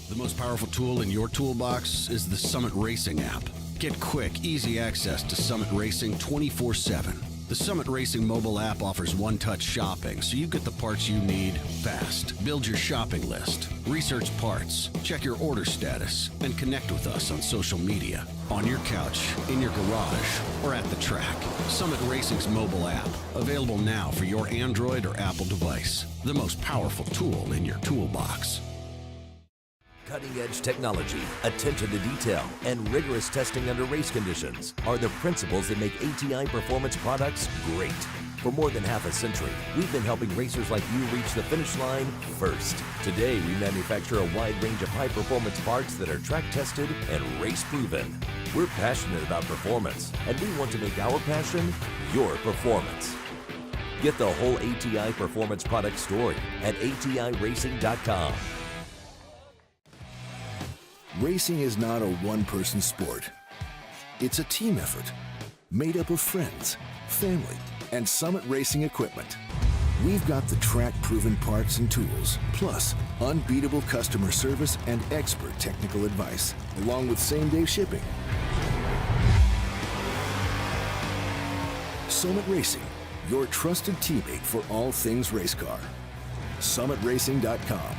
The most powerful tool in your toolbox is the Summit Racing app. Get quick, easy access to Summit Racing 24/7. The Summit Racing mobile app offers one-touch shopping, so you get the parts you need fast. Build your shopping list, research parts, check your order status, and connect with us on social media, on your couch, in your garage, or at the track. Summit Racing's mobile app, available now for your Android or Apple device. The most powerful tool in your toolbox. Cutting-edge technology, attention to detail, and rigorous testing under race conditions are the principles that make ATI Performance products great. For more than half a century, we've been helping racers like you reach the finish line first. Today, we manufacture a wide range of high-performance parts that are track-tested and race-proven. We're passionate about performance, and we want to make our passion your performance. Get the whole ATI Performance product story at ATIRacing.com. Racing is not a one-person sport. It's a team effort made up of friends, family, and Summit Racing equipment. We've got the track-proven parts and tools, plus unbeatable customer service and expert technical advice, along with same-day shipping. Summit Racing, your trusted teammate for all things race car. SummitRacing.com.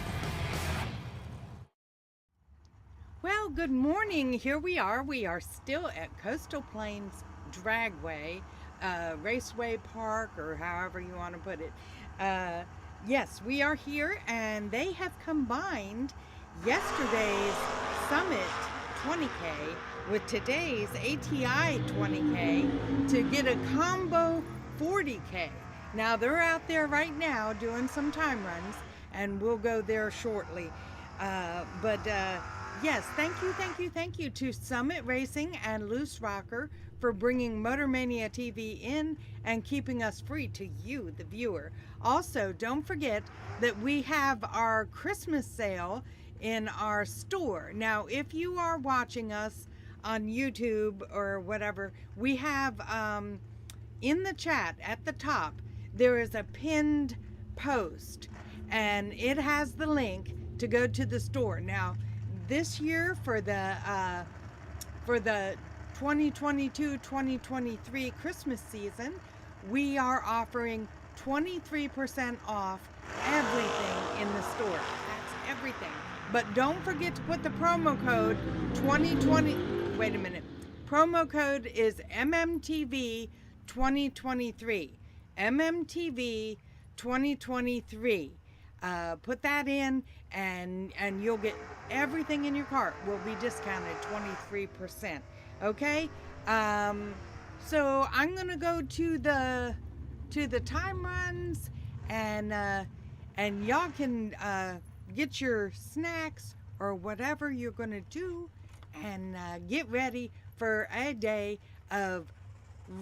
Well, good morning. Here we are. We are still at Coastal Plains Dragway, Raceway Park, or however you want to put it. Yes, we are here, and they have combined yesterday's Summit 20K with today's ATI 20K to get a combo 40K. Now, they're out there right now doing some time runs, and we'll go there shortly. Yes, thank you to Summit Racing and Loose Rocker for bringing MotorMania TV in and keeping us free to you, the viewer. Also, don't forget that we have our Christmas sale in our store. Now, if you are watching us on YouTube or whatever, we have in the chat at the top, there is a pinned post, and it has the link to go to the store. Now, this year for the 2022-2023 Christmas season, we are offering 23% off everything in the store. That's everything. But don't forget to put the promo code 2020. Wait a minute. Promo code is MMTV 2023. MMTV 2023. Put that in, and you'll get everything in your cart will be discounted 23%. Okay, so I'm gonna go to the time runs, and y'all can get your snacks or whatever you're gonna do, and get ready for a day of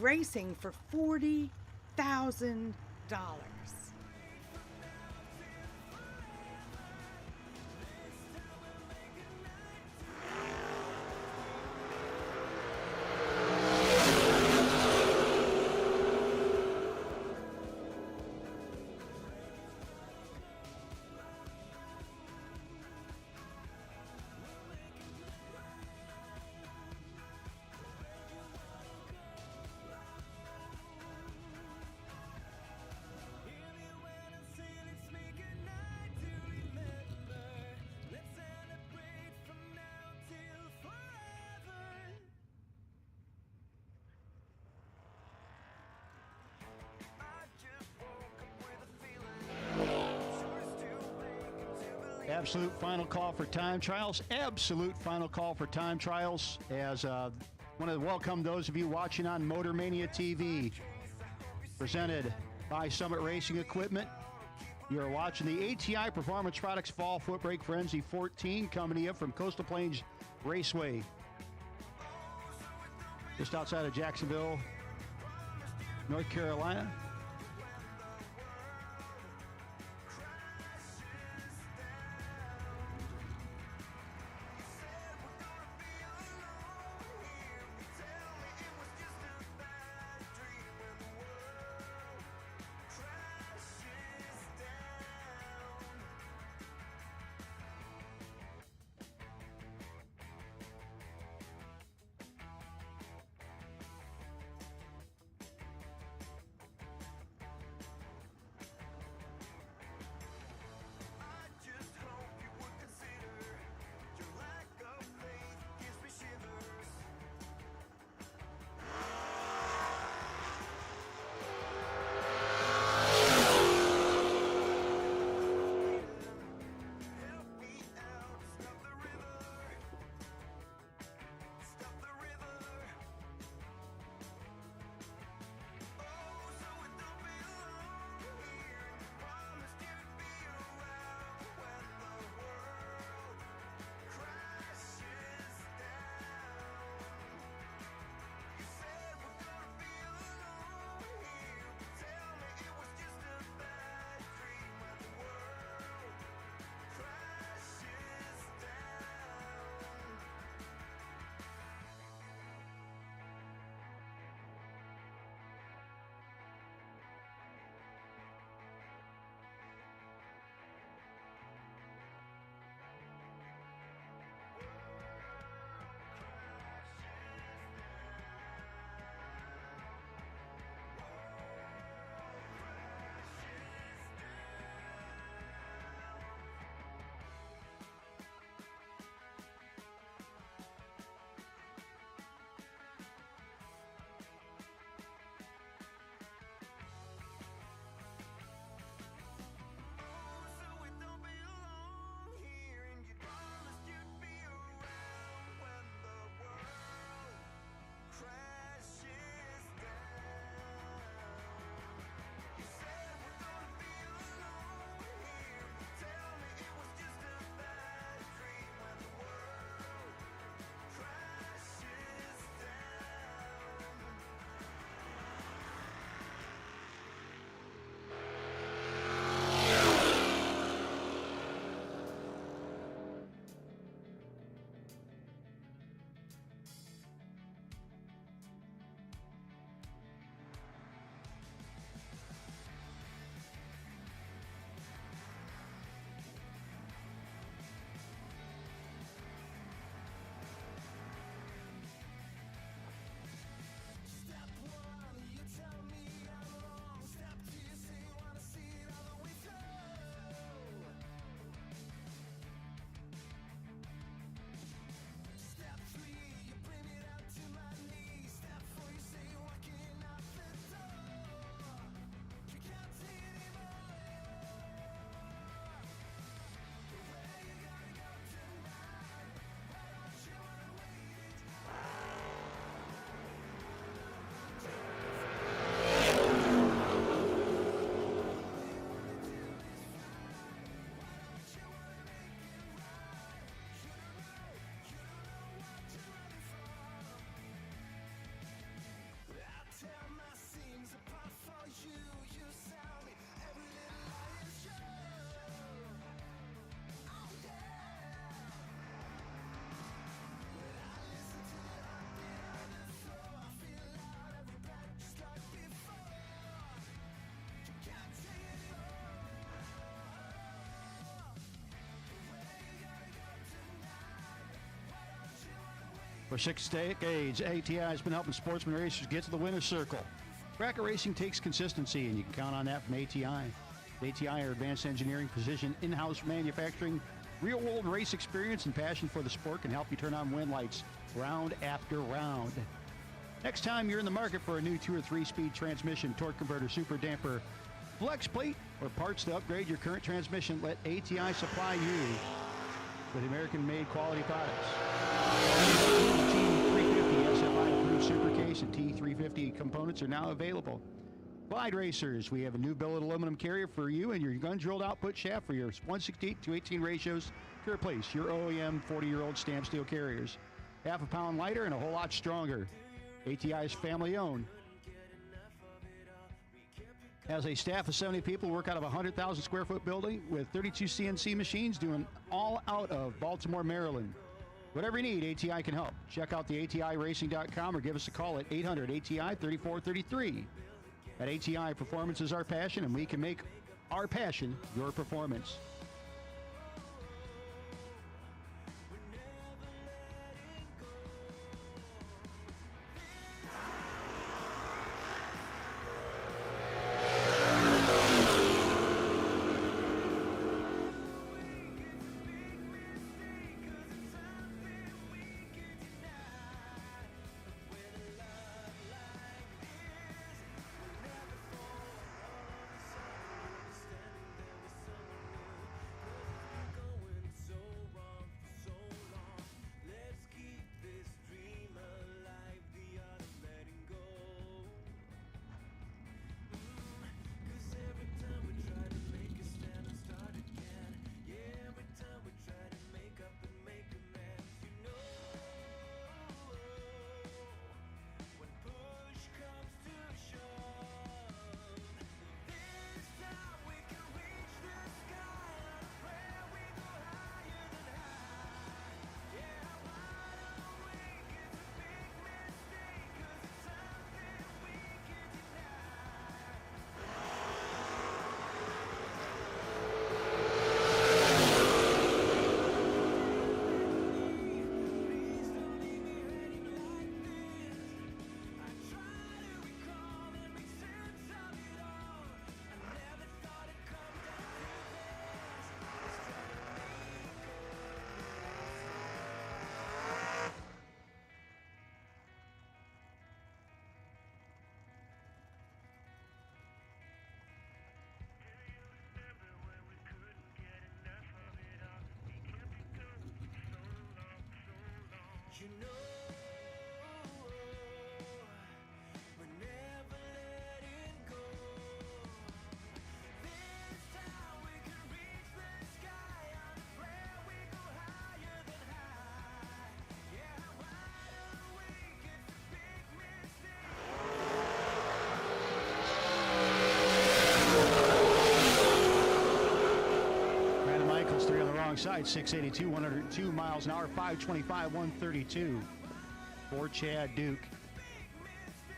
racing for $40,000. Absolute final call for time trials. Absolute final call for time trials. As want to welcome those of you watching on MotorMania TV, presented by Summit Racing Equipment. You are watching the ATI Performance Products Fall Foot Brake Frenzy 14 coming to you from Coastal Plains Raceway, just outside of Jacksonville, North Carolina. For 6 decades, ATI has been helping sportsman racers get to the winner's circle. Bracket racing takes consistency, and you can count on that from ATI. ATI are advanced engineering, precision, in-house manufacturing, real-world race experience, and passion for the sport can help you turn on win lights round after round. Next time you're in the market for a new 2 or 3-speed transmission, torque converter, super damper, flex plate, or parts to upgrade your current transmission, let ATI supply you with American-made quality products. T350 SFI approved super case and T350 components are now available. Clyde Racers, we have a new billet aluminum carrier for you and your gun drilled output shaft for your 168-18 ratios to replace your OEM 40-year-old stamp steel carriers. Half a pound lighter and a whole lot stronger. ATI is family owned. Has a staff of 70 people, work out of a 100,000 square foot building with 32 CNC machines, doing all out of Baltimore, Maryland. Whatever you need, ATI can help. Check out the ATIRacing.com or give us a call at 800-ATI-3433. At ATI, performance is our passion, and we can make our passion your performance. You know, we're never letting go. This time we can reach the sky. On a prayer we go higher than high. Yeah, wide awake, it's a big mistake. Brandon Michaels, 3 on the wrong side, 682, 102 miles an hour, 525, 132 for Chad Duke.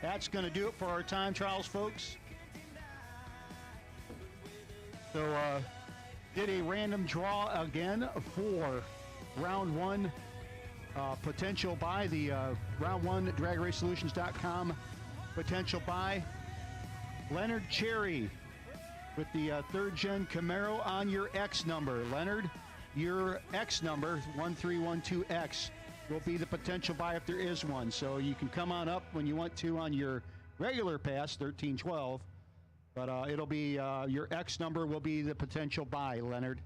That's going to do it for our time trials, folks. So, did a random draw again for round one. Potential buy, the round one, DragRaceSolutions.com potential buy. Leonard Cherry with the third gen Camaro on your X number. Leonard, your X number, 1312X, will be the potential buy if there is one. So you can come on up when you want to on your regular pass, 1312. But it'll be, your X number will be the potential buy, Leonard.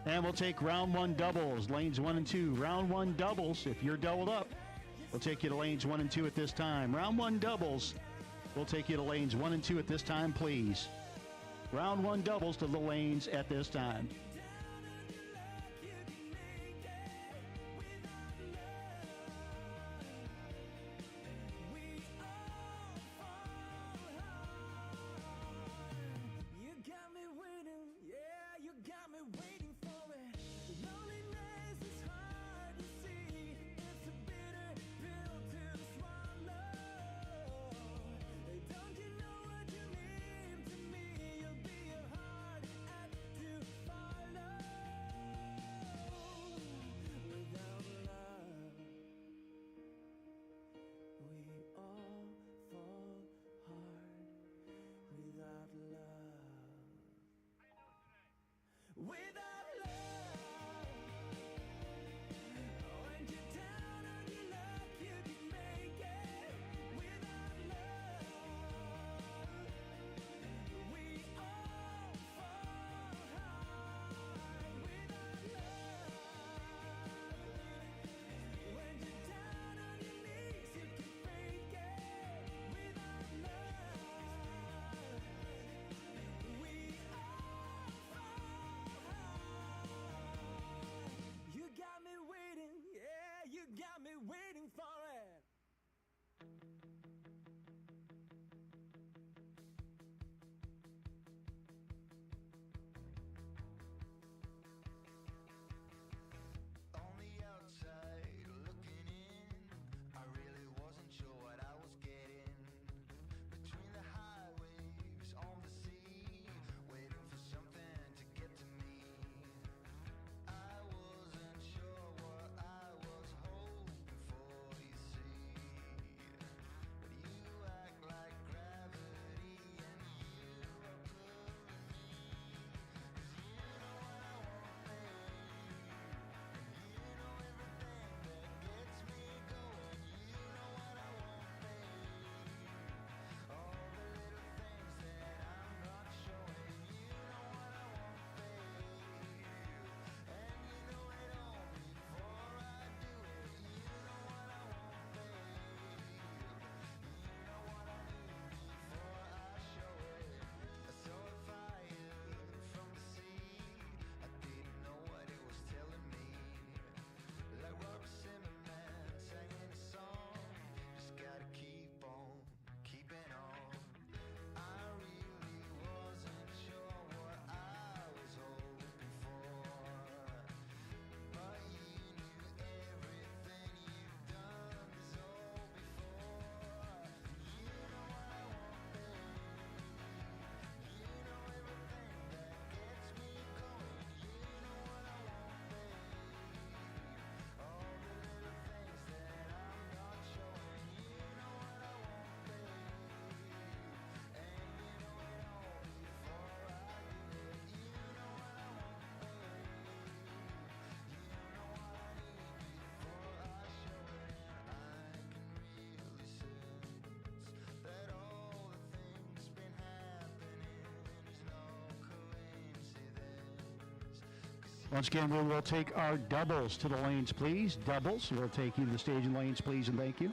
And we'll take round one doubles, lanes 1 and 2. Round one doubles, if you're doubled up, we'll take you to lanes 1 and 2 at this time. Round one doubles, we'll take you to lanes 1 and 2 at this time, please. Round one doubles to the lanes at this time. Once again, we will take our doubles to the lanes, please. Doubles. We'll take you to the staging lanes, please, and thank you.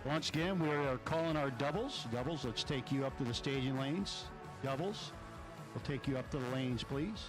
Once again, we are calling our doubles. Doubles, let's take you up to the staging lanes. Doubles, we'll take you up to the lanes, please.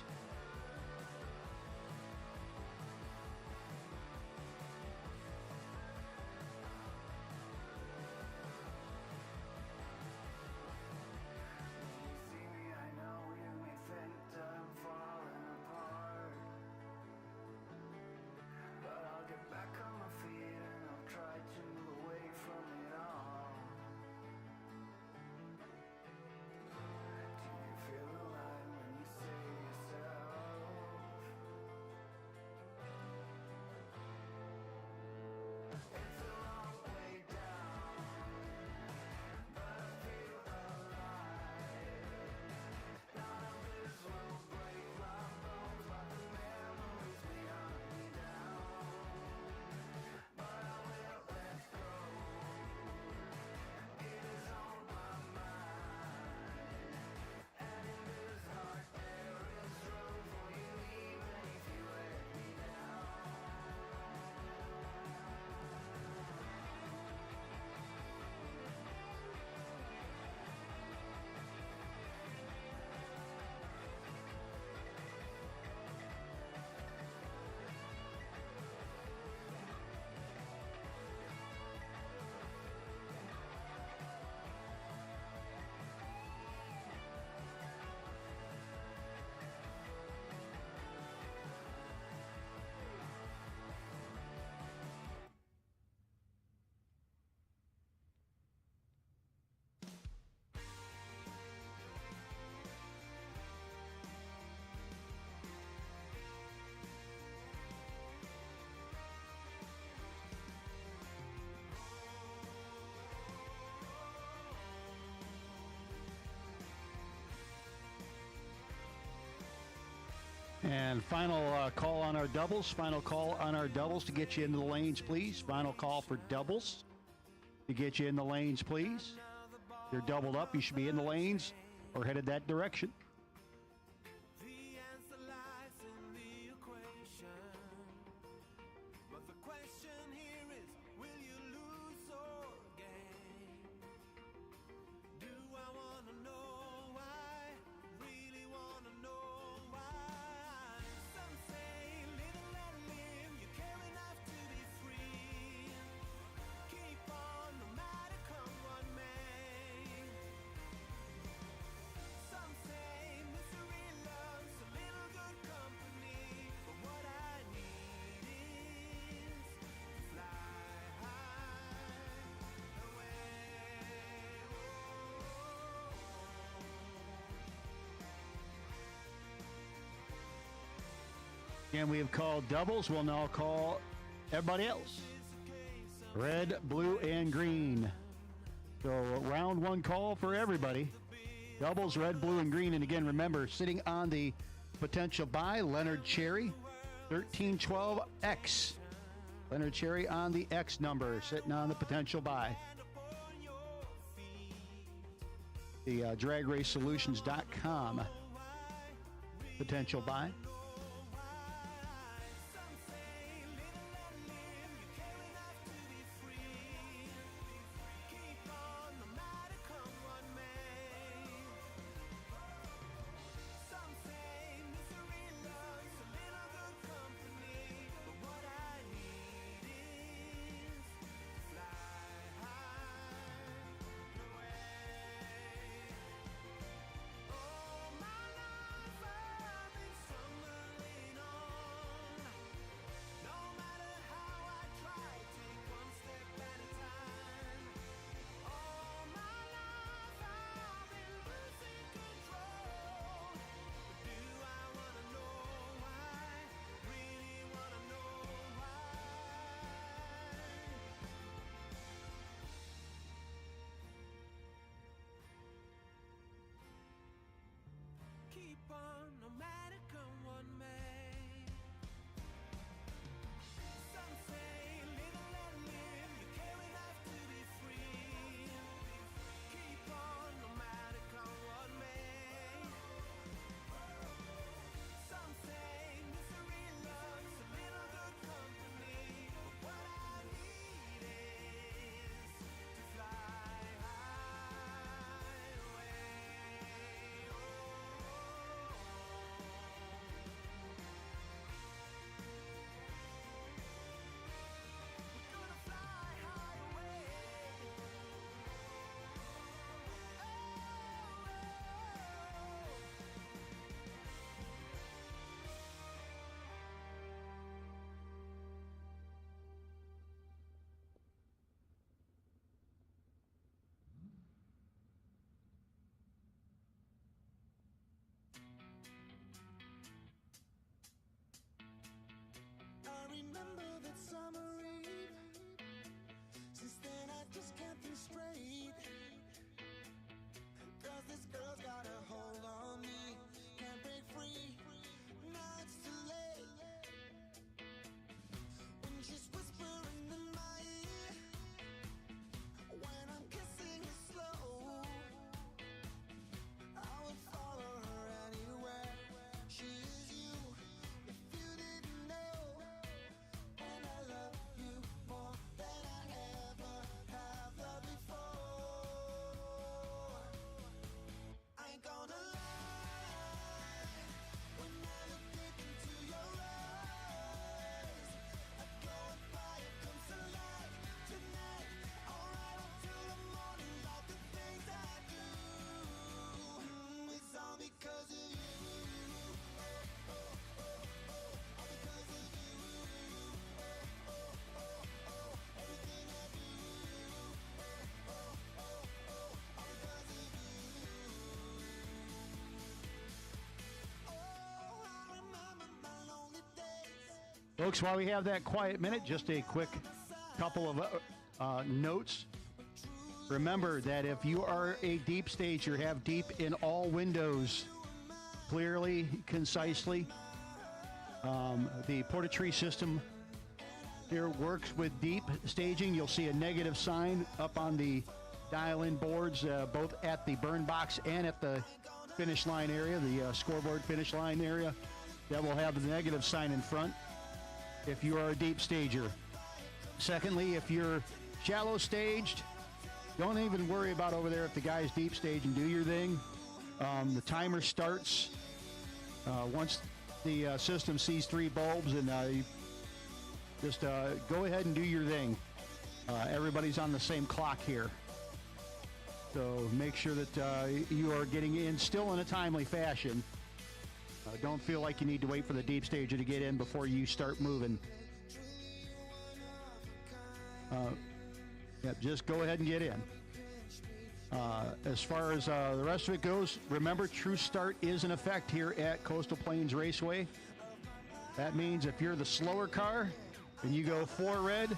And final call on our doubles. Final call on our doubles to get you into the lanes, please. Final call for doubles to get you in the lanes, please. If you're doubled up, you should be in the lanes or headed that direction. The answer lies in the equation. But the question here is, will you lose or gain? Do I want to know why? Really want to know why? Some say live and let live. You care enough to be free. Keep on no matter come what may. Some say misery loves a little good company, but what I need is to fly high away. And we have called doubles. We'll now call everybody else. Red, blue, and green. So round one call for everybody. Doubles, red, blue, and green. And again, remember, sitting on the potential bye, Leonard Cherry, 1312X. Leonard Cherry on the X number, sitting on the potential bye. The dragracesolutions.com potential bye. Some say live and let live. You care enough to be free. Keep on no matter come what may. Some say misery loves a little good company, but what I need is to fly high away. All my life I've been stronger summer eve. Since then I just can't think straight. Cause this girl's got a hold on me. Can't break free. Now it's too late. When she's whispering in my ear. When I'm kissing her slow. I would follow her anywhere. She is you. If you didn't know. And I love you more than I ever have loved before. I ain't gonna lie. When I look deep into your eyes, I go and buy it comes to life tonight. Alright until the morning, like the things I do. It's all because of you. All because of you. Everything I do. All because of you. Oh, I remember my lonely days. Folks, while we have that quiet minute, just a quick couple of notes. Remember that if you are a deep stager, have deep in all windows, clearly, concisely. The Portatree system here works with deep staging. You'll see a negative sign up on the dial-in boards, both at the burn box and at the finish line area, the scoreboard finish line area. That will have the negative sign in front if you are a deep stager. Secondly, if you're shallow staged, don't even worry about over there if the guy's deep stage and do your thing. The timer starts once the system sees 3 bulbs, and you just go ahead and do your thing. Everybody's on the same clock here. So make sure that you are getting in still in a timely fashion. Don't feel like you need to wait for the deep stager to get in before you start moving. Just go ahead and get in. As far as the rest of it goes, remember, True Start is in effect here at Coastal Plains Raceway. That means if you're the slower car and you go 4 red,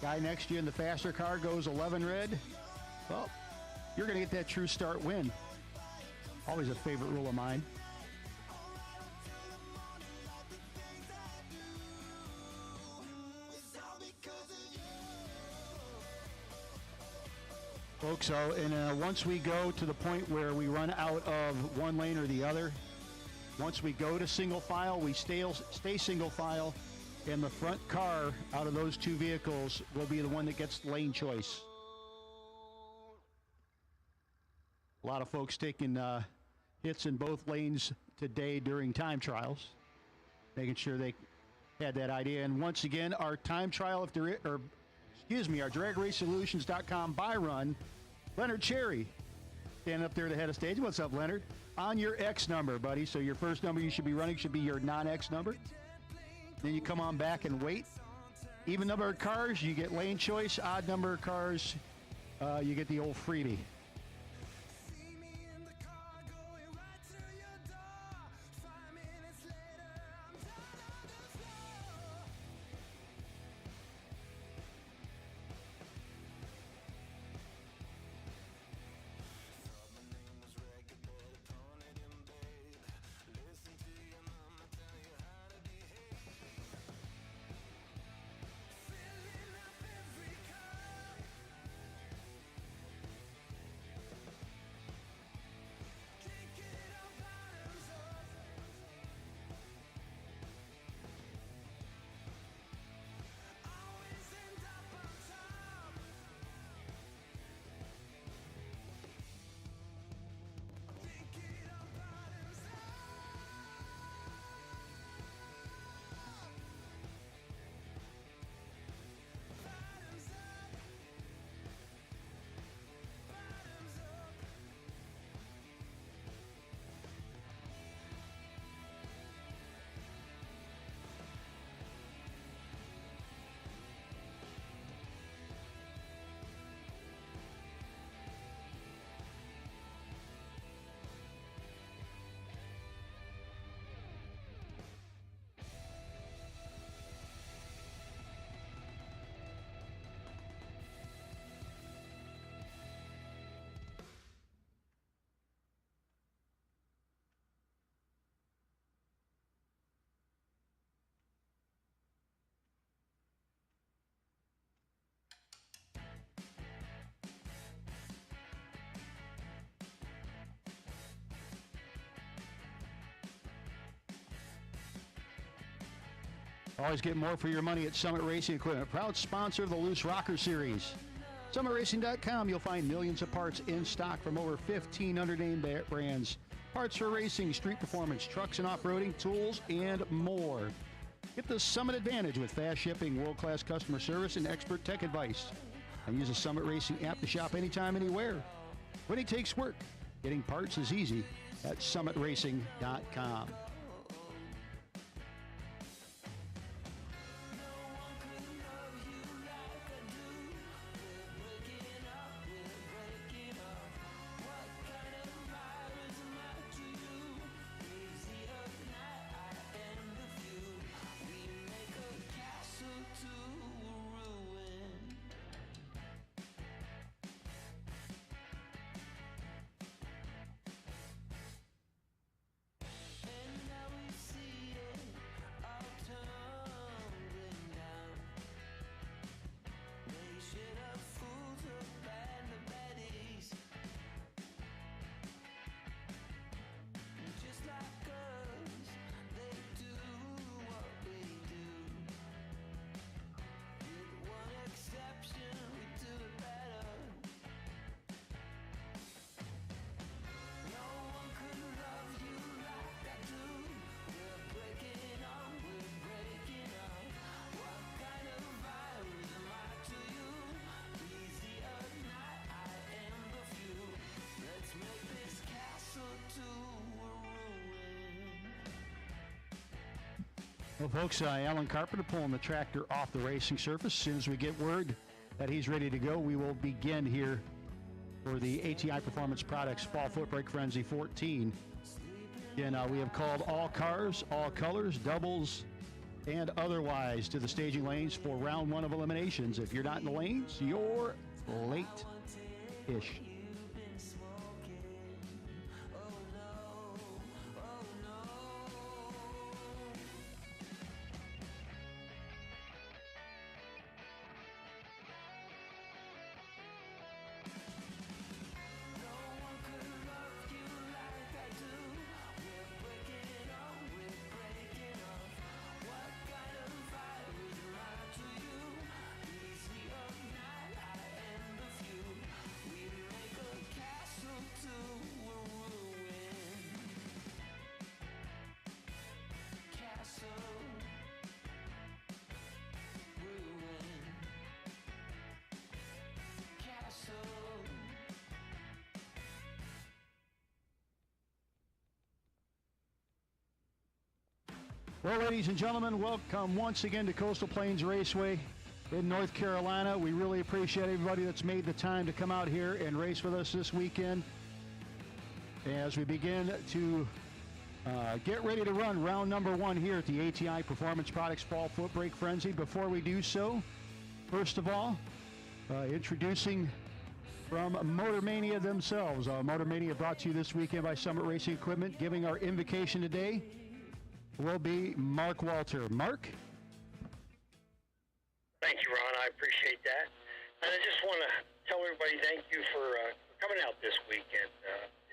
guy next to you in the faster car goes 11 red, well, you're going to get that True Start win. Always a favorite rule of mine. Folks, and once we go to the point where we run out of one lane or the other, once we go to single file, we stay single file, and the front car out of those 2 vehicles will be the one that gets lane choice. A lot of folks taking hits in both lanes today during time trials, making sure they had that idea. And once again, our time trial, our DragRaceSolutions.com buy run, Leonard Cherry, standing up there at the head of stage. What's up, Leonard? On your X number, buddy. So your first number you should be running should be your non-X number. Then you come on back and wait. Even number of cars, you get lane choice. Odd number of cars, you get the old freebie. See me in the car going right to your door. 5 minutes later, I'm down on the floor. Thought my name was Reggae, better tone it in, babe. Listen to your mama tell you how to behave. Filling up every cup. Always get more for your money at Summit Racing Equipment, proud sponsor of the Loose Rocker Series. SummitRacing.com, you'll find millions of parts in stock from over 1,500 name brands. Parts for racing, street performance, trucks and off-roading, tools, and more. Get the Summit Advantage with fast shipping, world-class customer service, and expert tech advice. And use the Summit Racing app to shop anytime, anywhere. Winning takes work. Getting parts is easy at SummitRacing.com. Well, folks, Alan Carpenter pulling the tractor off the racing surface. As soon as we get word that he's ready to go, we will begin here for the ATI Performance Products Fall FootBrake Frenzy 14. Again, we have called all cars, all colors, doubles, and otherwise to the staging lanes for round one of eliminations. If you're not in the lanes, you're late-ish. Well, ladies and gentlemen, welcome once again to Coastal Plains Raceway in North Carolina. We really appreciate everybody that's made the time to come out here and race with us this weekend as we begin to get ready to run round number one here at the ATI Performance Products Fall FootBrake Frenzy. Before we do so, first of all, introducing from Motor Mania themselves. Motor Mania brought to you this weekend by Summit Racing Equipment. Giving our invocation today will be Mark Walter. Mark? Thank you, Ron. I appreciate that. And I just want to tell everybody thank you for coming out this weekend.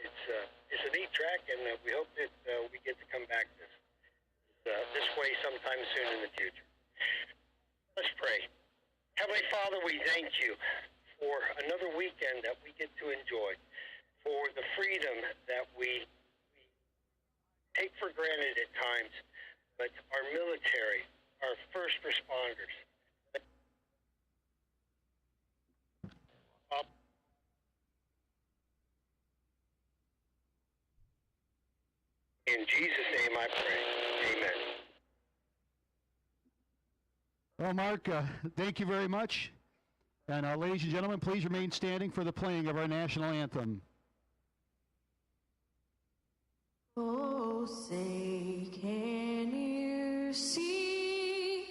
It's a neat track, and we hope that we get to come back this way sometime soon in the future. Let's pray. Heavenly Father, we thank you for another weekend that we get to enjoy, for the freedom that we take for granted at times, but our military, our first responders, in Jesus' name I pray. Amen. Well, Mark, thank you very much. And ladies and gentlemen, please remain standing for the playing of our national anthem. Oh, say, can you see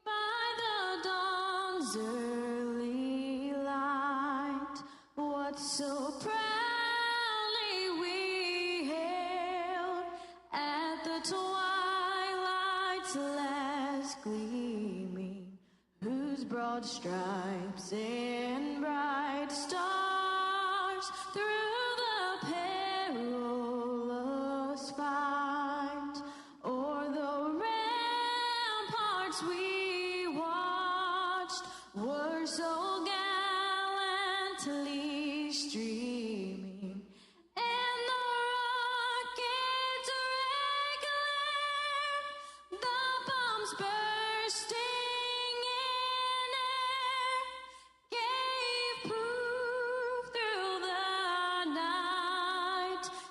by the dawn's early light what so proudly we hailed at the twilight's last gleaming, whose broad stripes and bright stars through the perilous fight o'er the ramparts we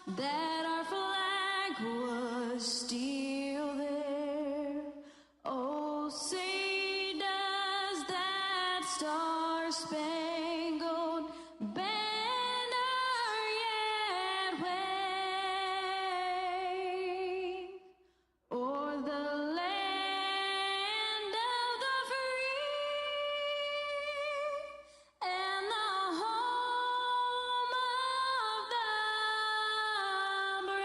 that our flag was still there. Oh, say does that star-spangled banner yet wave o'er the land of the free and the home of the brave.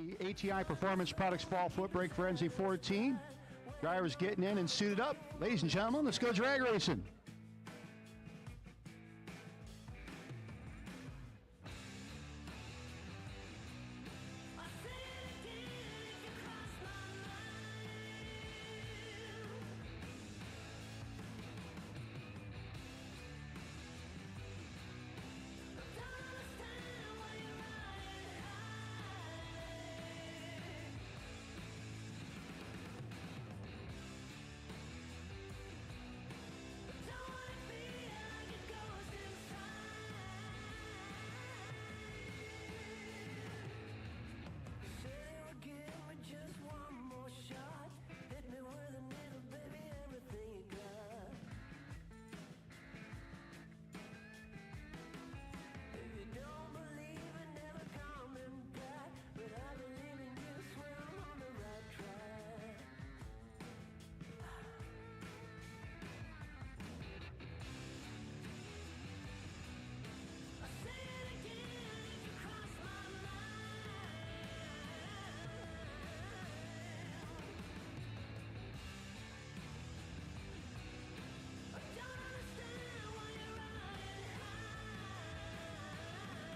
The ATI Performance Products Fall FootBrake Frenzy 14. Drivers getting in and suited up. Ladies and gentlemen, let's go drag racing.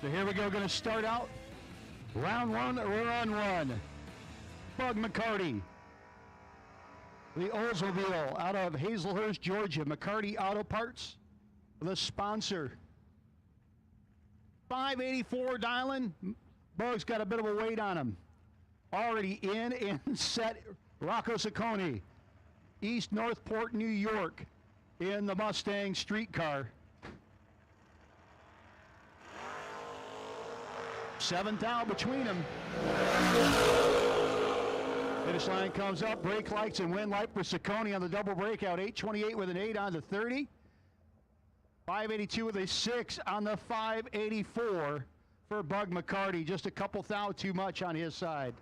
So here we go, going to start out round one, run one. Bug McCarty. The Oldsmobile out of Hazelhurst, Georgia. McCarty Auto Parts, the sponsor. 584 dialing. Bug's got a bit of a weight on him. Already in and set, Rocco Saccone. East Northport, New York, in the Mustang streetcar. 7th out between them. Finish line comes up, brake lights and wind light for Saccone on the double breakout. 828 with an 8 on the 30. 582 with a 6 on the 584 for Bug McCarty. Just a couple thou too much on his side.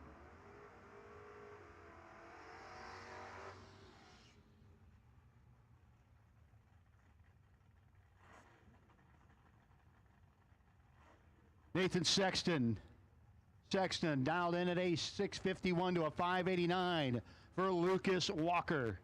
Nathan Sexton dialed in at a 651 to a 589 for Lucas Walker.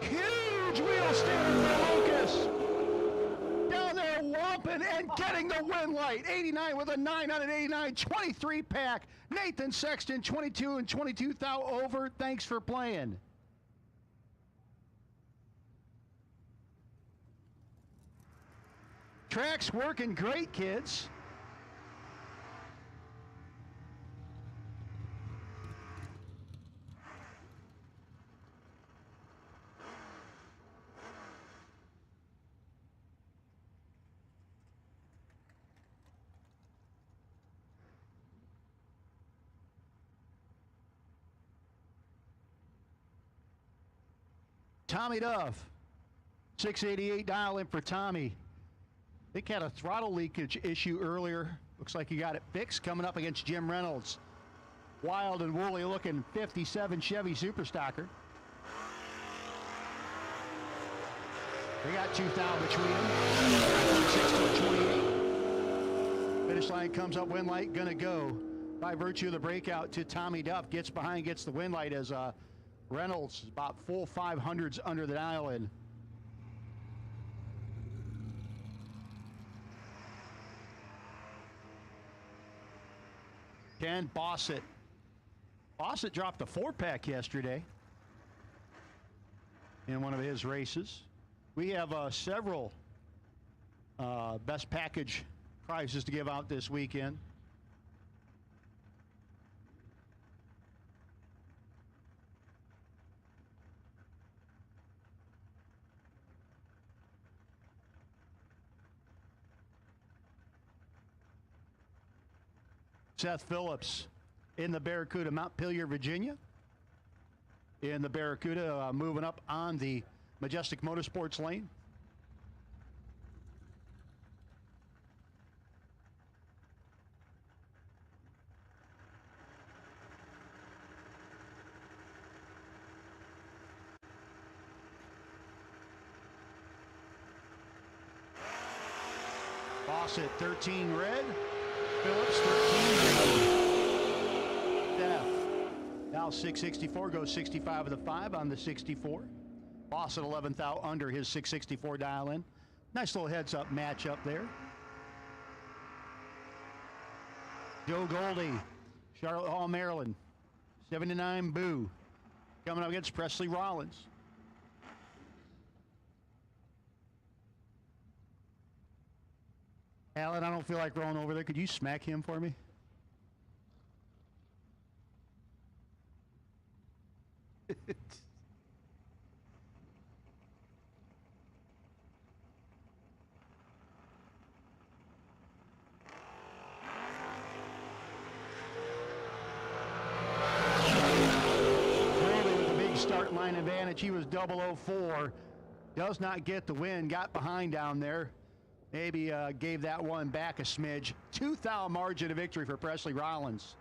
Huge wheel steering for Lucas. Down there whomping and getting the win light. 89 with a 9 on an 89, 23 pack. Nathan Sexton, 22 and 22 thou over. Thanks for playing. Track's working great, kids. Tommy Duff, 688 dial in for Tommy. I think had a throttle leakage issue earlier. Looks like he got it fixed coming up against Jim Reynolds. Wild and woolly looking 57 Chevy Superstocker. They got 2 thou between them. 6 to 28. Finish line comes up, win light, gonna go. by virtue of the breakout to Tommy Duff. Gets behind, gets the win light as Reynolds is about full 500s under the dial in. Ken Bossett. Bossett dropped a 4-pack yesterday in one of his races. We have several best package prizes to give out this weekend. Seth Phillips in the Barracuda, Montpelier, Virginia. In the Barracuda, moving up on the Majestic Motorsports lane. Bossett, 13 red. Phillips, 13 red. Death. Now 664 goes 65 of the 5 on the 64. Bossett 11th out under his 664 dial in. Nice little heads up matchup there. Joe Goldie, Charlotte Hall, Maryland. 79 Boo. Coming up against Presley Rollins. Alan, I don't feel like rolling over there. Could you smack him for me? With a big start line advantage. He was 004. Does not get the win. Got behind down there. Maybe gave that one back a smidge. 2-thou margin of victory for Presley Rollins.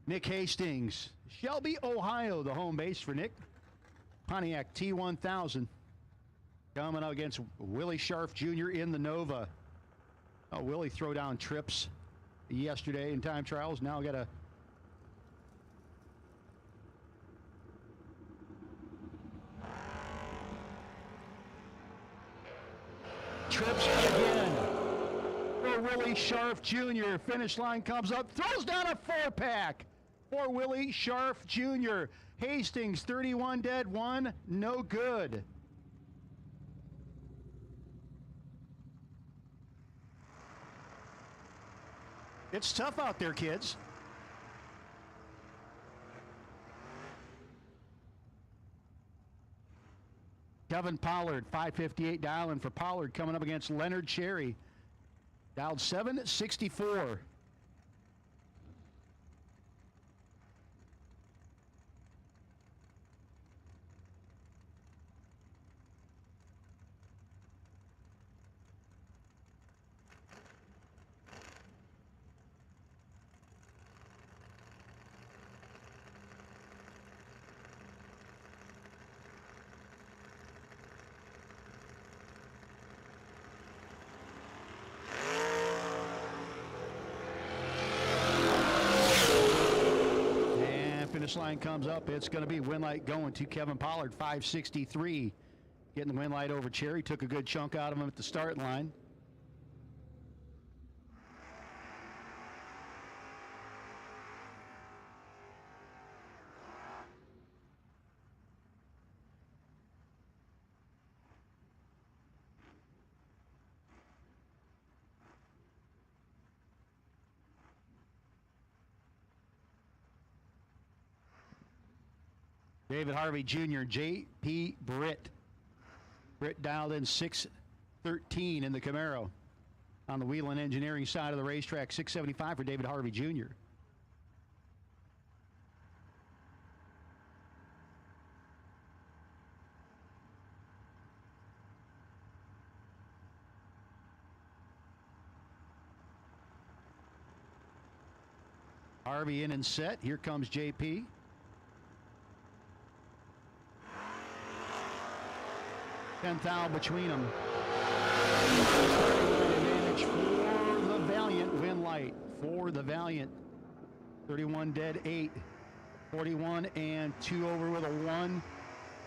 Nick Hastings, Shelby, Ohio, the home base for Nick. Pontiac T1000 coming up against Willie Scharf Jr. in the Nova. Oh, Willie throw down trips yesterday in time trials. Now got a trips again for Willie Scharf Jr. Finish line comes up, throws down a 4-pack. For Willie Scharf Jr. Hastings, 31 dead, 1 no good. It's tough out there, kids. Kevin Pollard, 558 dialing for Pollard, coming up against Leonard Cherry. Dialed 764. Finish line comes up. It's going to be win light going to Kevin Pollard, 563. Getting the win light over Cherry. Took a good chunk out of him at the start line. David Harvey Jr., J.P. Britt. Britt dialed in 613 in the Camaro. On the Wheeling Engineering side of the racetrack, 675 for David Harvey Jr. Harvey in and set. Here comes JP. Tenth thou between them. Advantage for the Valiant. Win light for the Valiant. 31 dead, 8. 41 and 2 over with a 1.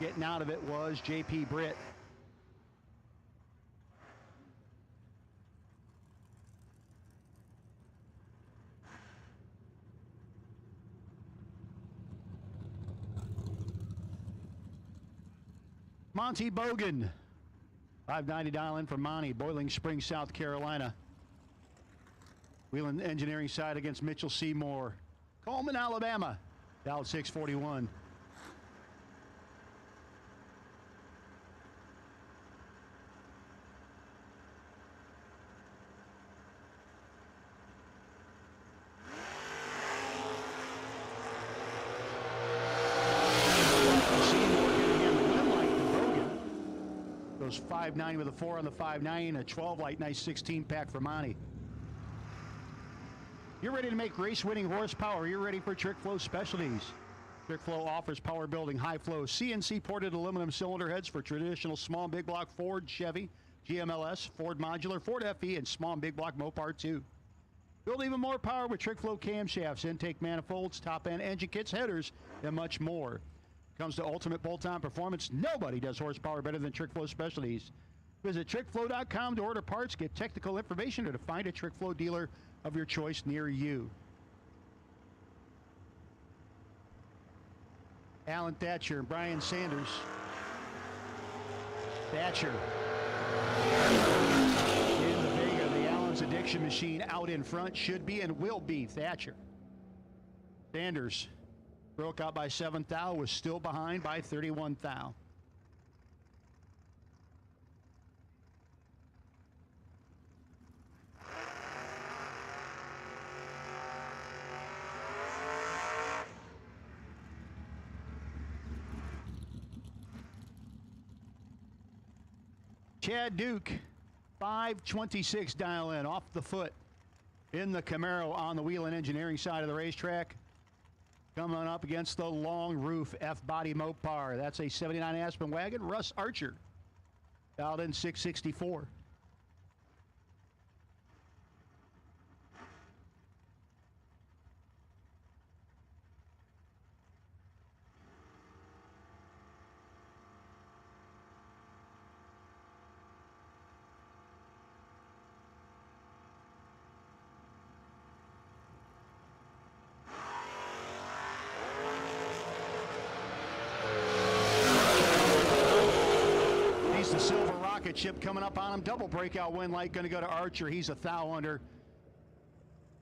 Getting out of it was JP Britt. Monty Bogan, 590 dial in for Monty, Boiling Springs, South Carolina. Wheeling Engineering side against Mitchell Seymour. Coleman, Alabama, dial 641. Goes 5.9 with a 4 on the 5.9, a 12 light, nice 16 pack for Monty. You're ready to make race-winning horsepower. You're ready for Trick Flow Specialties. Trick Flow offers power building, high flow, CNC ported aluminum cylinder heads for traditional small and big block Ford, Chevy, GMLS, Ford Modular, Ford FE, and small and big block Mopar 2. Build even more power with Trick Flow camshafts, intake manifolds, top end engine kits, headers, and much more. Comes to ultimate bolt-on performance, nobody does horsepower better than Trick Flow Specialties. Visit trickflow.com to order parts, get technical information, or to find a Trick Flow dealer of your choice near you. Alan Thatcher and Brian Sanders. Thatcher in the Vega, the Allen's Addiction Machine out in front, should be and will be Thatcher. Sanders broke out by 7 thou, was still behind by 31 thou. Chad Duke, 5:26 dial in, off the foot in the Camaro on the Wheeling Engineering side of the racetrack. Coming up against the long roof F-body Mopar. That's a 79 Aspen wagon. Russ Archer, dialed in 664. The silver rocket ship coming up on him. Double breakout win light going to go to Archer. He's a thou under.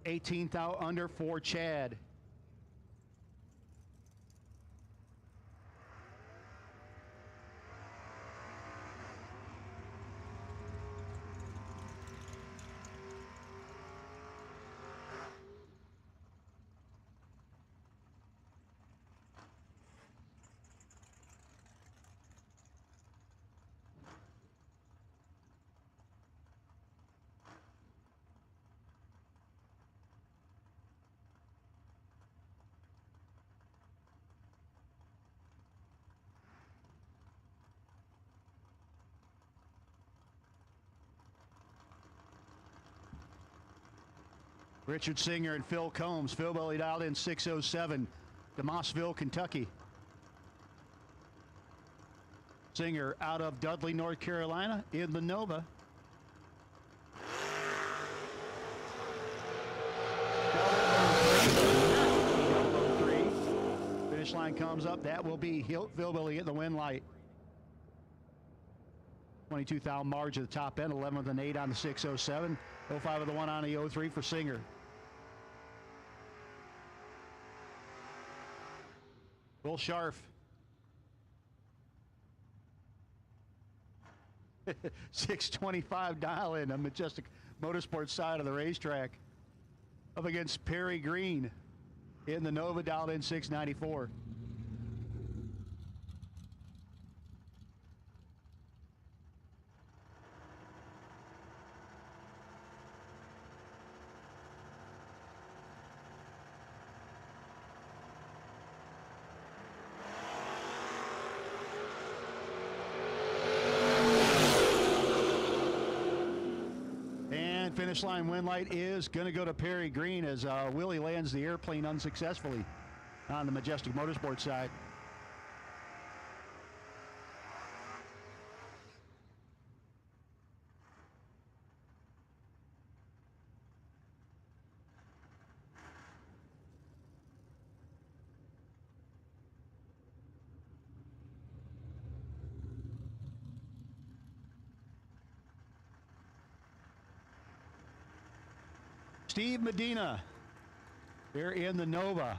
18 thou under for Chad. Richard Singer and Phil Combs. Phil Belly dialed in 607 to Mossville, Kentucky. Singer out of Dudley, North Carolina in the Nova. Finish line comes up. That will be Phil Belly at the win light. 22 thou margin at the top end, 11th and 8 on the 607. 05 of the 1 on the 03 for Singer. Will Scharf. 625 dial in on Majestic Motorsports side of the racetrack. Up against Perry Green in the Nova, dialed in 694. And finish line win light is going to go to Perry Green as Willie lands the airplane unsuccessfully on the Majestic Motorsports side. Steve Medina, they're in the Nova.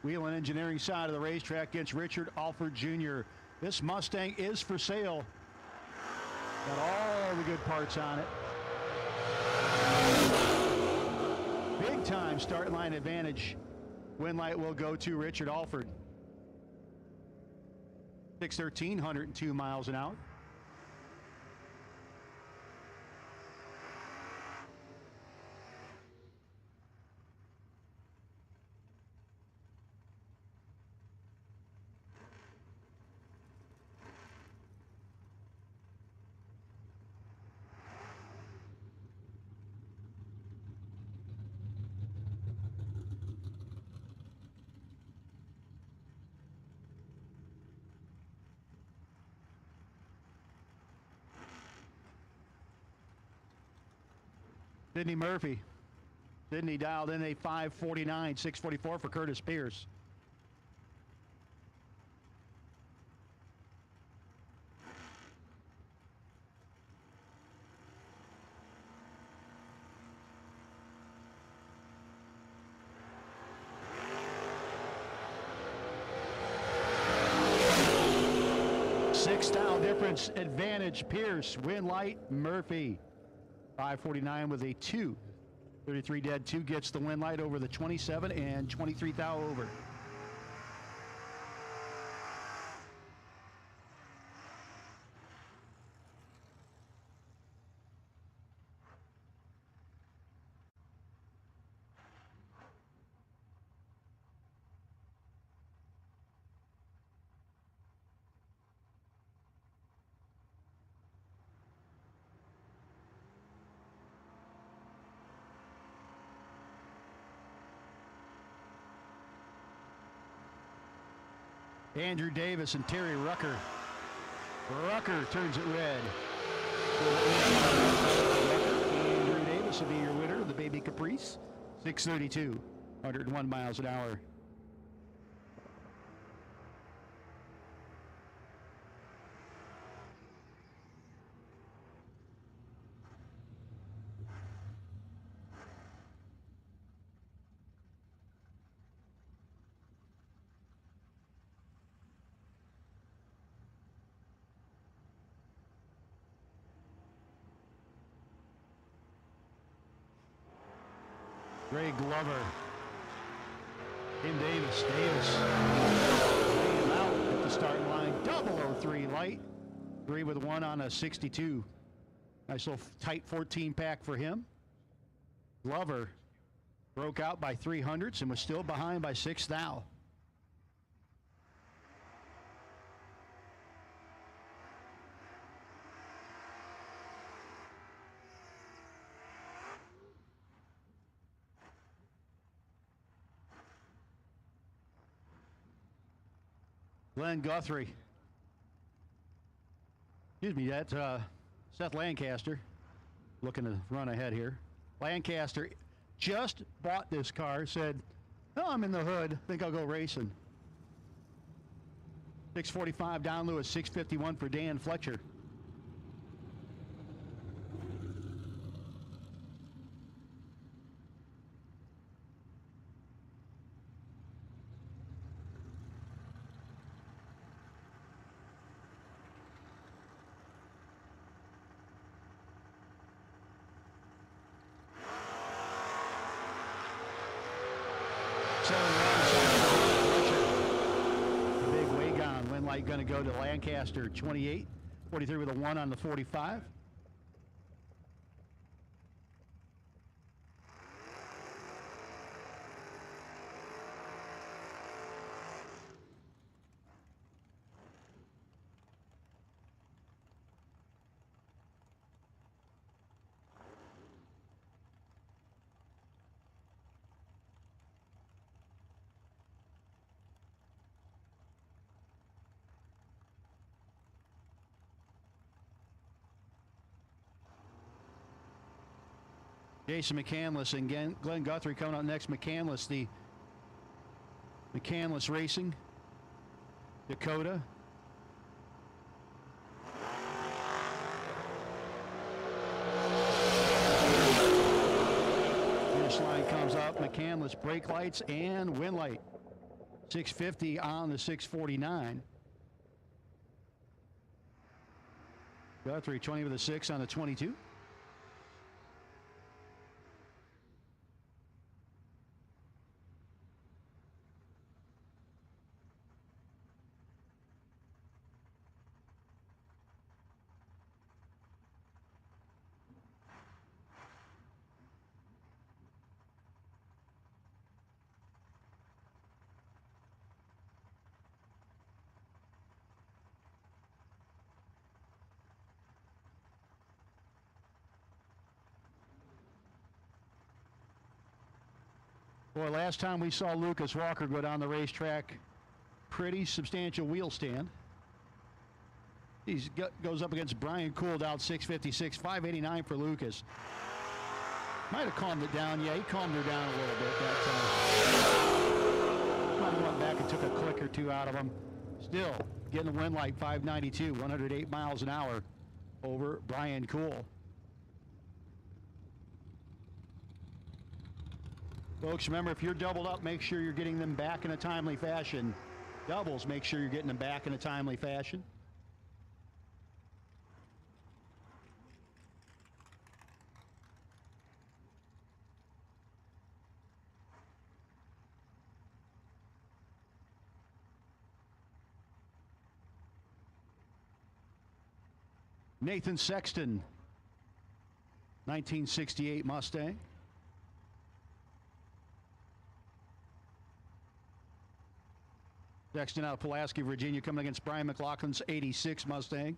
Wheel and Engineering side of the racetrack against Richard Alford Jr. This Mustang is for sale. Got all the good parts on it. Big time start line advantage. Win light will go to Richard Alford. 613, 102 miles an hour. Sidney Murphy. Sidney dialed in a 5:49, 6:44 for Curtis Pierce. Six-style difference advantage. Pierce, win light, Murphy. 5:49 with a 2. 33 dead. 2 gets the win light over the 27 and 23 thou over. Andrew Davis and Terry Rucker. Rucker turns it red. Andrew Davis will be your winner of the Baby Caprice. 632, 101 miles an hour. Greg Glover. Tim Davis. Davis. Laying him out at the starting line. 003 light. 3 with 1 on a 62. Nice little tight 14 pack for him. Glover broke out by 300s and was still behind by 6 thou. Glenn Guthrie. Excuse me, that's Seth Lancaster looking to run ahead here. Lancaster just bought this car, said, oh, I'm in the hood, think I'll go racing. 645 Don Lewis, 651 for Dan Fletcher. Going to go to Lancaster, 28, 43 with a 1 on the 45. Jason McCandless and Glenn Guthrie coming out next. McCandless, the McCandless Racing, Dakota. Finish line comes up. McCandless brake lights and wind light. 650 on the 649. Guthrie 20 with a 6 on the 22. Boy, last time we saw Lucas Walker go down the racetrack, pretty substantial wheel stand. He goes up against Brian Cooled out 656, 589 for Lucas. Might have calmed it down. Yeah, he calmed her down a little bit that time. Might have went back and took a click or two out of him. Still, getting the wind light 592, 108 miles an hour over Brian Cool. Folks, remember, if you're doubled up, make sure you're getting them back in a timely fashion. Doubles, make sure you're getting them back in a timely fashion. Nathan Sexton, 1968 Mustang. Sexton out of Pulaski, Virginia, coming against Brian McLaughlin's 86 Mustang.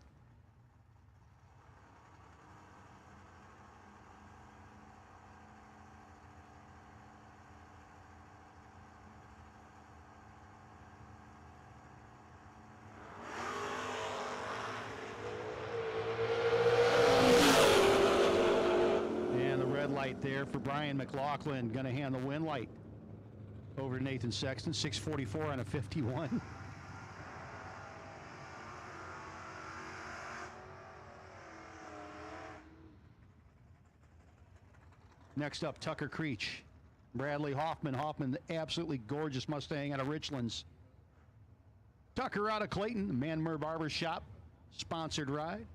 And the red light there for Brian McLaughlin. Going to hand the wind light over to Nathan Sexton, 644 on a 51. Next up, Tucker Creech. Bradley Hoffman. Hoffman, the absolutely gorgeous Mustang out of Richlands. Tucker out of Clayton, Manmur Barber Shop, sponsored ride.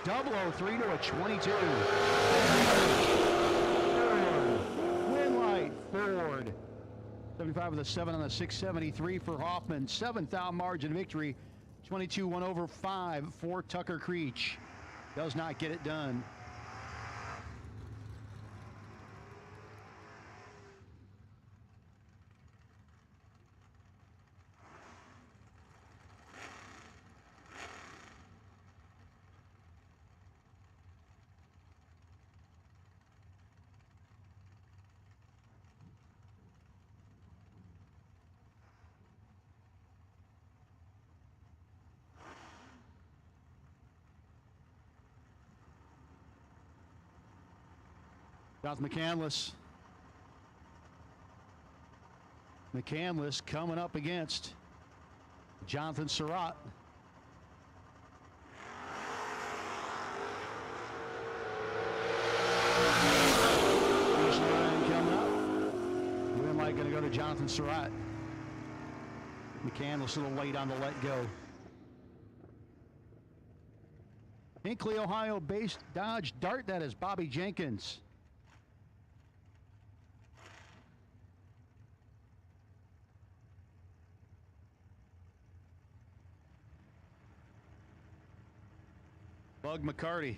Double 03 to a 22. Wind light, Ford. 75 with a 7 on the 673 for Hoffman. 7th out margin victory. 22 1 over 5 for Tucker Creech. Does not get it done. South McCandless. McCandless coming up against Jonathan Surratt. Finish line coming up. Wind light going to go to Jonathan Surratt. McCandless a little late on the let go. Hinkley, Ohio-based Dodge Dart, that is Bobby Jenkins. Bug McCarty.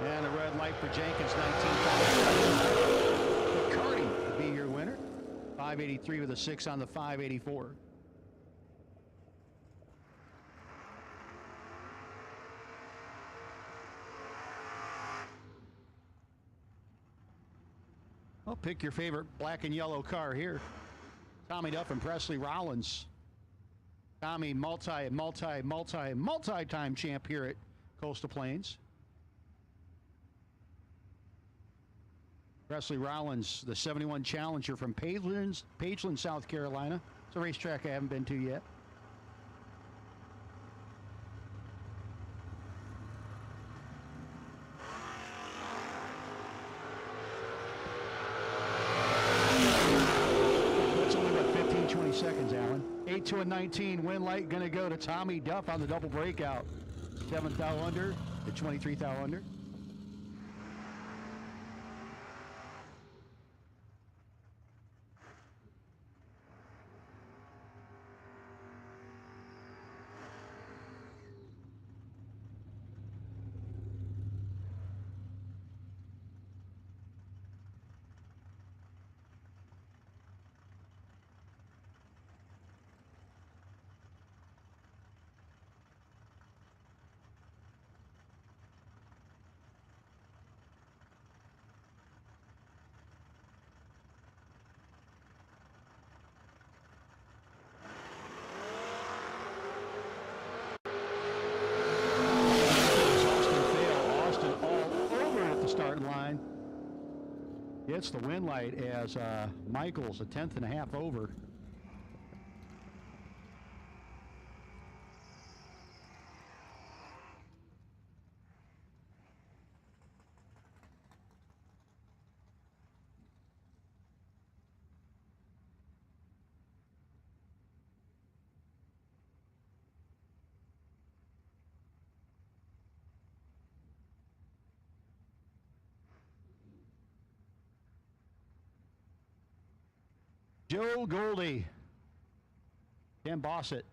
And a red light for Jenkins, 19,000. McCarty would be your winner. 583 with a 6 on the 584. Well, pick your favorite black and yellow car here. Tommy Duff and Presley Rollins. Tommy, multi-time champ here at Coastal Plains. Presley Rollins, the 71 Challenger from Pageland, South Carolina. It's a racetrack I haven't been to yet. That's only about 15, 20 seconds, Alan. 8 to a 19, win light going to go to Tommy Duff on the double breakout. 7th thou under to 23th thou under. Line. It's the win light as Michael's a 10th and a half over. Joe Goldie, Ken Bossett.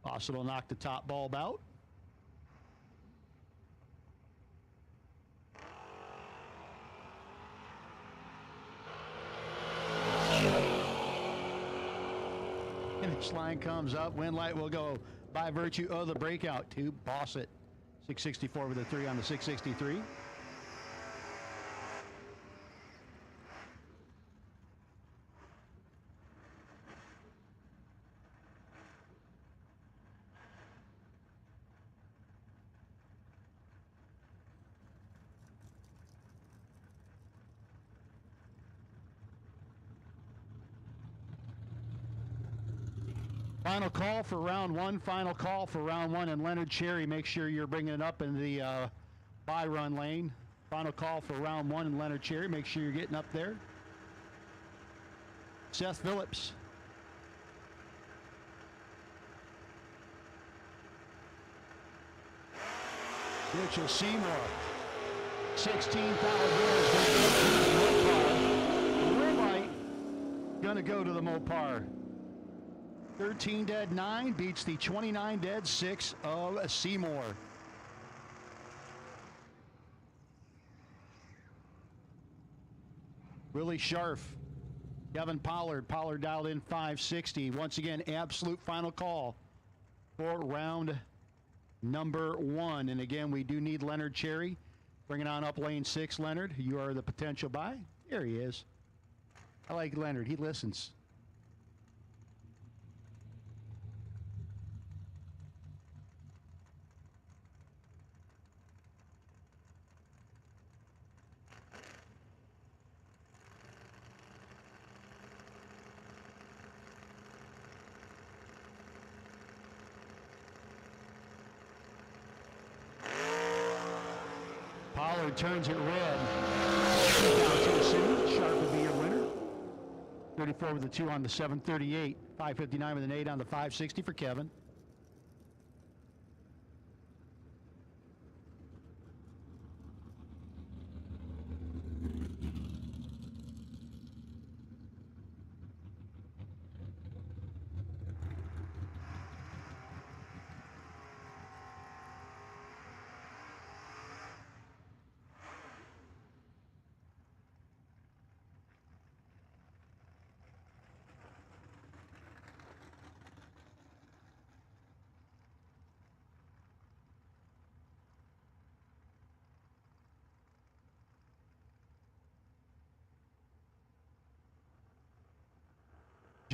Bossett will knock the top bulb out. Finish line comes up. Win light will go by virtue of the breakout to Bossett. 664 with a 3 on the 663. Final call for round one. Final call for round one. And Leonard Cherry, make sure you're bringing it up in the by-run lane. Final call for round one. And Leonard Cherry, make sure you're getting up there. Seth Phillips. Mitchell Seymour. 16,000 yards. Red light. Gonna go to the Mopar. 13 dead 9 beats the 29 dead 6 of Seymour. Willie Scharf, Kevin Pollard. Pollard dialed in 560. Once again, absolute final call for round number one. And again, we do need Leonard Cherry. Bring it on up lane 6, Leonard. You are the potential buy. There he is. I like Leonard. He listens. Pollard turns it red. Sharp will be your winner. 34 with the 2 on the 738. 559 with an 8 on the 560 for Kevin.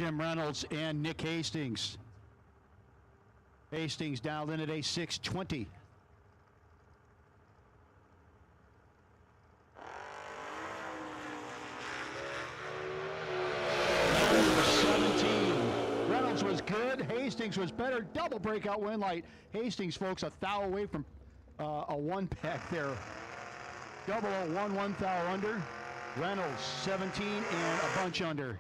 Jim Reynolds and Nick Hastings. Hastings dialed in at a 6:20. Reynolds was good. Hastings was better. Double breakout win light. Hastings, folks, a thou away from a one pack there. Double 1 thou under. Reynolds 17 and a bunch under.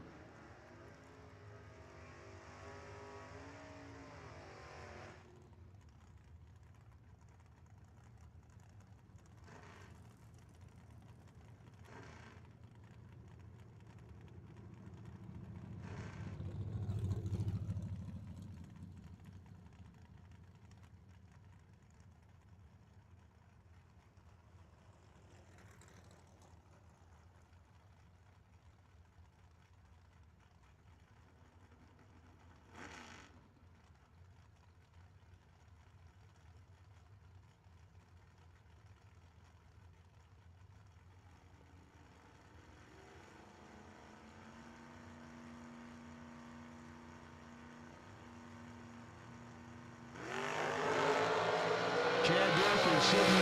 Chad Duke and Sidney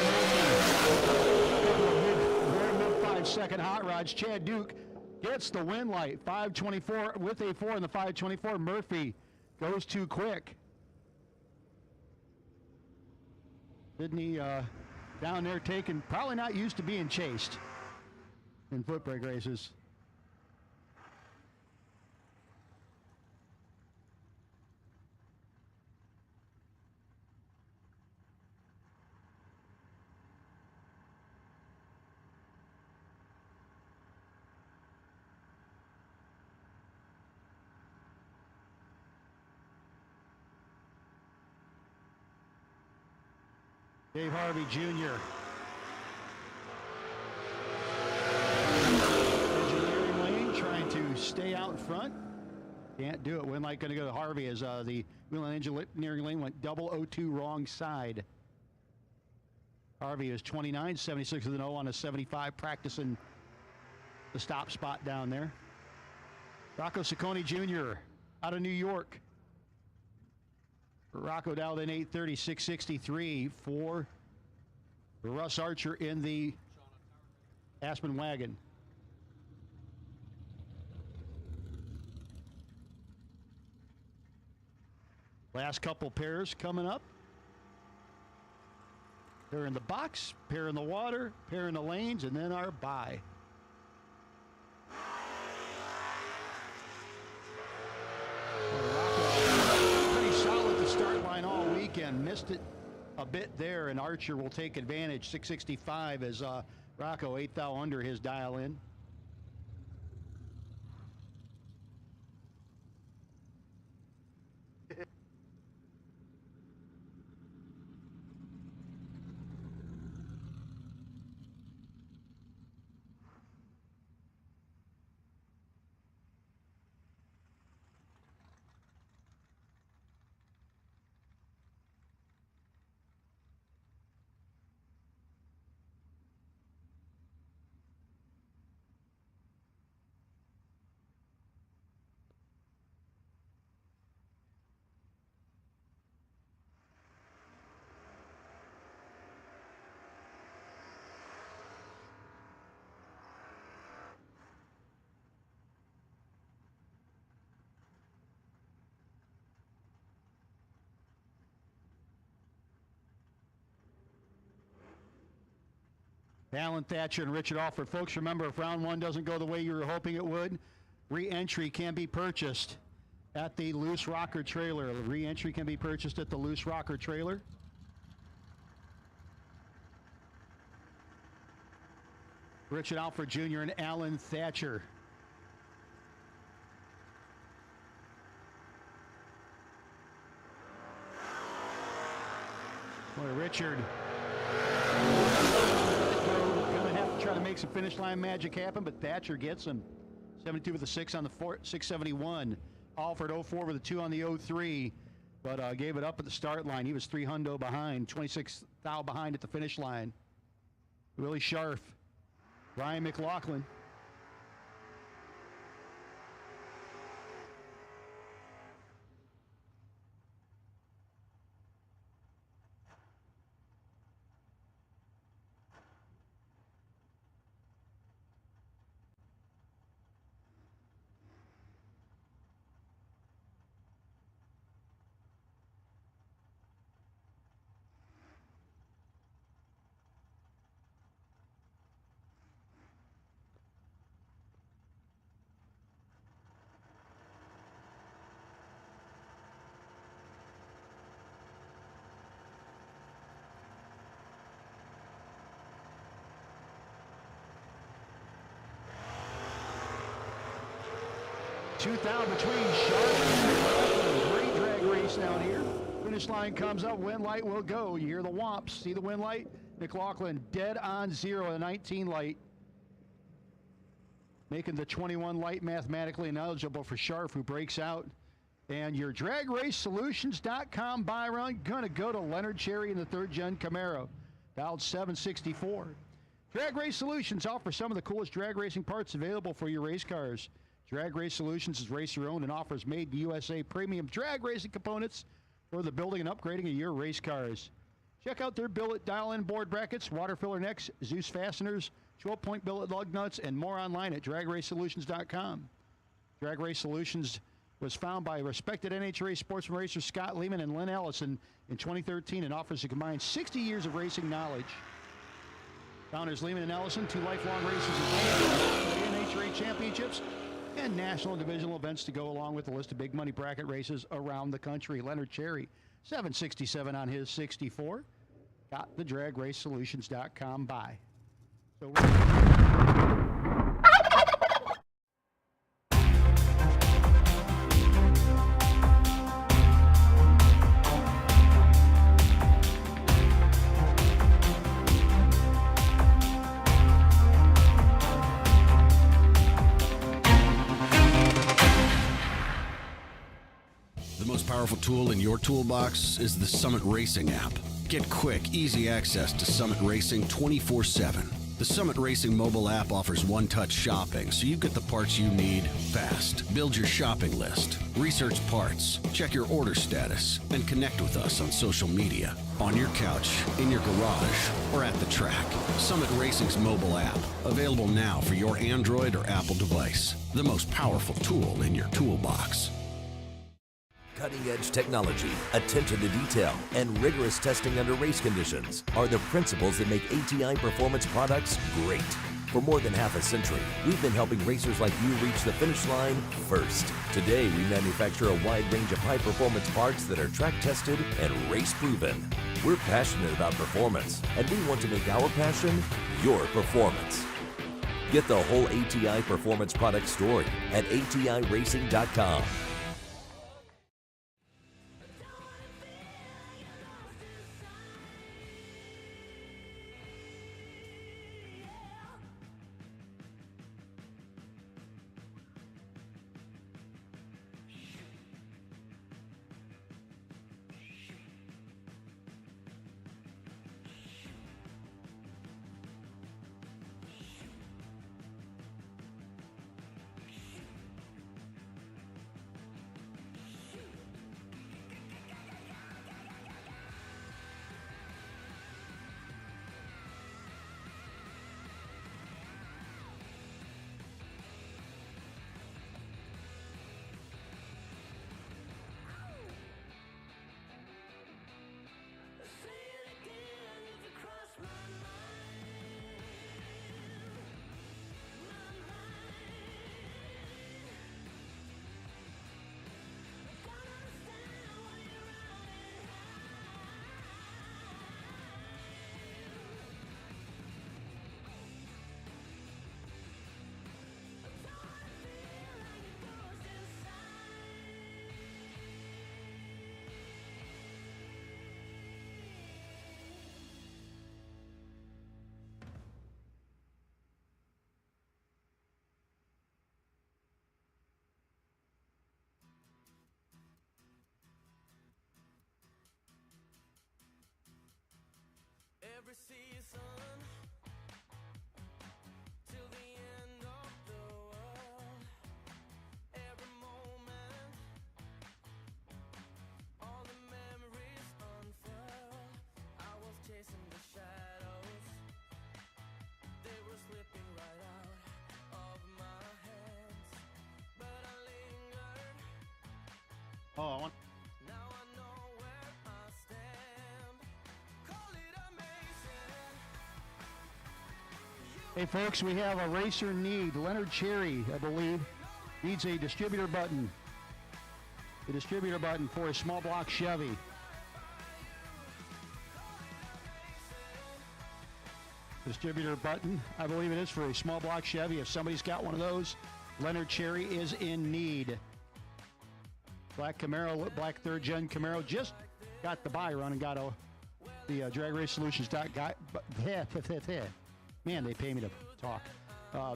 mid-5-second hot rods. Chad Duke gets the win light. 5:24 with a 4 in the 5:24. Murphy goes too quick. Sidney down there taking, probably not used to being chased in foot brake races. Dave Harvey Jr. Engineering lane trying to stay out front. Can't do it. Win light going to go to Harvey as the Wheeling Engineering lane went 002 wrong side. Harvey is 29, 76 with an 0 on a 75, practicing the stop spot down there. Rocco Ciccone Jr. out of New York. Rocco dialed in 830, 663 for Russ Archer in the Aspen wagon. Last couple pairs coming up. Pair in the box, pair in the water, pair in the lanes, and then our bye. Start line all weekend, missed it a bit there, and Archer will take advantage. 665 as Rocco 8 thou under his dial in. Alan Thatcher and Richard Alford. Folks, remember, if round one doesn't go the way you were hoping it would, re-entry can be purchased at the Loose Rocker trailer. Re-entry can be purchased at the Loose Rocker trailer. Richard Alford Jr. and Alan Thatcher. Boy, Richard gonna have to try to make some finish line magic happen, but Thatcher gets him. 72 with a 6 on the 671. Alford 04 with a 2 on the 03, but gave it up at the start line. He was 3 hundo behind, 26 thou behind at the finish line. Willie Scharf, Ryan McLaughlin. 2000 between Sharp and McLaughlin. Great drag race down here. Finish line comes up, wind light will go. You hear the whomps. See the wind light? McLaughlin dead on zero, the 19 light. Making the 21 light mathematically ineligible for Sharp, who breaks out. And your DragRaceSolutions.com buy run gonna go to Leonard Cherry in the 3rd Gen Camaro. Dialed 764. Drag Race Solutions offers some of the coolest drag racing parts available for your race cars. Drag Race Solutions is racer-owned and offers made in USA premium drag racing components for the building and upgrading of your race cars. Check out their billet dial-in board brackets, water filler necks, Zeus fasteners, 12-point billet lug nuts, and more online at DragRaceSolutions.com. Drag Race Solutions was found by respected NHRA sportsman racers Scott Lehman and Lynn Ellison in 2013 and offers a combined 60 years of racing knowledge. Founders Lehman and Ellison, 2 lifelong racers in the NHRA championships and national and divisional events to go along with the list of big money bracket races around the country. Leonard Cherry, 767 on his 64. Got the DragRaceSolutions.com buy. So The most powerful tool in your toolbox is the Summit Racing app. Get quick, easy access to Summit Racing 24/7. The Summit Racing mobile app offers one-touch shopping, so you get the parts you need fast. Build your shopping list, research parts, check your order status, and connect with us on social media. On your couch, in your garage, or at the track. Summit Racing's mobile app, available now for your Android or Apple device. The most powerful tool in your toolbox. Cutting-edge technology, attention to detail, and rigorous testing under race conditions are the principles that make ATI Performance products great. For more than half a century, we've been helping racers like you reach the finish line first. Today, we manufacture a wide range of high-performance parts that are track-tested and race-proven. We're passionate about performance, and we want to make our passion your performance. Get the whole ATI Performance product story at ATIRacing.com. Every season till the end of the world, every moment, all the memories unfurl. I was chasing the shadows, they were slipping right out of my hands, but I lingered. I want. Now I know where I stand. Call it amazing. Hey folks, we have a racer need. Leonard Cherry, I believe, needs a distributor button. The distributor button for a small block Chevy. Distributor button, I believe it is for a small block Chevy. If somebody's got one of those, Leonard Cherry is in need. Black Camaro, black third-gen Camaro just got the buy run and got the Drag Race Solutions. Man, they pay me to talk.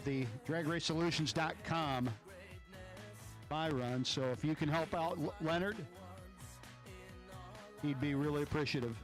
The DragRaceSolutions.com buy run. So if you can help out Leonard, he'd be really appreciative.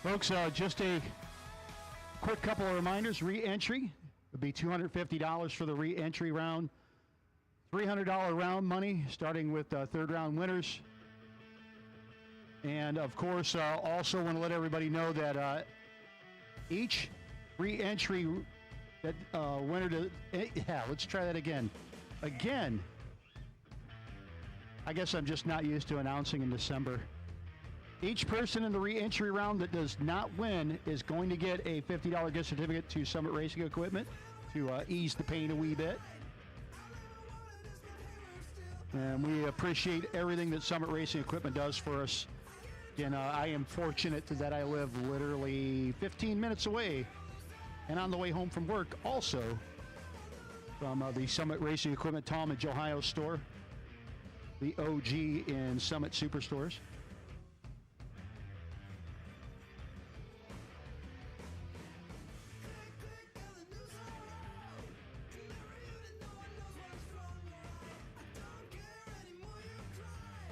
Folks, just a quick couple of reminders. Re-entry would be $250 for the re-entry round. $300 round money, starting with third round winners. And of course, also want to let everybody know that each re-entry that winner to, let's try that again. Again, I guess I'm just not used to announcing in December. Each person in the re-entry round that does not win is going to get a $50 gift certificate to Summit Racing Equipment to ease the pain a wee bit. And we appreciate everything that Summit Racing Equipment does for us. And I am fortunate that I live literally 15 minutes away and on the way home from work also from the Summit Racing Equipment Talmadge, Ohio store, the OG in Summit Superstores.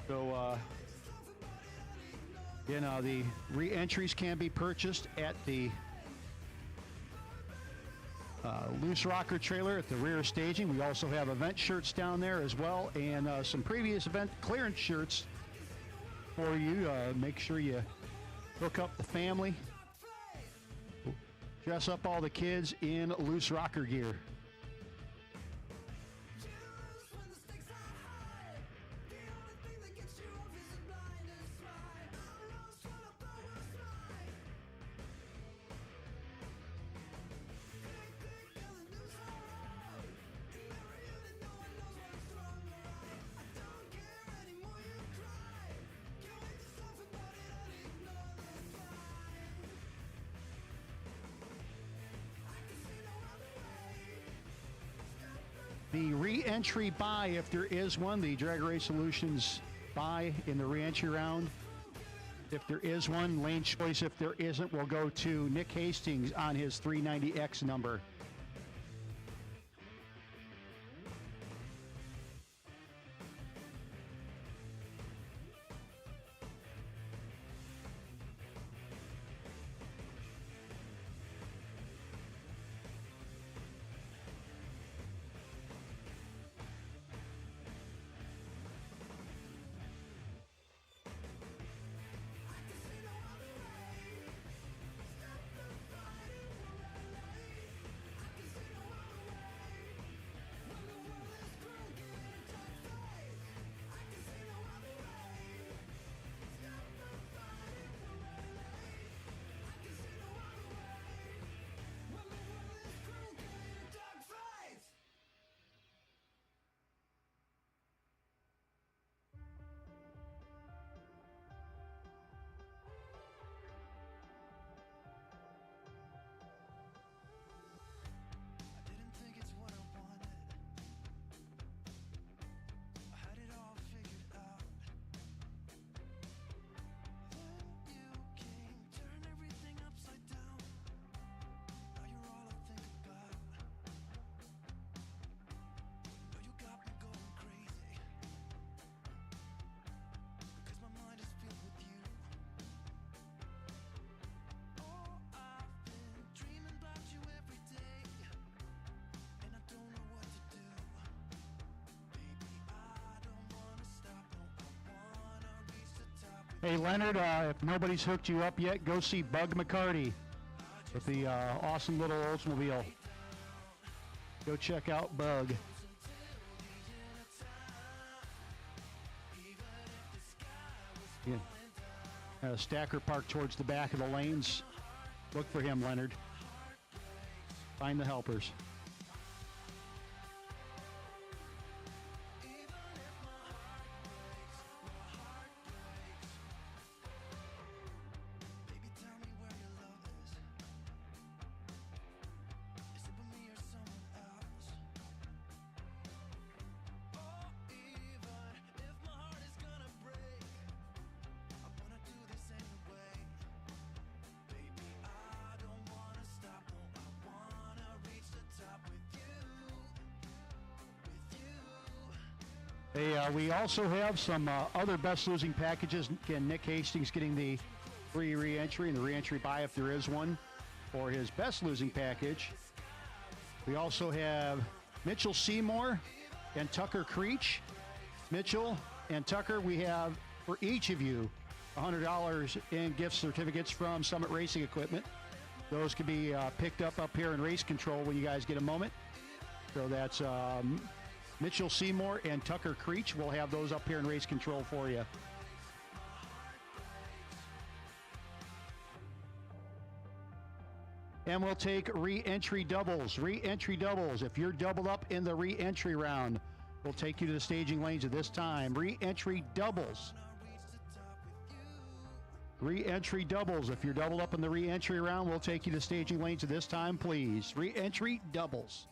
So, the re-entries can be purchased at the Loose Rocker trailer at the rear staging. We also have event shirts down there as well, and some previous event clearance shirts for you. Make sure you hook up the family. Dress up all the kids in Loose Rocker gear. The re-entry buy, if there is one, the Drag Race Solutions buy in the re-entry round. If there is one, lane choice. If there isn't, we'll go to Nick Hastings on his 390X number. Hey, Leonard, if nobody's hooked you up yet, go see Bug McCarty with the awesome little Oldsmobile. Go check out Bug. Yeah. Stacker parked towards the back of the lanes. Look for him, Leonard. Find the helpers. We also have some other best losing packages. Again, Nick Hastings getting the free re-entry and the re-entry buy if there is one for his best losing package. We also have Mitchell Seymour and Tucker Creech. Mitchell and Tucker, we have for each of you $100 in gift certificates from Summit Racing Equipment. Those can be picked up here in Race Control when you guys get a moment. So that's Mitchell Seymour and Tucker Creech. We'll have those up here in Race Control for you. And we'll take re-entry doubles. Re-entry doubles. If you're doubled up in the re-entry round, we'll take you to the staging lanes at this time. Re-entry doubles. Re-entry doubles. If you're doubled up in the re-entry round, we'll take you to staging lanes at this time, please. Re-entry doubles.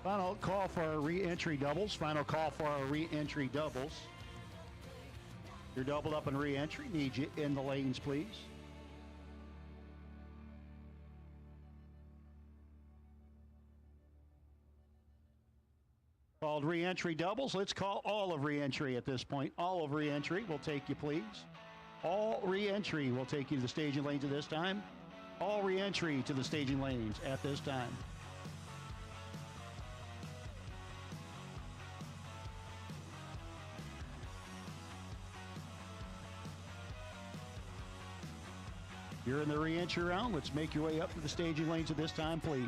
Final call for our re-entry doubles. Final call for our re-entry doubles. You're doubled up in re-entry. Need you in the lanes, please. Called re-entry doubles. Let's call all of re-entry at this point. All of re-entry will take you, please. All re-entry will take you to the staging lanes at this time. All re-entry to the staging lanes at this time. You're in the re-entry round. Let's make your way up to the staging lanes at this time, please.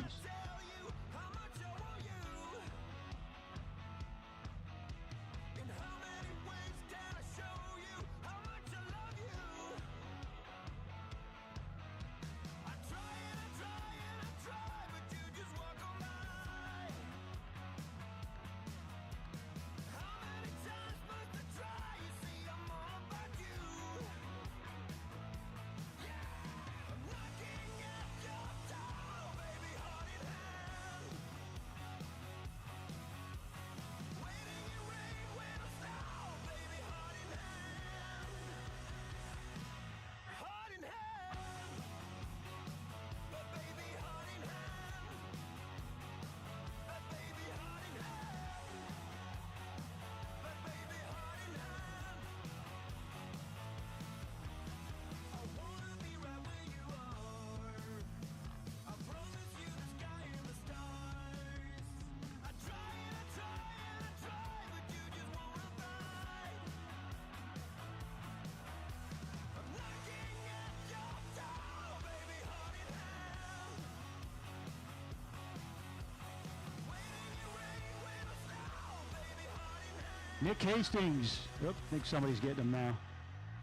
Nick Hastings. Oop, I think somebody's getting him now.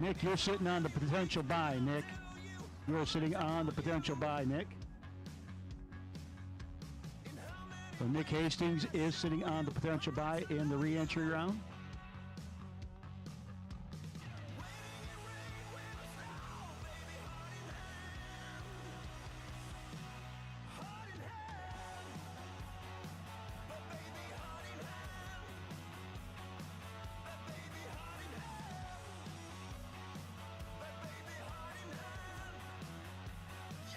Nick, you're sitting on the potential buy, Nick. You're sitting on the potential buy, Nick. So Nick Hastings is sitting on the potential buy in the re-entry round.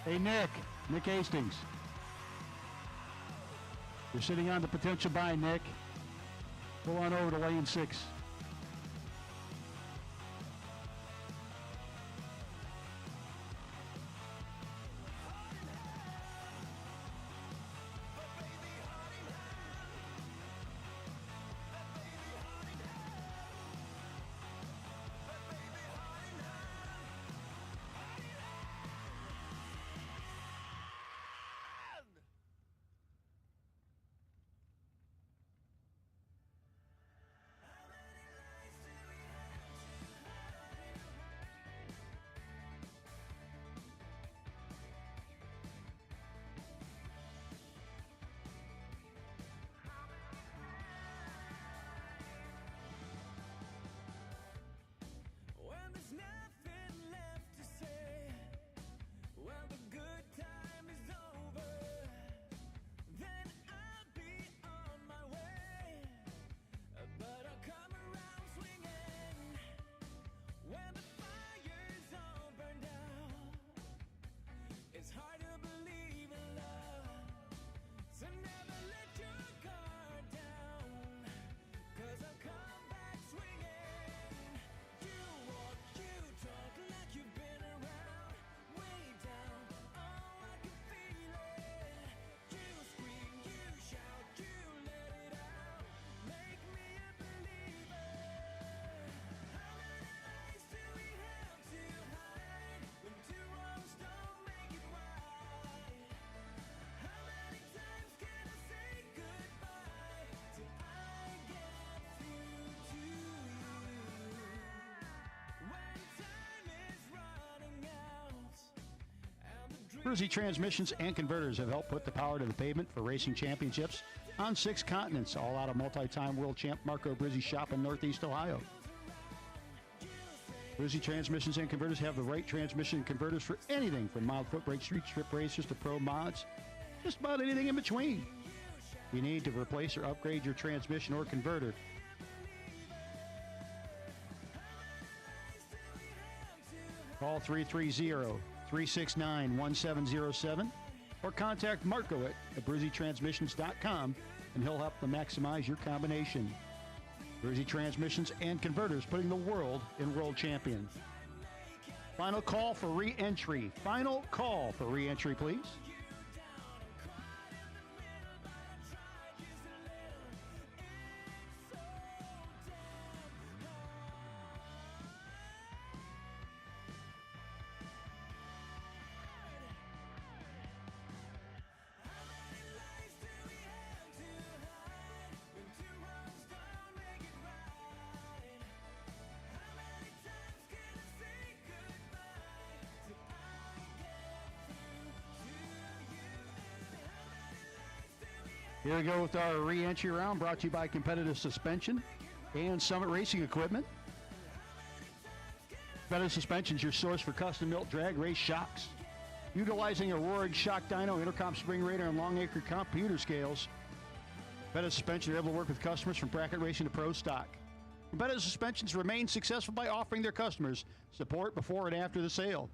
Hey, Nick Hastings. You're sitting on the potential buy, Nick. Pull on over to lane 6. Brizzy transmissions and converters have helped put the power to the pavement for racing championships on 6 continents, all out of multi-time world champ Marco Brizzy's shop in Northeast Ohio. Brizzy transmissions and converters have the right transmission and converters for anything from mild foot brake street strip racers to pro mods, just about anything in between. you need to replace or upgrade your transmission or converter. Call 330-369-1707 or contact Marco at BruzyTransmissions.com and he'll help to maximize your combination. Bruzy Transmissions and Converters, putting the world in world champion. Final call for re-entry. Final call for re-entry, please. Here we go with our re-entry round, brought to you by Competitive Suspension and Summit Racing Equipment. Competitive Suspension is your source for custom-built drag race shocks. Utilizing a Roaring shock dyno, intercom spring raider, and long-acre computer scales, Competitive Suspension are able to work with customers from bracket racing to pro stock. Competitive Suspensions remain successful by offering their customers support before and after the sale.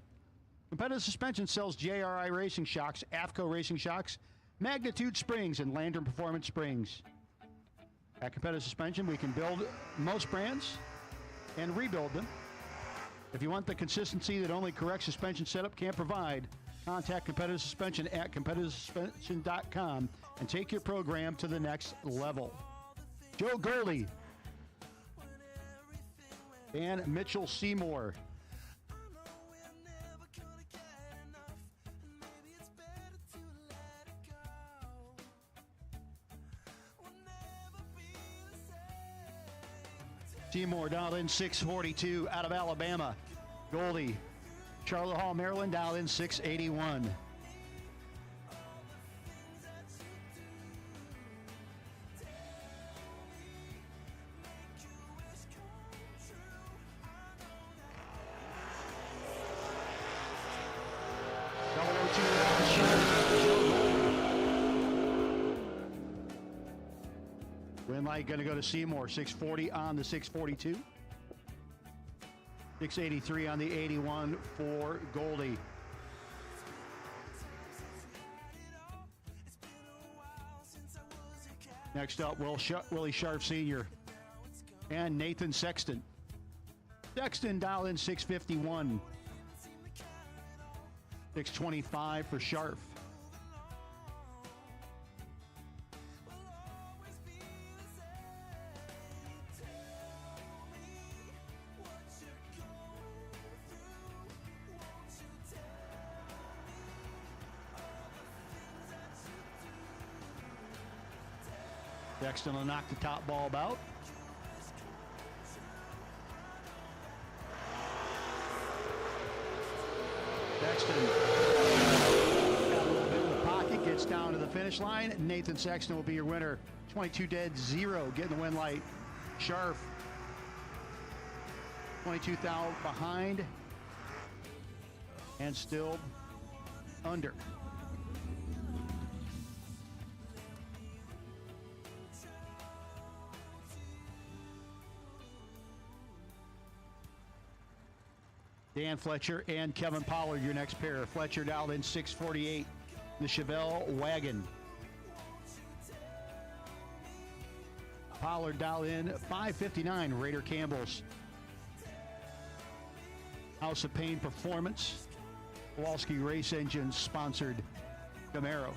Competitive Suspension sells JRI racing shocks, AFCO racing shocks, Magnitude springs, and Lantern Performance springs. At Competitive Suspension, we can build most brands and rebuild them. If you want the consistency that only correct suspension setup can provide, contact Competitive Suspension at competitivesuspension.com and take your program to the next level. Joe Gurley and Mitchell Seymour. Seymour dialed in 642 out of Alabama. Goldie, Charlotte Hall, Maryland, dialed in 681. Win light going to go to Seymour, 640 on the 642. 683 on the 81 for Goldie. Next up, Willie Sharp Sr. and Nathan Sexton. Sexton dial in 651. 625 for Sharp. Sexton will knock the top bulb out. Sexton got a little bit in the pocket, gets down to the finish line. Nathan Sexton will be your winner. 22 dead, 0, getting the win light. Sharp, 22 thou behind, and still under. Dan Fletcher and Kevin Pollard, your next pair. Fletcher dialed in 648, the Chevelle Wagon. Pollard dialed in 559, Raider Campbell's. House of Pain Performance, Kowalski Race Engines sponsored Camaro.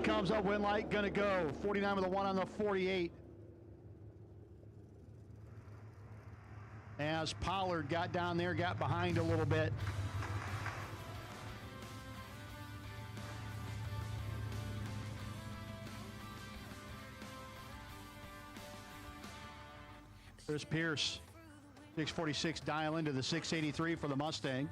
Comes up, win light, gonna go. 49 with a 1 on the 48. As Pollard got down there, got behind a little bit. Chris Pierce, 646 dial into the 683 for the Mustang.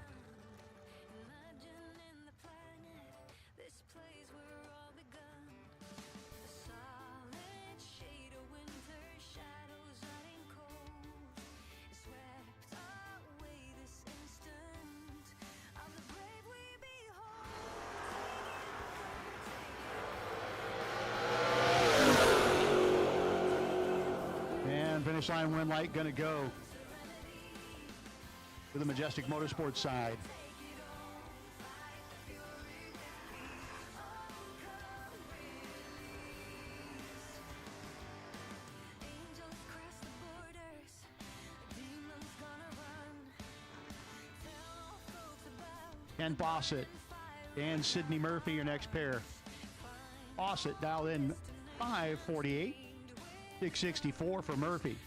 finish line win light going to go to the Majestic Motorsports side. Ken Bossett and Sydney Murphy, your next pair. Bossett dialed in 548, 664 for Murphy.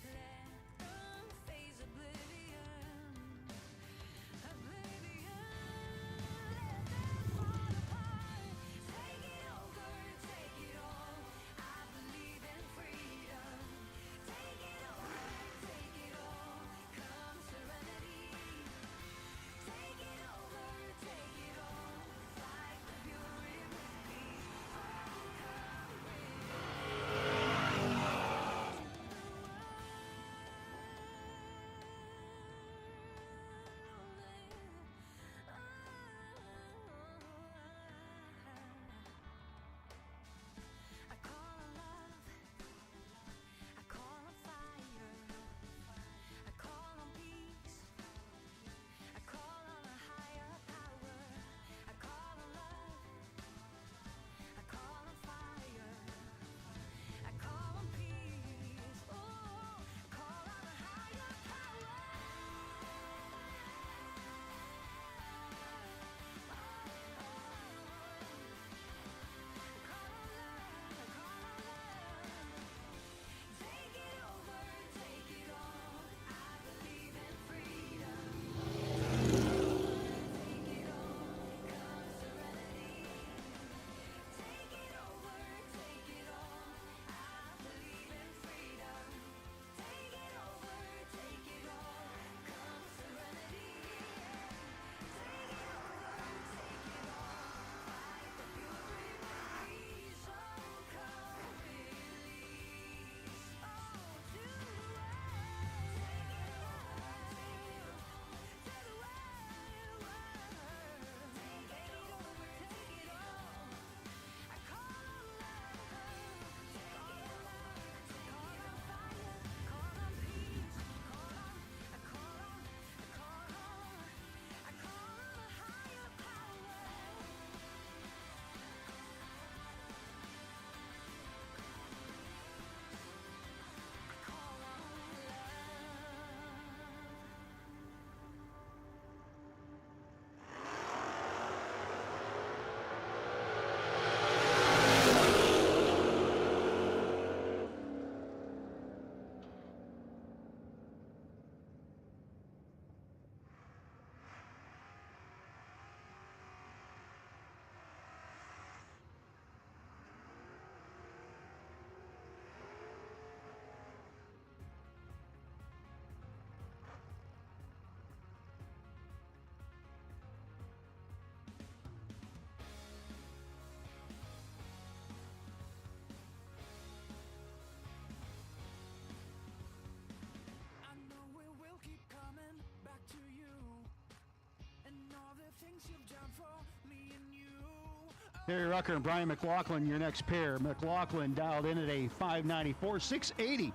Terry Rucker and Brian McLaughlin, your next pair. McLaughlin dialed in at a 594, 680.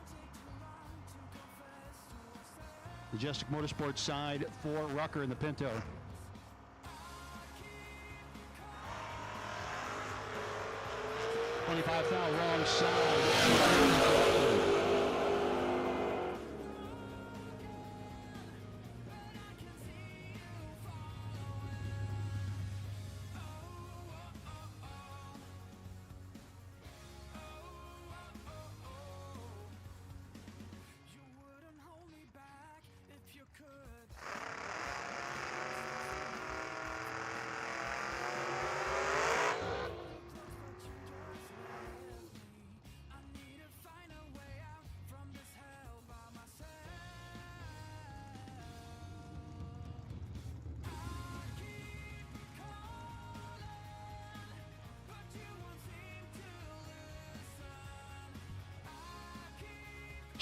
Majestic Motorsports side for Rucker in the Pinto. $25 now, wrong side.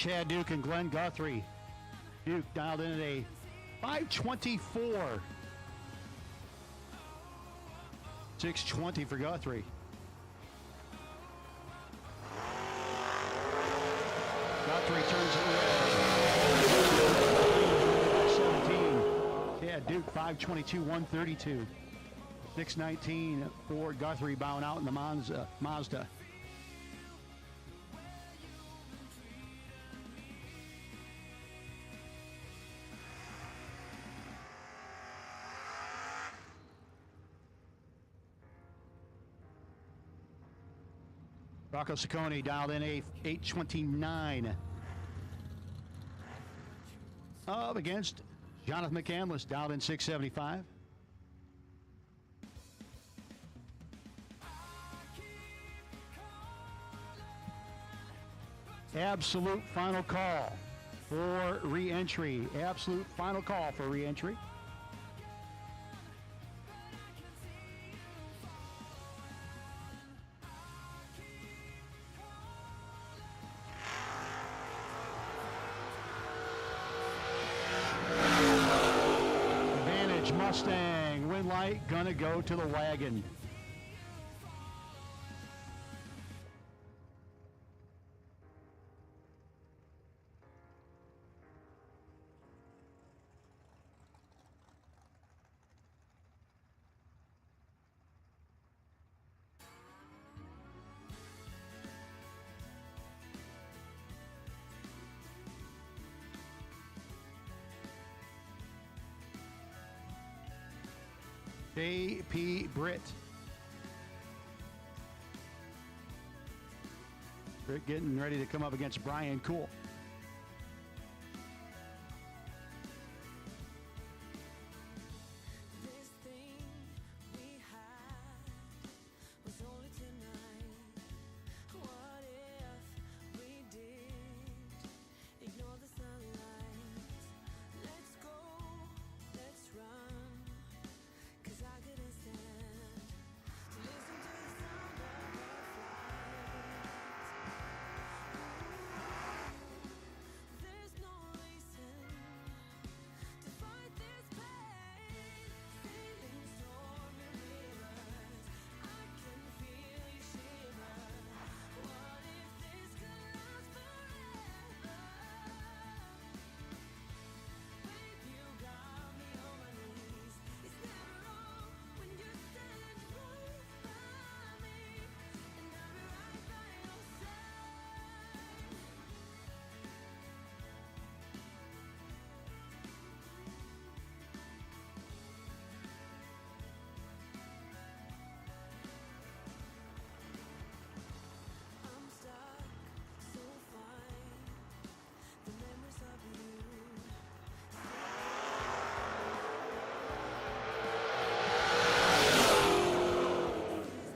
Chad Duke and Glenn Guthrie. Duke dialed in at a 524. 620 for Guthrie. Guthrie turns it red. 17. Yeah, Duke 522, 132. 619 for Guthrie bound out in the Mazda. Rocco Ciccone dialed in 829. Up against Jonathan McCandless, dialed in 675. Absolute final call for re-entry. Absolute final call for re-entry. Advantage Mustang. Win light gonna go to the wagon. J.P. Britt. Britt getting ready to come up against Brian Cool.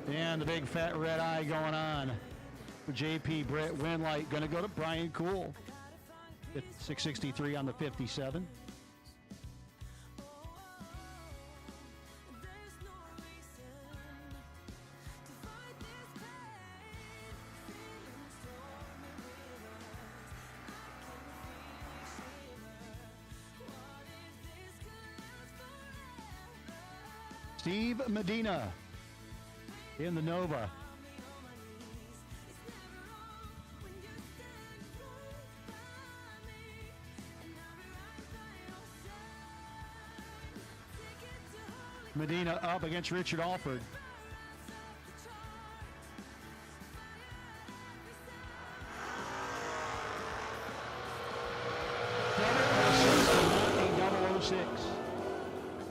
And the big fat red eye going on for J.P. Britt. Win light going to go to Brian Cool at 663 on the 57. Steve Medina in the Nova. Medina up against Richard Alford.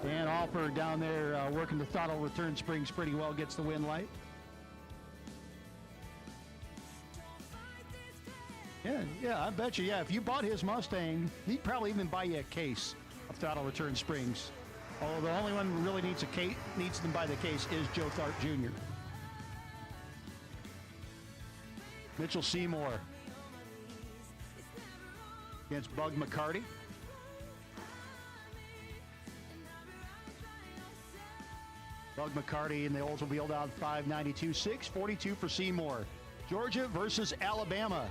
And Alford down there working the throttle return springs pretty well, gets the win light. Yeah, I bet you, if you bought his Mustang, he'd probably even buy you a case of throttle return springs. Although the only one who really needs them by the case is Joe Tharp Jr. Mitchell Seymour against Bug McCarty. Bug McCarty in the Oldsmobile down 592, 642 for Seymour. Georgia versus Alabama.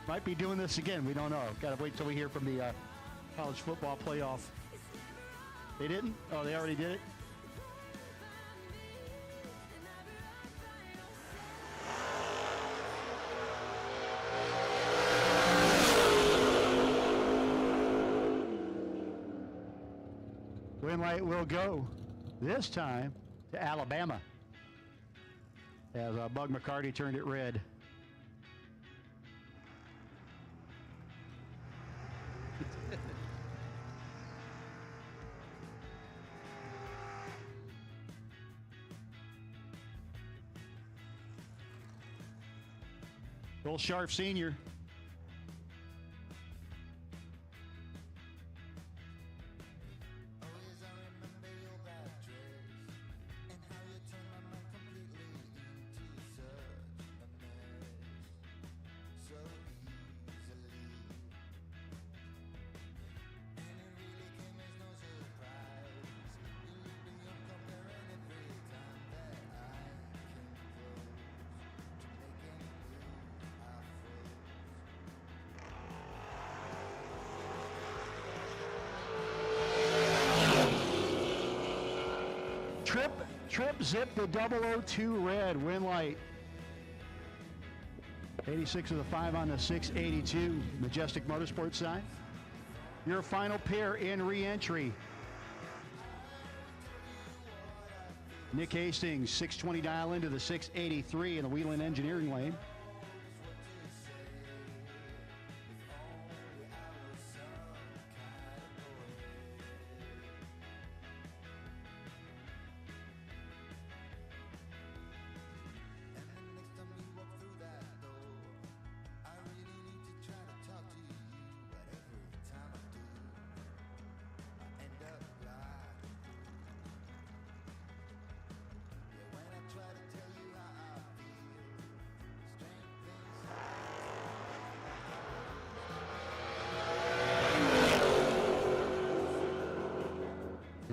Might be doing this again. We don't know. Got to wait till we hear from the college football playoff. They didn't? Oh, they already did it? Winlight will go this time to Alabama as Bug McCarty turned it red. Bill Sharp Sr. Trip zip the 002 red, Winlight. 86 of the 5 on the 682 Majestic Motorsports side. Your final pair in re-entry. Nick Hastings, 620 dial into the 683 in the Wheeling Engineering lane.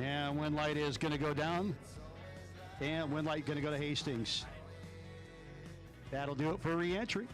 And Winlight is going to go down. And Winlight going to go to Hastings. That'll do it for re-entry.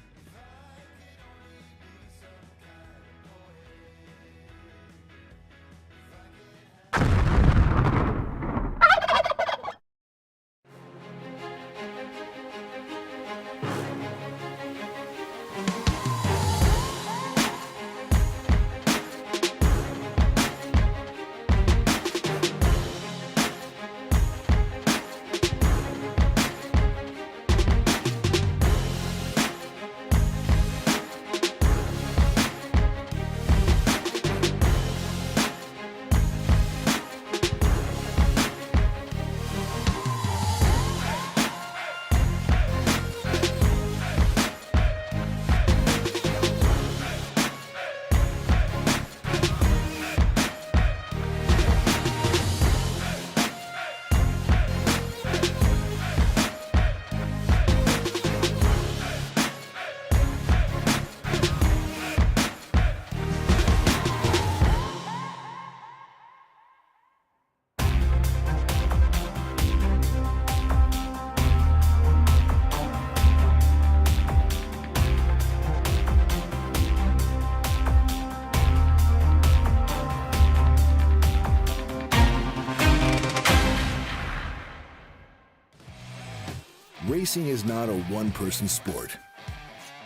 Racing is not a one-person sport.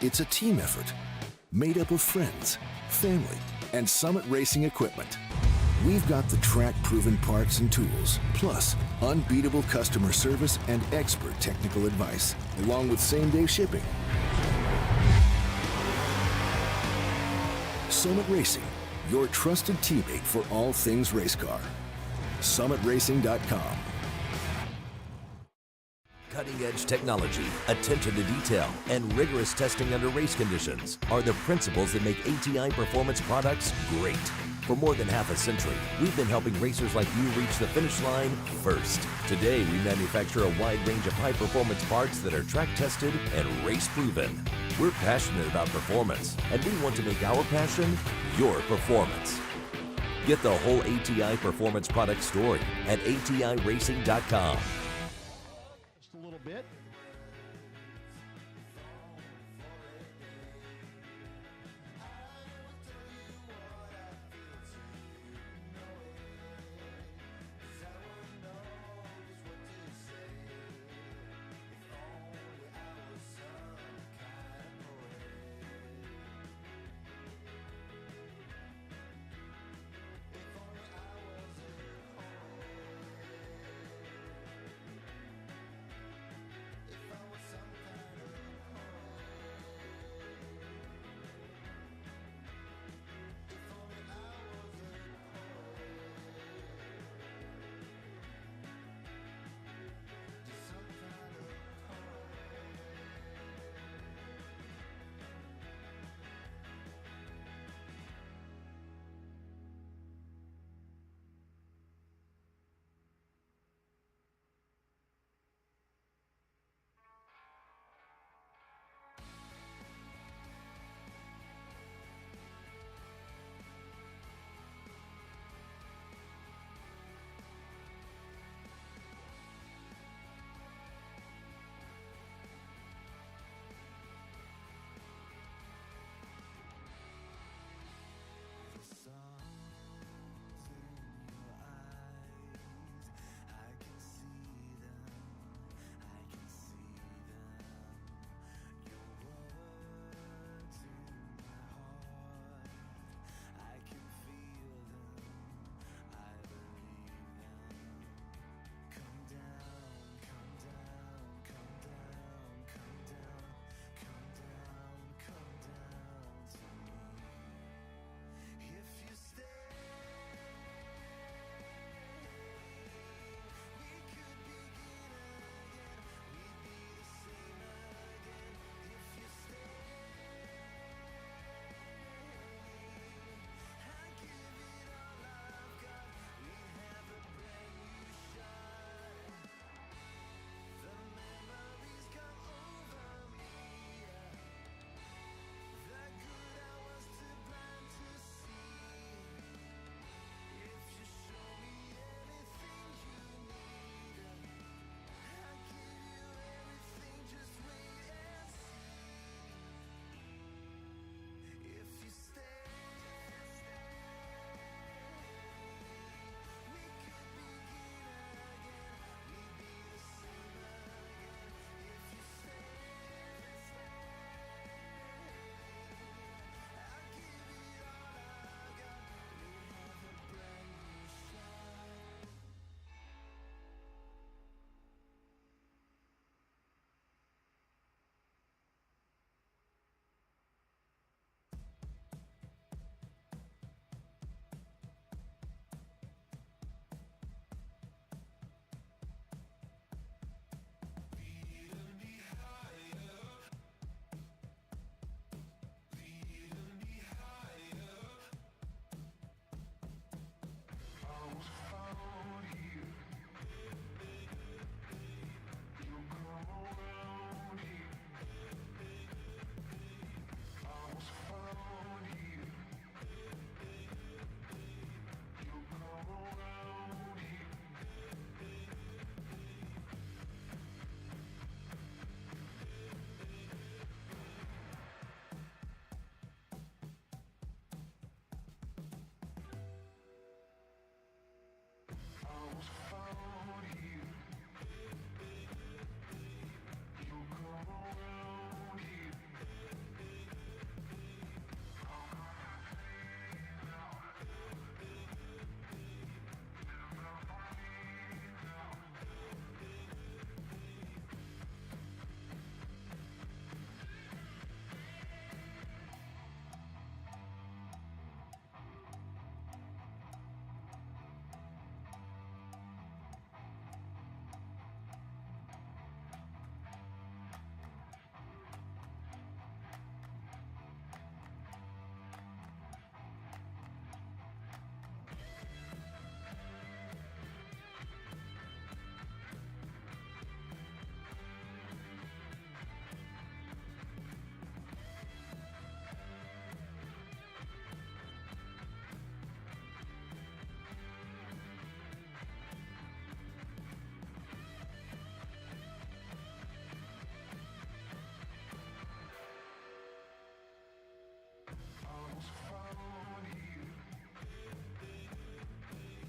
It's a team effort made up of friends, family, and Summit Racing equipment. We've got the track-proven parts and tools, plus unbeatable customer service and expert technical advice, along with same-day shipping. Summit Racing, your trusted teammate for all things race car. SummitRacing.com. Cutting-edge technology, attention to detail, and rigorous testing under race conditions are the principles that make ATI Performance products great. For more than half a century, we've been helping racers like you reach the finish line first. Today, we manufacture a wide range of high-performance parts that are track-tested and race-proven. We're passionate about performance, and we want to make our passion your performance. Get the whole ATI Performance product story at ATIRacing.com. Just a little bit.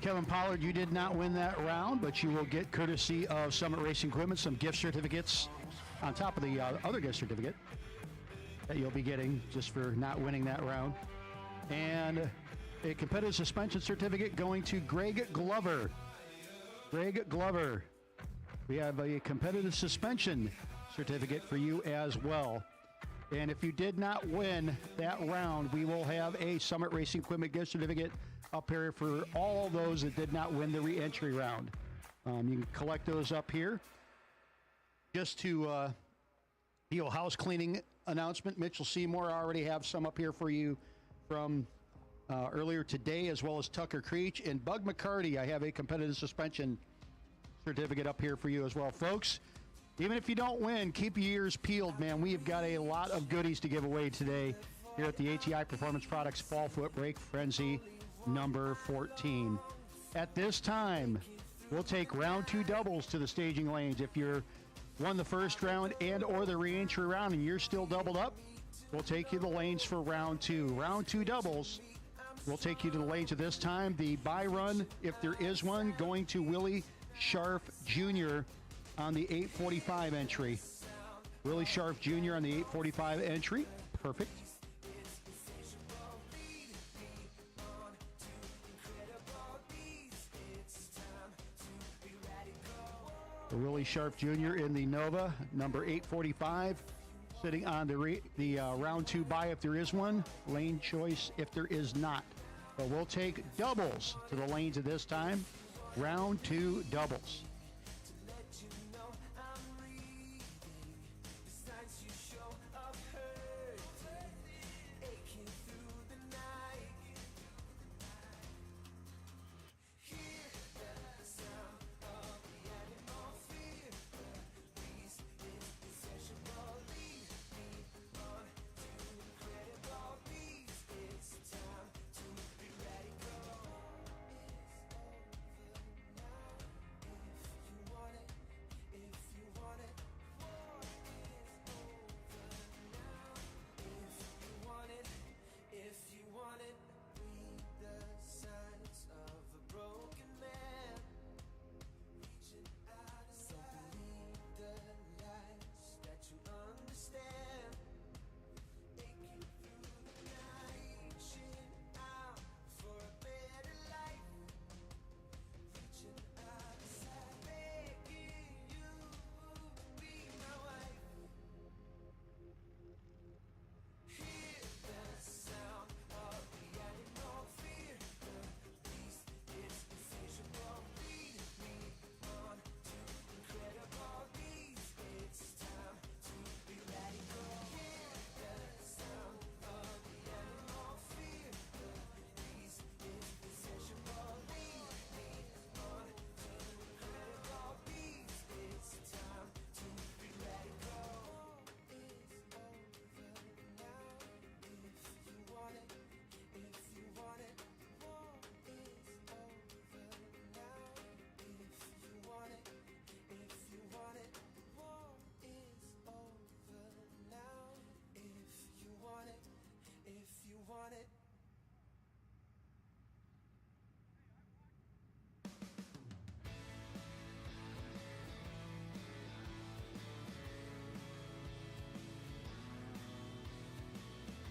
Kevin Pollard, you did not win that round, but you will get, courtesy of Summit Racing Equipment, some gift certificates on top of the other gift certificate that you'll be getting just for not winning that round. And a competitive suspension certificate going to Greg Glover. Greg Glover, we have a competitive suspension certificate for you as well. And if you did not win that round, we will have a Summit Racing Equipment gift certificate up here for all those that did not win the re-entry round. You can collect those up here. Just to house cleaning announcement, Mitchell Seymour, I already have some up here for you from earlier today, as well as Tucker Creech. And Bug McCarty, I have a competitive suspension certificate up here for you as well. Folks, even if you don't win, keep your ears peeled, man. We have got a lot of goodies to give away today here at the ATI Performance Products Fall Foot Brake Frenzy number 14. At this time, we'll take round 2 doubles to the staging lanes. If you're won the first round and or the re-entry round and you're still doubled up, we'll take you to the lanes for round 2. Round 2 doubles, we'll take you to the lanes at this time. The bye run, if there is one, going to Willie Scharf Jr. on the 845 entry. Willie Scharf Jr. on the 845 entry. Perfect. Willie Scharf Jr. in the Nova, number 845, sitting on the round 2 bye if there is one, lane choice if there is not. But we'll take doubles to the lanes at this time. Round 2 doubles.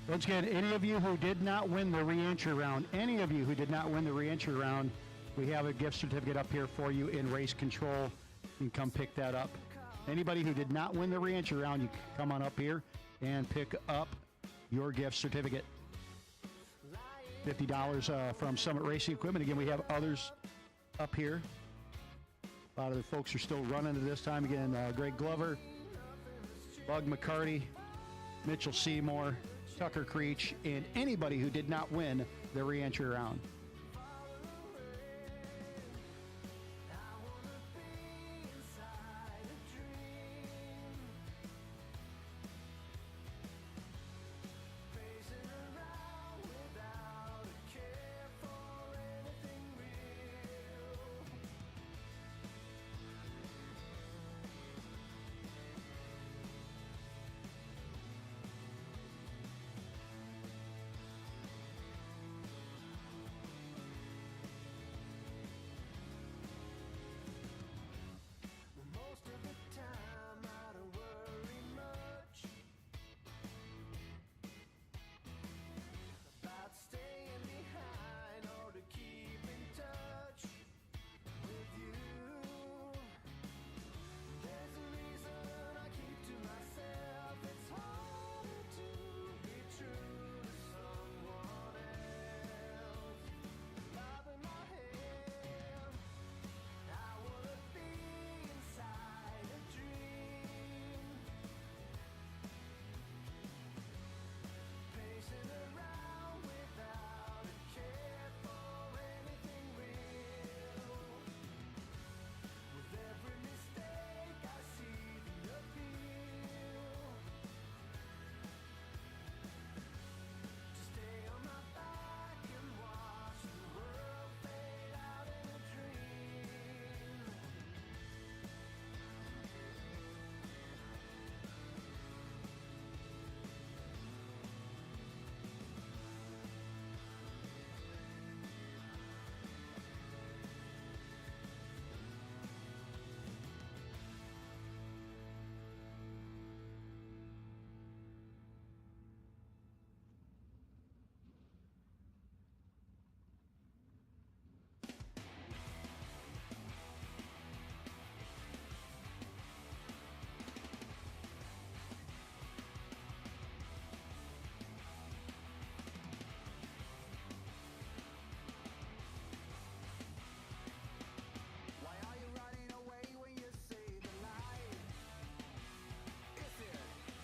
Once again, any of you who did not win the re-entry round, we have a gift certificate up here for you in race control. You can come pick that up. Anybody who did not win the re-entry round, you can come on up here and pick up your gift certificate. $50 from Summit Racing Equipment. Again, we have others up here. A lot of the folks are still running at this time. Again, Greg Glover, Bug McCarty, Mitchell Seymour, Tucker Creech, and anybody who did not win the re-entry round.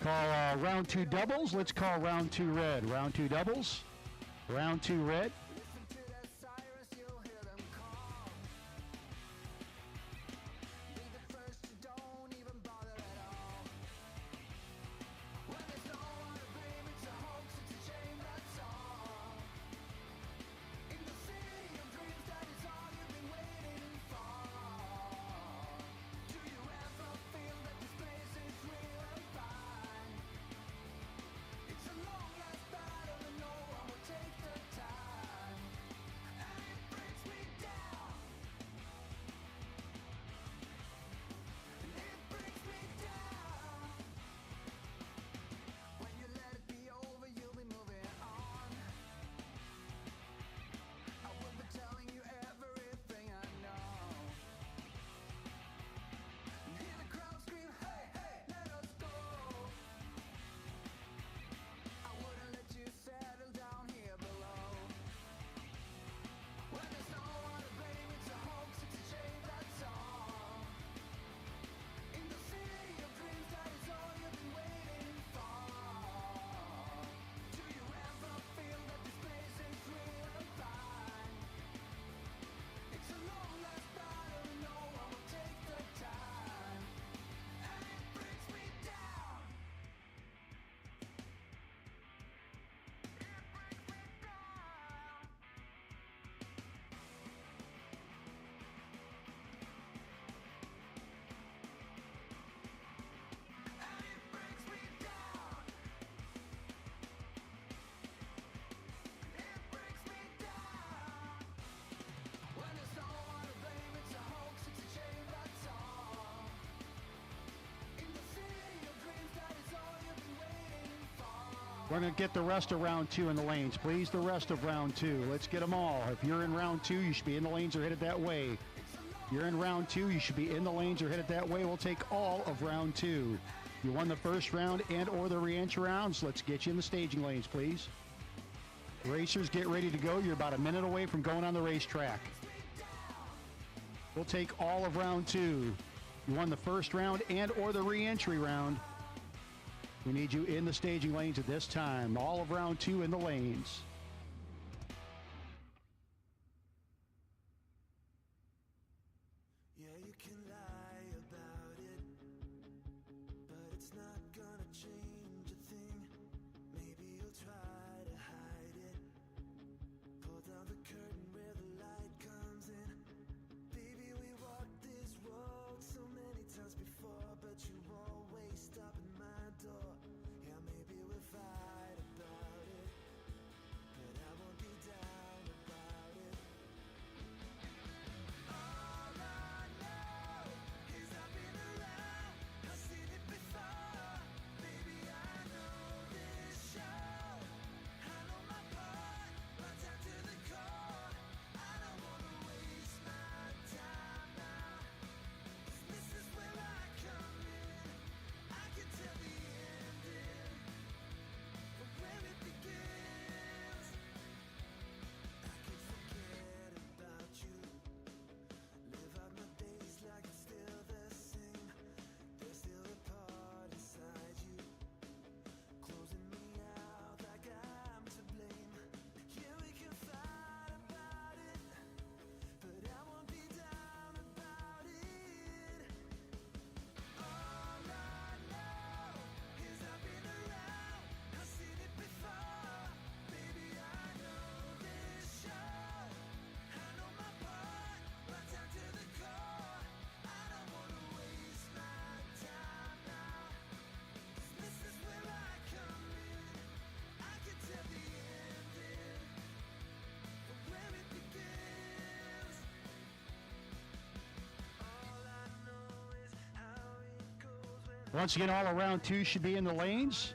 Call round 2 doubles. Let's call round 2 red. Round 2 doubles. Round 2 red. We're going to get the rest of round 2 in the lanes, please. The rest of round 2. Let's get them all. If you're in round 2, you should be in the lanes or headed that way. You're in round 2, you should be in the lanes or headed that way. We'll take all of round 2. You won the first round and or the re-entry rounds. Let's get you in the staging lanes, please. Racers, get ready to go. You're about a minute away from going on the racetrack. We'll take all of round 2. You won the first round and or the re-entry round. We need you in the staging lanes at this time. All of round 2 in the lanes. Yeah, you can lie about it, but it's not gonna change a thing. Maybe you'll try to hide it. Pull down the curtain where the light comes in. Baby, we walked this road so many times before, but you always stop at my door. Yeah, maybe we'll fight about it, but I won't be down about it. All I know is I've been around, I've seen it before. Baby, I know this show, I know my part, right down to the core. I don't wanna waste my time now, 'cause this is where I come in. I can tell the ending from where it begins. I can forget about you, live out my days like it's still the same. There's still a part inside you, closing me out like I'm to blame. Yeah, we can fight about it, but I won't be down about it. All I know is I've been around, I've seen it before. Baby, I know this show, I know my part, right down to the core. I don't wanna waste my time now, 'cause this is where I come in. I can tell the ending from where it begins. All I know is how it goes when Once again, all of round 2 should be in the lanes.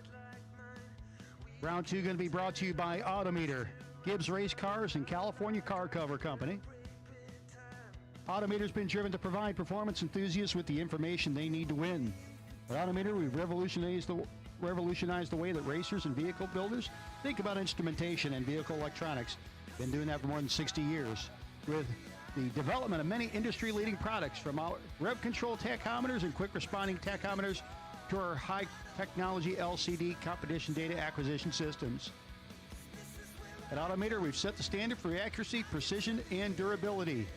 Round 2 going to be brought to you by Autometer, Gibbs Race Cars, and California Car Cover Company. Autometer's been driven to provide performance enthusiasts with the information they need to win. At Autometer, we've revolutionized the way that racers and vehicle builders think about instrumentation and vehicle electronics. Been doing that for more than 60 years. With the development of many industry-leading products, from our rev control tachometers and quick responding tachometers to our high technology LCD competition data acquisition systems. At Automator, we've set the standard for accuracy, precision, and durability.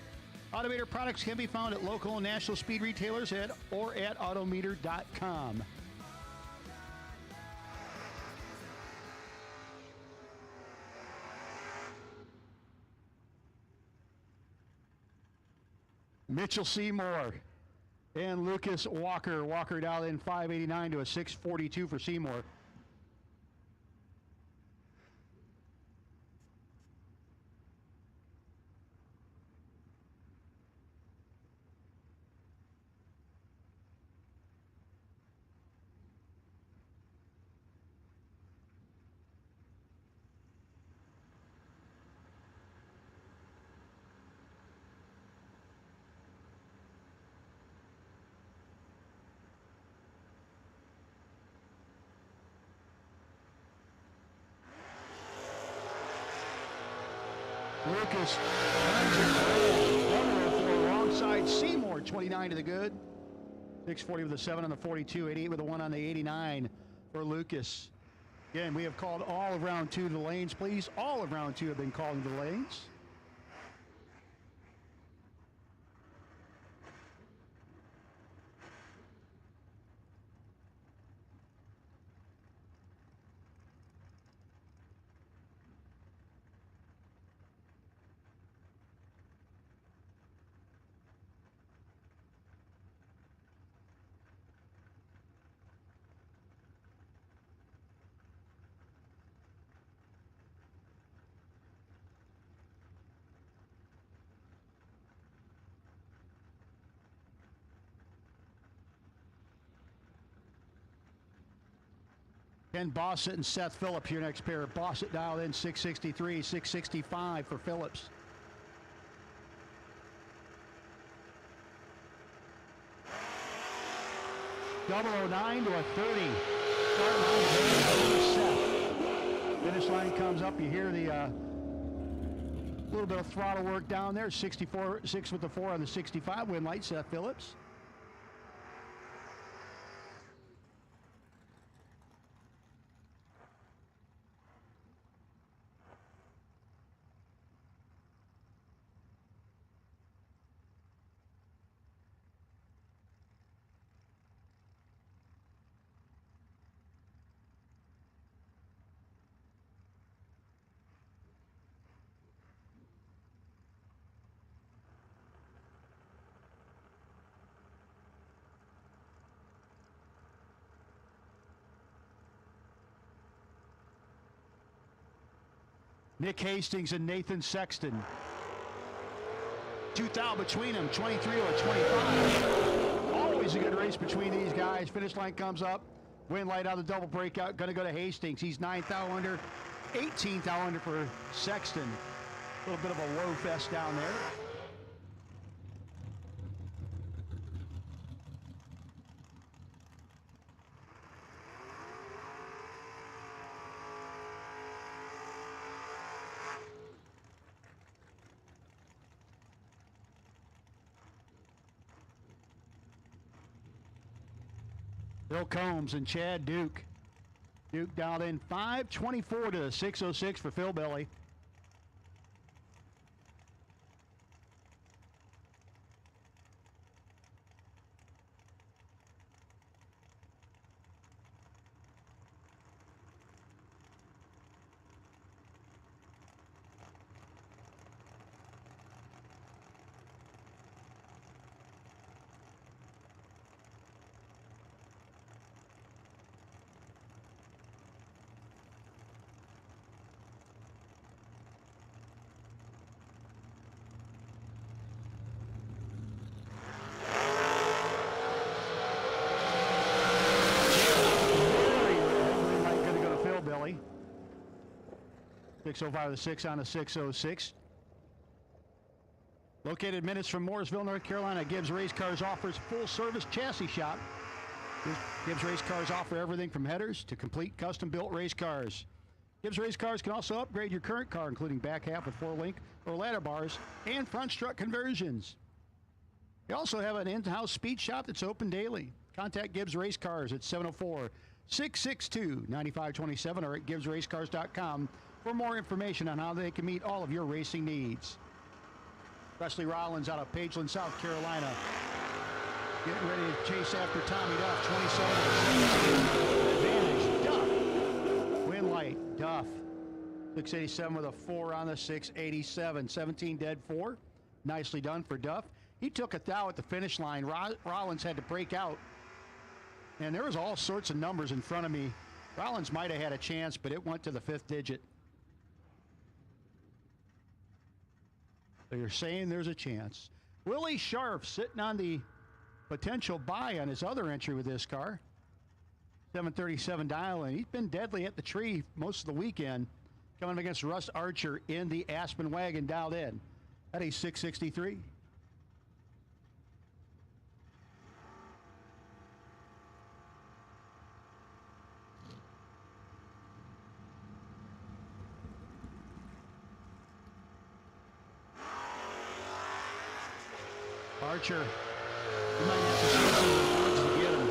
Automator products can be found at local and national speed retailers or at autometer.com. Mitchell Seymour and Lucas Walker. Walker dialed in 589 to a 642 for Seymour. Lucas, 104 wrong side. Seymour, 29 to the good. 640 with a 7 on the 42, 88 with a 1 on the 89 for Lucas. Again, we have called all of round 2 to the lanes, please. All of round 2 have been called into the lanes. Ken Bossett and Seth Phillip, your next pair. Bossett dialed in 663, 665 for Phillips. .009 to a 30. Start line, Seth. Finish line comes up. You hear the little bit of throttle work down there. 64, 6 with the 4 on the 65. Win light, Seth Phillips. Nick Hastings and Nathan Sexton. 2,000 between them, 23 or 25. Always a good race between these guys. Finish line comes up. Win light on the double breakout. Going to go to Hastings. He's 9,000 under, 18,000 under for Sexton. A little bit of a low fest down there. Bill Combs and Chad Duke. Duke dialed in 524 to 606 for Phil Billy. Going to go to Phil Billy. 605 to 6 on the 606. Located minutes from Mooresville, North Carolina, Gibbs Race Cars offers full-service chassis shop. Gibbs Race Cars offer everything from headers to complete custom-built race cars. Gibbs Race Cars can also upgrade your current car, including back half with 4-link or ladder bars and front strut conversions. They also have an in-house speed shop that's open daily. contact Gibbs Race Cars at 704-662-9527 or at GibbsRaceCars.com for more information on how they can meet all of your racing needs. Presley Rollins out of Pageland, South Carolina, getting ready to chase after Tommy Duff. 27 advantage. Duff. Win light. Duff. 687 with a 4 on the 687. 17 dead 4. Nicely done for Duff. He took a thou at the finish line. Rollins had to break out. And there was all sorts of numbers in front of me. Rollins might have had a chance, but it went to the 5th digit. So you're saying there's a chance. Willie Sharf sitting on the potential buy on his other entry with this car. 737 dial, and he's been deadly at the tree most of the weekend, coming against Russ Archer in the Aspen wagon dialed in at a 663. Archer, you might have to see some of the woods to get him.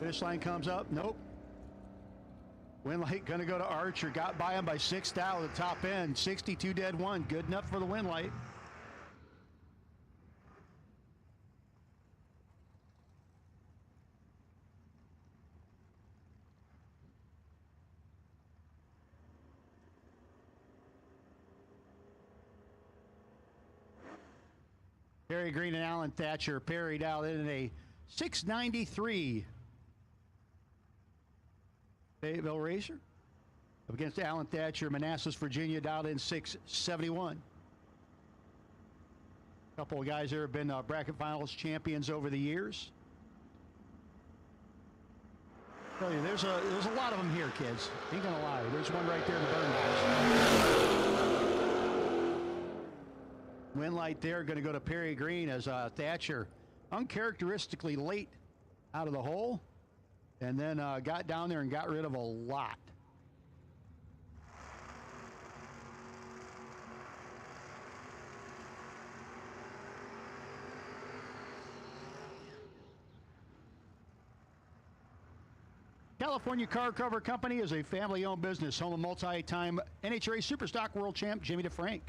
Finish line comes up, nope. Win light gonna go to Archer, got by him by 6 thou at the top end, 62 dead 1, good enough for the win light. Perry Green and Alan Thatcher. Perry down in a 693. Fayetteville Racer up against Alan Thatcher. Manassas, Virginia, dialed in 671. A couple of guys there have been bracket finals champions over the years. I tell you, there's a lot of them here, kids. Ain't gonna lie. There's one right there in the burn box. Win light there, going to go to Perry Green as Thatcher uncharacteristically late out of the hole, and then got down there and got rid of a lot. California Car Cover Company is a family-owned business, home of multi-time NHRA Superstock World Champ Jimmy DeFrank.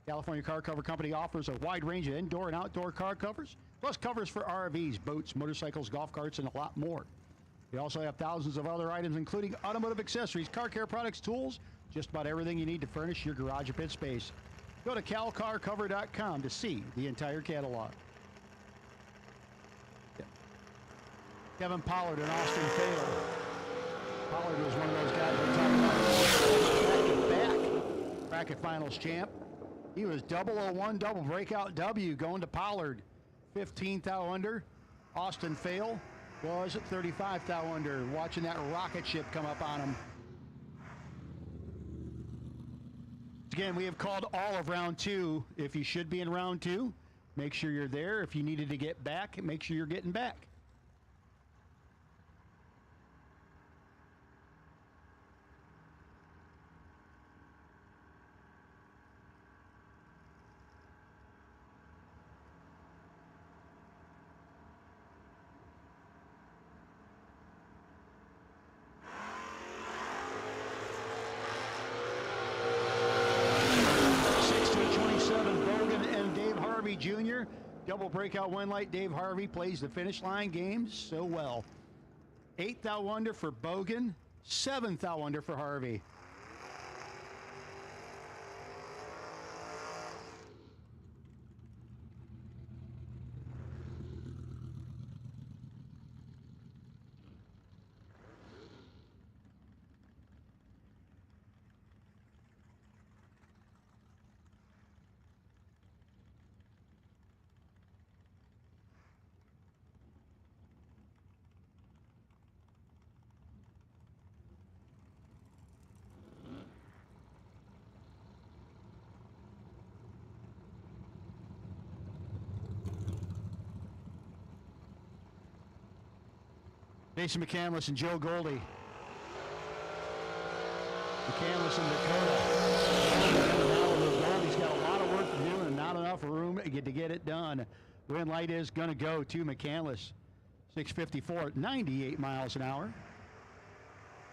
California Car Cover Company offers a wide range of indoor and outdoor car covers, plus covers for RVs, boats, motorcycles, golf carts, and a lot more. They also have thousands of other items, including automotive accessories, car care products, tools, just about everything you need to furnish your garage or pit space. Go to calcarcover.com to see the entire catalog. Kevin Pollard and Austin Fail. Pollard was one of those guys we're talking about back-to-back bracket finals champ. He was 001 double breakout W going to Pollard. 15 thou under. Austin Fail was 35 thou under. Watching that rocket ship come up on him. Again, we have called all of round 2. If you should be in round 2, make sure you're there. If you needed to get back, make sure you're getting back. Jr. Double breakout win light. Dave Harvey plays the finish line game so well. 8 thou under for Bogan, 7 thou under for Harvey. Jason McCandless and Joe Goldie. McCandless and Dakota. Goldie's got a lot of work to do and not enough room to get it done. Wind light is going to go to McCandless. 654, 98 miles an hour.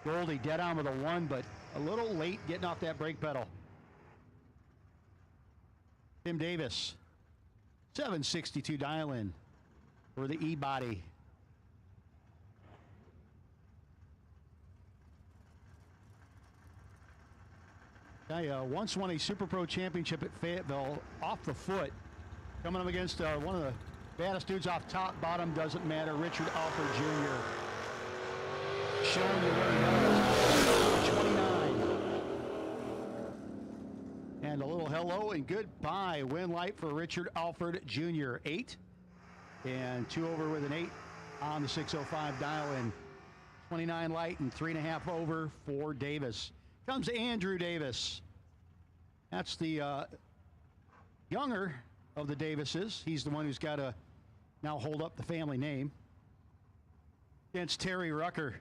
Goldie dead on with a 1, but a little late getting off that brake pedal. Tim Davis, 762 dial in for the E-body. Once won a Super Pro championship at Fayetteville off the foot. Coming up against one of the baddest dudes off top, bottom, doesn't matter, Richard Alford Jr. Showing you what he does. 29. And a little hello and goodbye. Win light for Richard Alford Jr. 8. And 2 over with an 8 on the 605 dial in. 29 light and 3.5 over for Davis. Comes Andrew Davis. That's the younger of the Davises. He's the one who's got to now hold up the family name. Against Terry Rucker.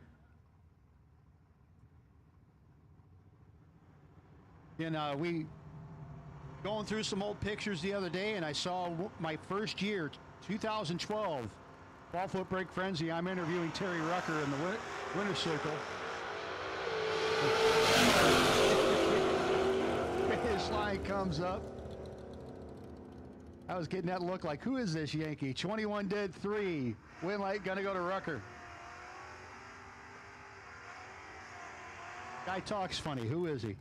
And we going through some old pictures the other day, and I saw my first year, 2012, Fall FootBrake Frenzy. I'm interviewing Terry Rucker in the winner's circle. His line comes up. I was getting that look like, who is this Yankee? 21 dead, 3. Win light gonna go to Rucker. Guy talks funny. Who is he?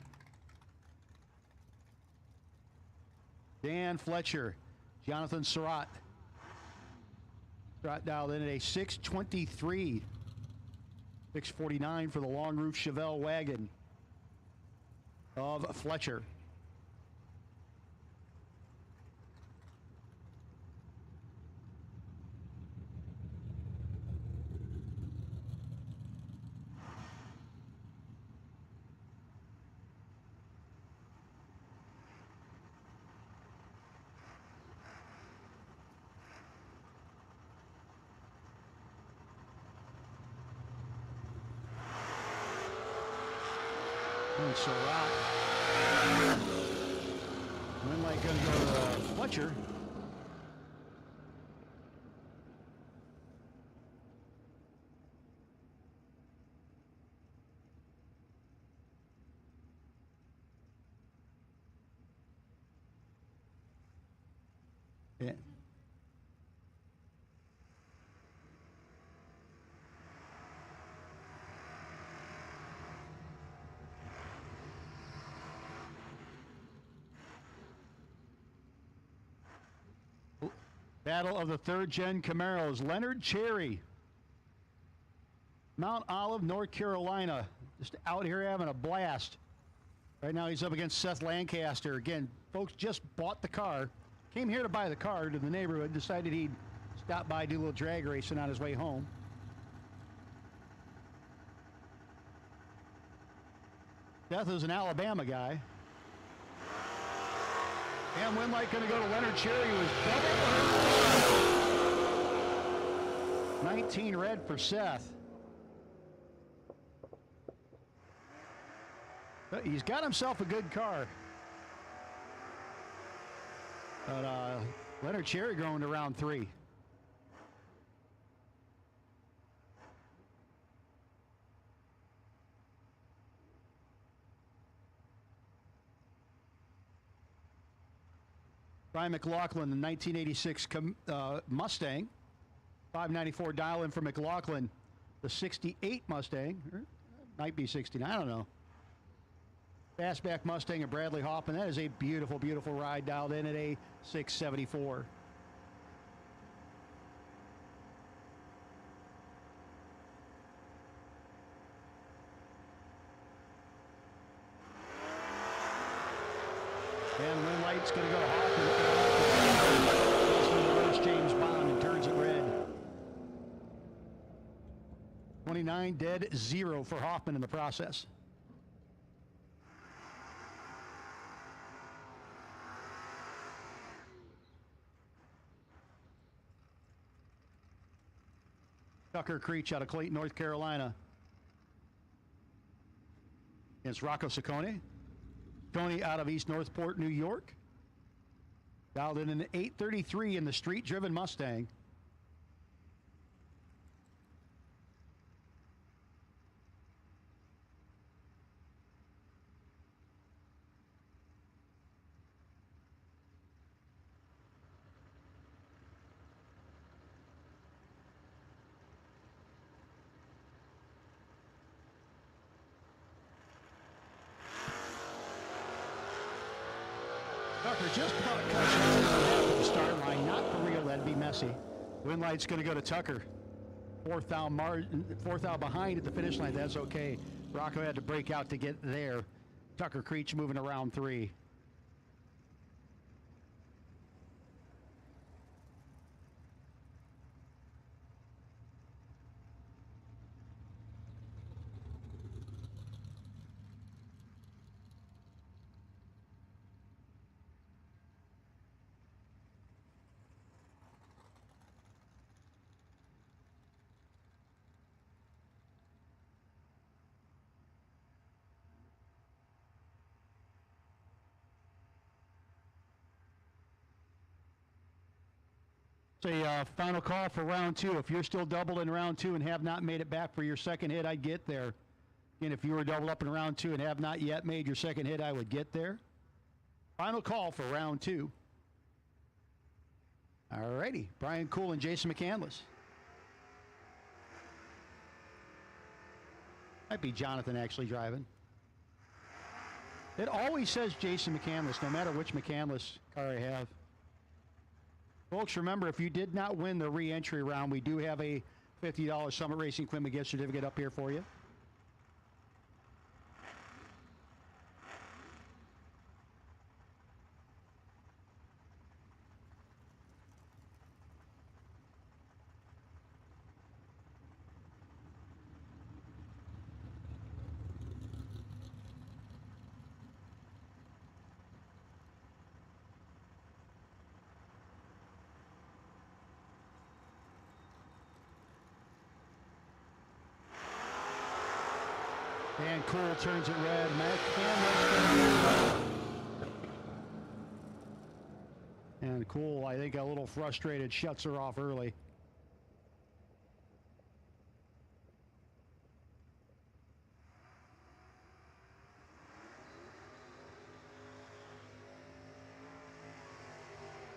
Dan Fletcher, Jonathan Surratt. Surratt dialed in at a 623. 649 for the long roof Chevelle wagon of Fletcher. And Surratt. Win light gonna go to Fletcher. Yeah. Battle of the third-gen Camaros. Leonard Cherry, Mount Olive, North Carolina. Just out here having a blast. Right now he's up against Seth Lancaster. Again, folks just bought the car. Came here to buy the car to the neighborhood. Decided he'd stop by, do a little drag racing on his way home. Seth is an Alabama guy. And win light going to go to Leonard Cherry, who was double. 19 red for Seth. But he's got himself a good car. But Leonard Cherry going to round 3. Brian McLaughlin, the 1986 Mustang. 594 dial in for McLaughlin. The 68 Mustang, or might be 69, I don't know. Fastback Mustang and Bradley Hoffman. That is a beautiful, beautiful ride, dialed in at a 674. And win light's going to go to Hoffman. Reverse James Bond and turns it red. 29 dead, 0 for Hoffman in the process. Tucker Creech out of Clayton, North Carolina. Against Rocco Ciccone. Ciccone out of East Northport, New York. Dialed in an 833 in the street-driven Mustang. Tucker just about cuts off the start line. Not for real, that'd be messy. Wind light's going to go to Tucker. Fourth out behind at the finish line. That's okay. Rocco had to break out to get there. Tucker Creech moving around 3. It's a final call for round 2. If you're still doubled in round 2 and have not made it back for your second hit, I'd get there. And if you were doubled up in round 2 and have not yet made your second hit, I would get there. Final call for round 2. All righty. Brian Cool and Jason McCandless. Might be Jonathan actually driving. It always says Jason McCandless, no matter which McCandless car I have. Folks, remember, if you did not win the re-entry round, we do have a $50 Summit Racing Equipment gift certificate up here for you. And Cool turns it red. And Cool, I think, a little frustrated, shuts her off early.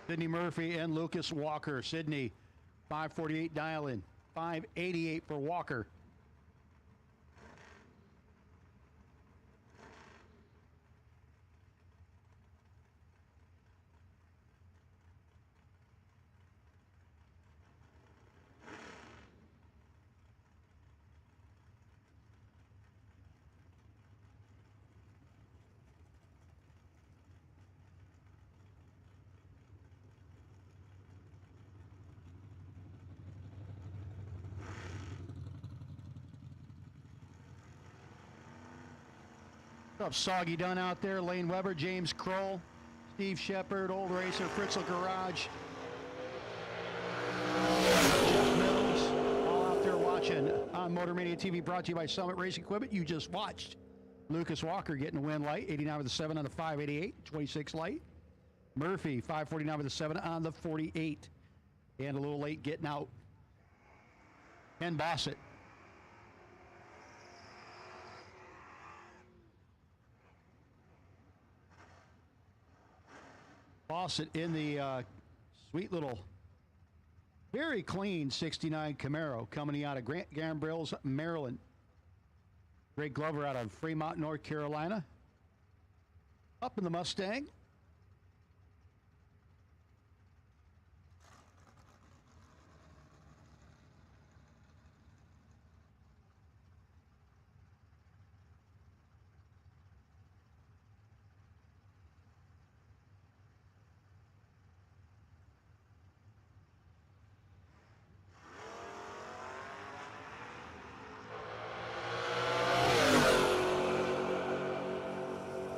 Sydney Murphy and Lucas Walker. Sydney, 548 dial-in, 588 for Walker. Up Soggy Dunn out there, Lane Weber, James Kroll, Steve Shepard, Old Racer, Fritzl Garage, Jeff Mills, all out there watching on Motor Mania TV, brought to you by Summit Racing Equipment. You just watched Lucas Walker getting a win light, 89 with the 7 on the 588, 26 light. Murphy, 549 with the 7 on the 48, and a little late getting out. Ken Bassett. Fawcett in the sweet little, very clean 69 Camaro coming out of Grant Gambrill's, Maryland. Greg Glover out of Fremont, North Carolina. Up in the Mustang.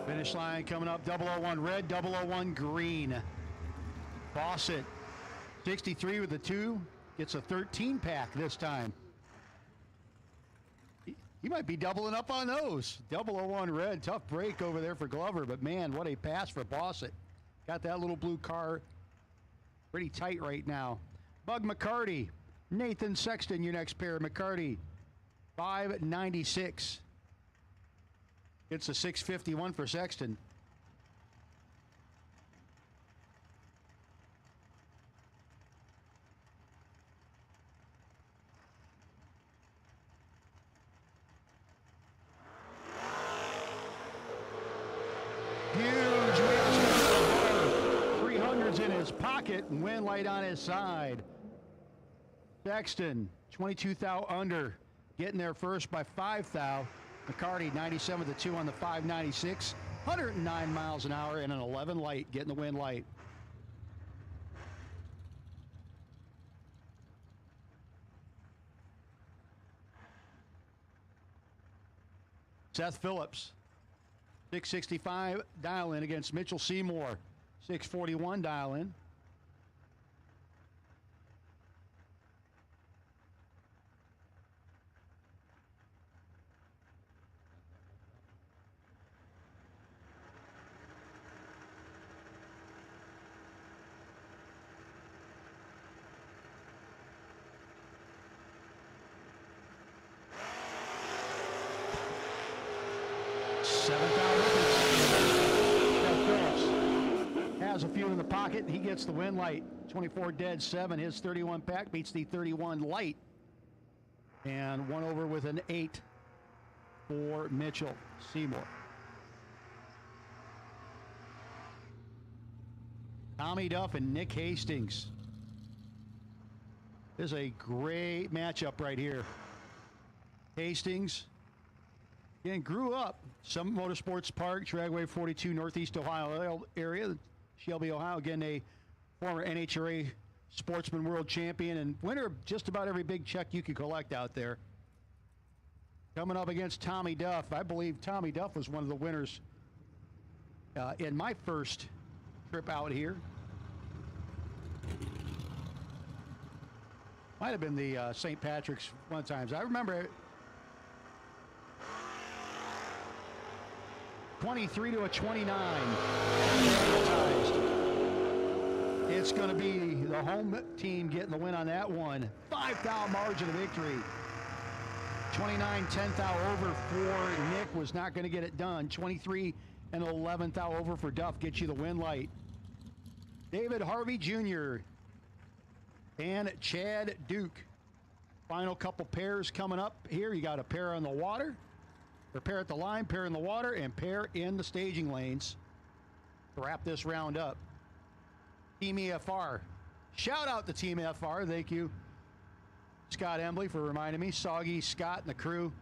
Finish line coming up, 001 red, 001 green. Fawcett, 63 with the 2, gets a 13 pack this time. He might be doubling up on those. 001 red, tough break over there for Glover, but man, what a pass for Fawcett. Got that little blue car Pretty tight right now. Bug McCarty, Nathan Sexton, your next pair. McCarty, 596. It's a 651 for Sexton. Huge wheel, 300s in his pocket and wind light on his side. Sexton, 22 thou under, getting there first by 5 thou. McCarty, 97 to 2 on the 596, 109 miles an hour and an 11 light, getting the wind light. Seth Phillips, 665 dial in against Mitchell Seymour, 641 dial in. Has a few in the pocket. He gets the wind light. 24 dead, 7. His 31 pack beats the 31 light. And one over with an 8 for Mitchell Seymour. Tommy Duff and Nick Hastings. This is a great matchup right here. Hastings, again, grew up Summit Motorsports Park, Dragway 42, Northeast Ohio area, Shelby, Ohio. Again, a former NHRA Sportsman World Champion and winner of just about every big check you could collect out there. Coming up against Tommy Duff. I believe Tommy Duff was one of the winners in my first trip out here. Might have been the St. Patrick's one of the times. I remember 23 to a 29. It's going to be the home team getting the win on that one. 5 thou margin of victory. 29 10 thou over for Nick was not going to get it done. 23 and 11 thou over for Duff gets you the win light. David Harvey Jr. and Chad Duke. Final couple pairs coming up here. You got a pair on the water, or pair at the line, pair in the water, and pair in the staging lanes to wrap this round up. Team EFR. Shout out to Team EFR. Thank you, Scott Embley, for reminding me. Soggy, Scott, and the crew.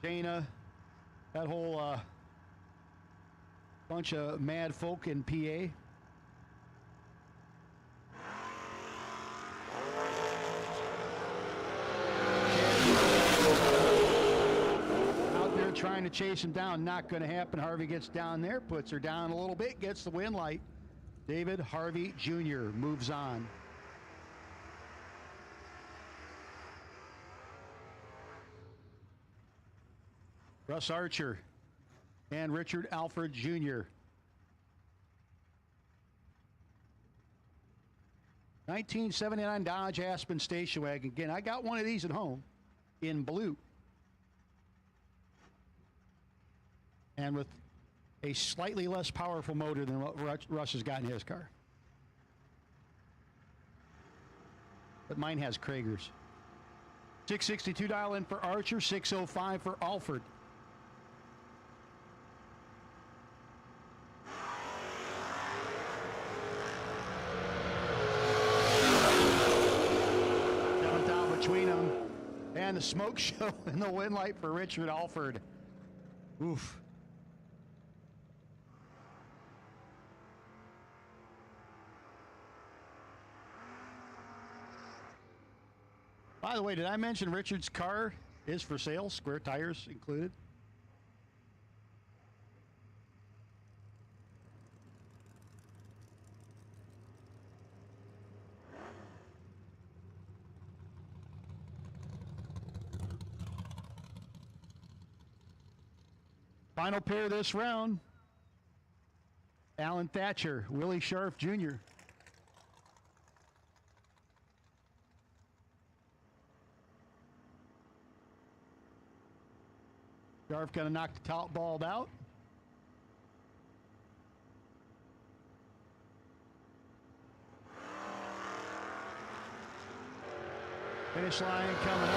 Dana, that whole bunch of mad folk in PA. Out there trying to chase him down. Not going to happen. Harvey gets down there, puts her down a little bit, gets the win light. David Harvey Jr. moves on. Russ Archer and Richard Alfred Jr. 1979 Dodge Aspen station wagon. Again, I got one of these at home in blue. And with a slightly less powerful motor than what Russ has got in his car. But mine has Krager's. 662 dial in for Archer, 605 for Alford. Between them and the smoke show and the wind light for Richard Alford. Oof. By the way, did I mention Richard's car is for sale? Square tires included. Final pair this round. Alan Thatcher, Willie Sharf Jr. Garf going to knock the top ball out. Finish line coming up.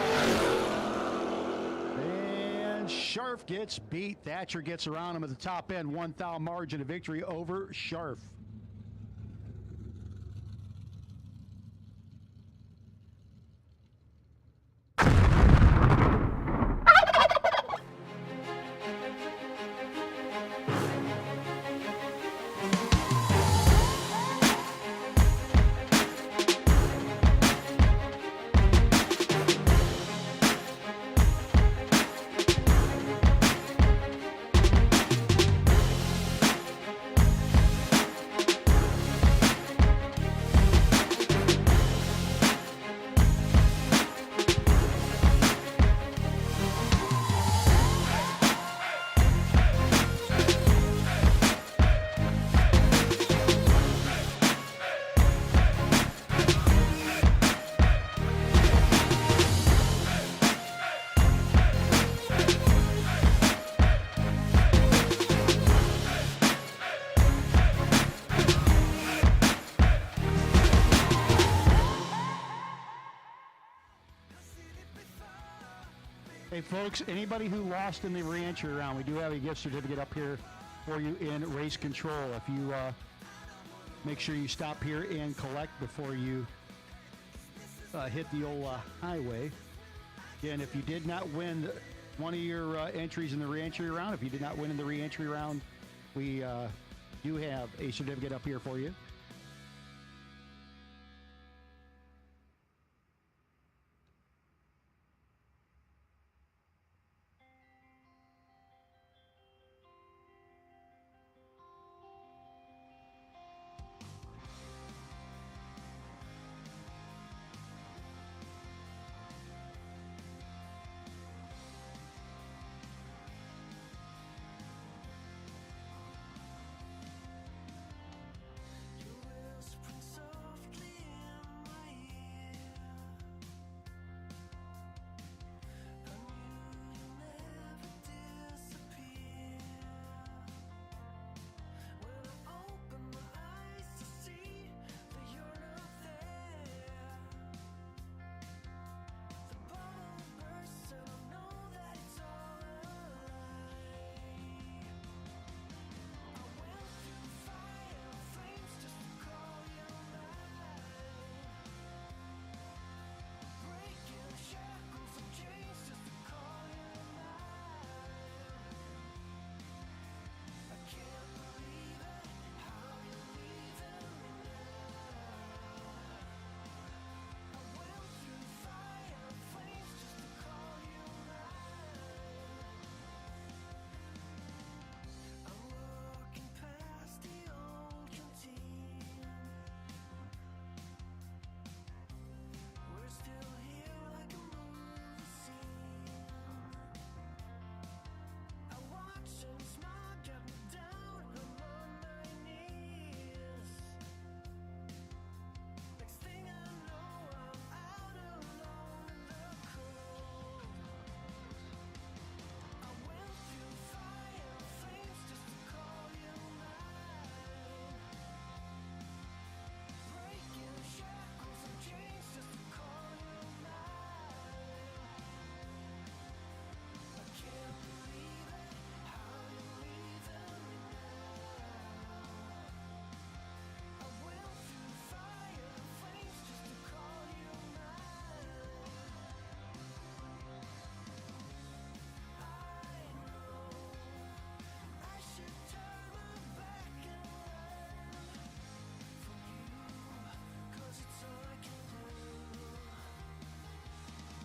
And Scharf gets beat. Thatcher gets around him at the top end. 1 thou margin of victory over Scharf. Hey, folks, anybody who lost in the re-entry round, we do have a gift certificate up here for you in race control. If you make sure you stop here and collect before you hit the old highway. Again, if you did not win one of your entries in the re-entry round, if you did not win in the re-entry round, we do have a certificate up here for you.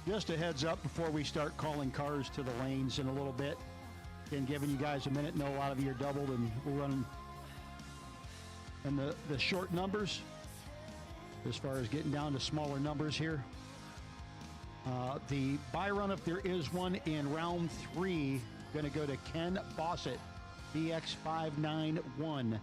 Just a heads up before we start calling cars to the lanes in a little bit and giving you guys a minute. Know a lot of you are doubled and we're running in the short numbers as far as getting down to smaller numbers here. The buy run, if there is one, in round 3, going to go to Ken Bossett, BX591.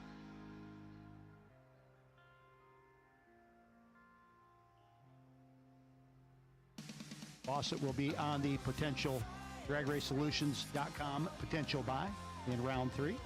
Bossett will be on the potential DragRaceSolutions.com potential buy in round 3.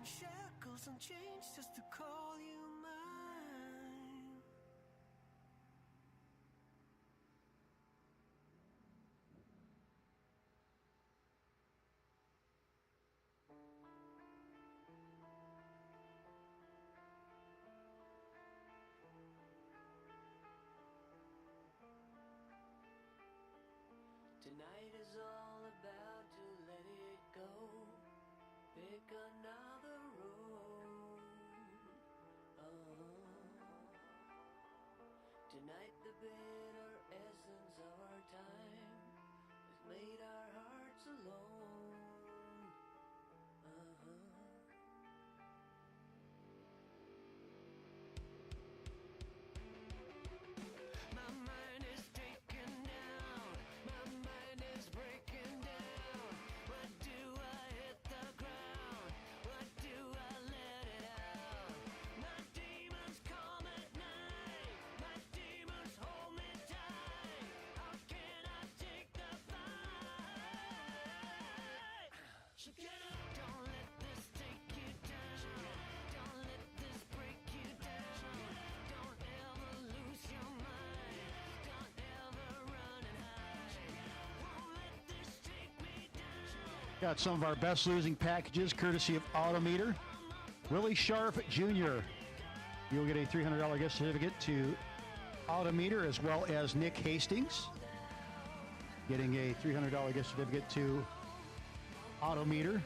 Shackles and chains just to call you mine. Tonight is all about to let it go. Pick another road. Tonight the bitter essence of our time has made our hearts alone. My mind is taken down. My mind is breaking down. What do I hit the ground? What do I let it out? My demons come at night. My demons hold me tight. How can I take the fight? Get up, don't let this take you down. Don't let this break you down. Don't ever lose your mind. Don't ever run and hide. Won't let this take me down. Got some of our best losing packages courtesy of Autometer. Willie Sharp Jr. You'll get a $300 gift certificate to Autometer, as well as Nick Hastings getting a $300 gift certificate to Autometer.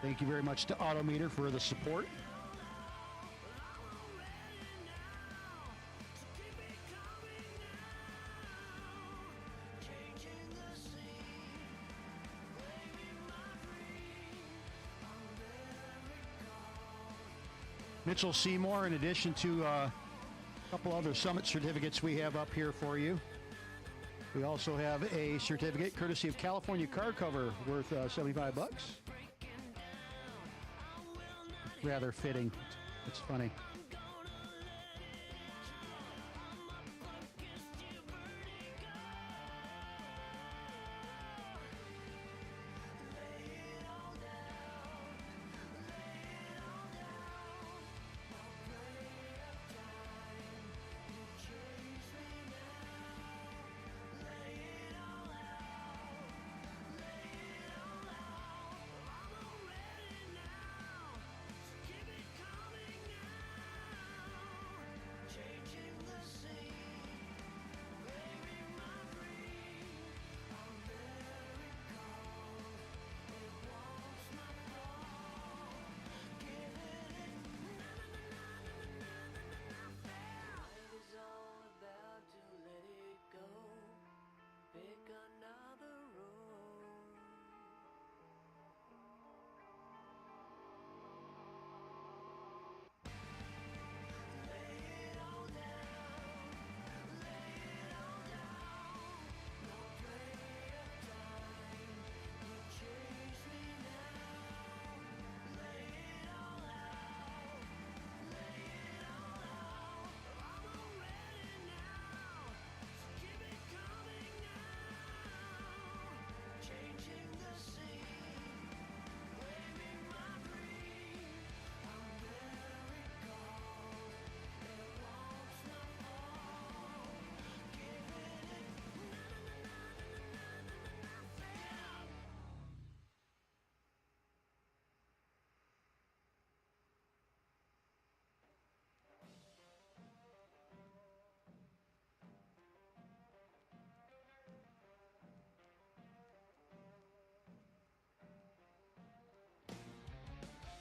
Thank you very much to Autometer for the support. Mitchell Seymour, in addition to a couple other Summit certificates we have up here for you. We also have a certificate courtesy of California Car Cover worth $75. Rather fitting. It's funny.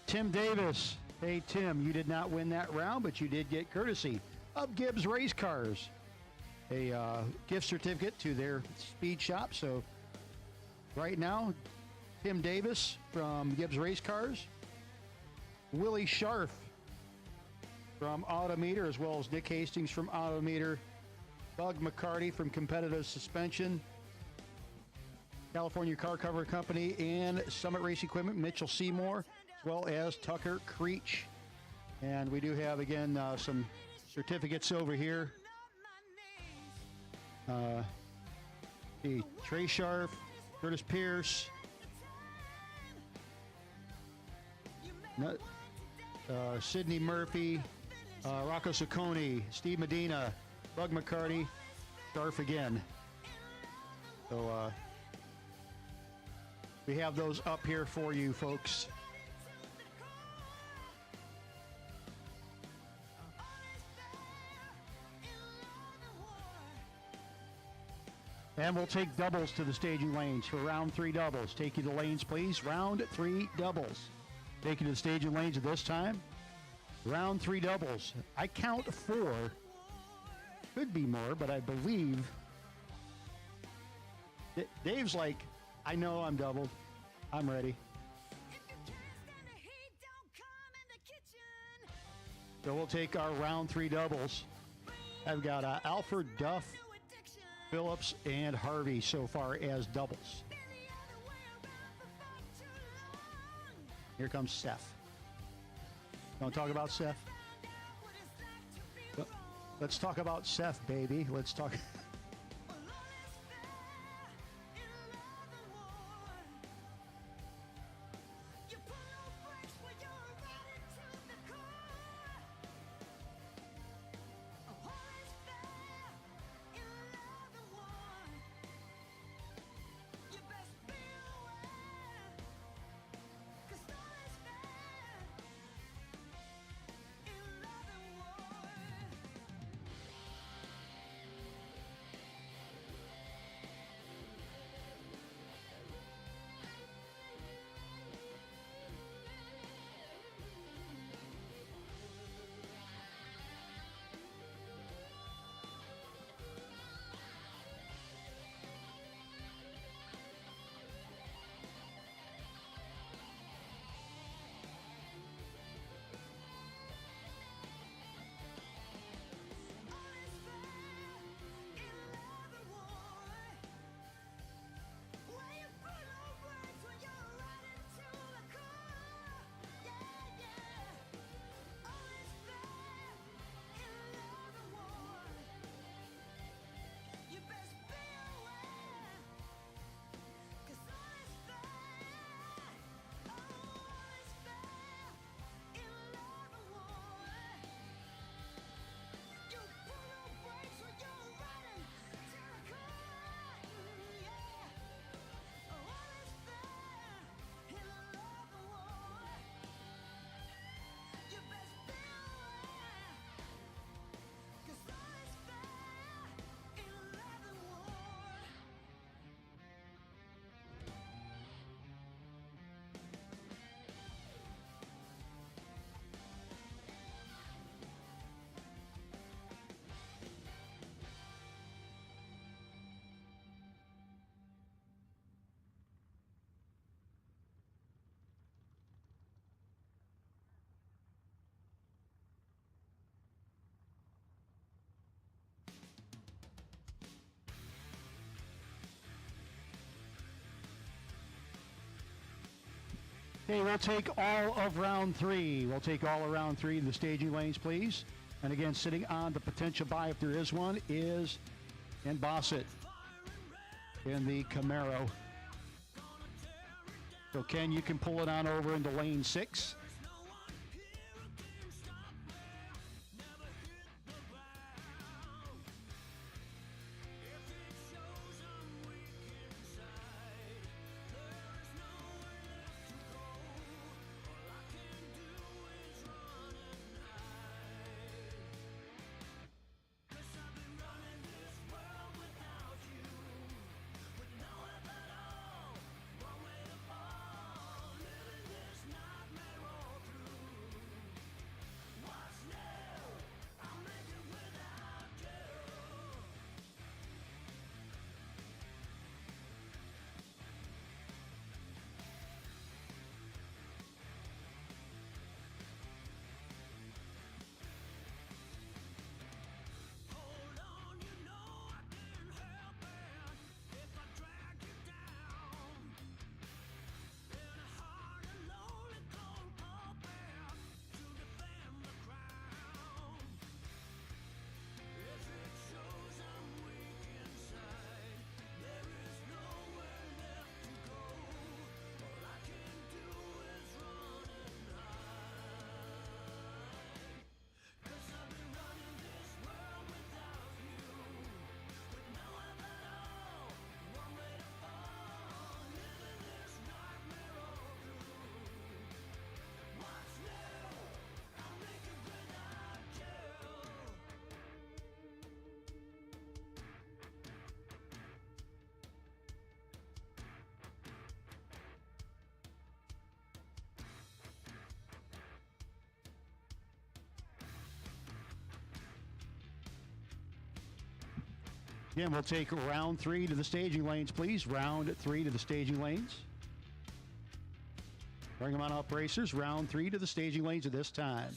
Tim Davis. Hey, Tim, you did not win that round, but you did get courtesy of Gibbs Race Cars, a gift certificate to their speed shop. So right now, Tim Davis from Gibbs Race Cars, Willie Scharf from Autometer, as well as Nick Hastings from Autometer, Bug McCarty from Competitive Suspension, California Car Cover Company, and Summit Race Equipment, Mitchell Seymour, as well as Tucker Creech. And we do have, again, some certificates over here. Trey Scharf, Curtis Pierce, Sidney Murphy, Rocco Saccone, Steve Medina, Bug McCarty, Scharf again. So we have those up here for you folks. And we'll take doubles to the staging lanes for round 3 doubles. Take you to lanes, please. Round 3 doubles. Take you to the staging lanes at this time. Round 3 doubles. I count 4. Could be more, but I believe Dave's like, I know I'm doubled. I'm ready. So we'll take our round 3 doubles. I've got Alfred, Duff, Phillips, and Harvey so far as doubles. Here comes Seth. Want to talk about Seth? Let's talk about Seth, baby. Let's talk. Okay, we'll take all of round 3. We'll take all of round 3 in the staging lanes, please. And again, sitting on the potential buy, if there is one, is Ken Bossett in the Camaro. So Ken, you can pull it on over into lane 6. Again, we'll take round 3 to the staging lanes, please. Round 3 to the staging lanes. Bring them on up, racers. Round 3 to the staging lanes at this time.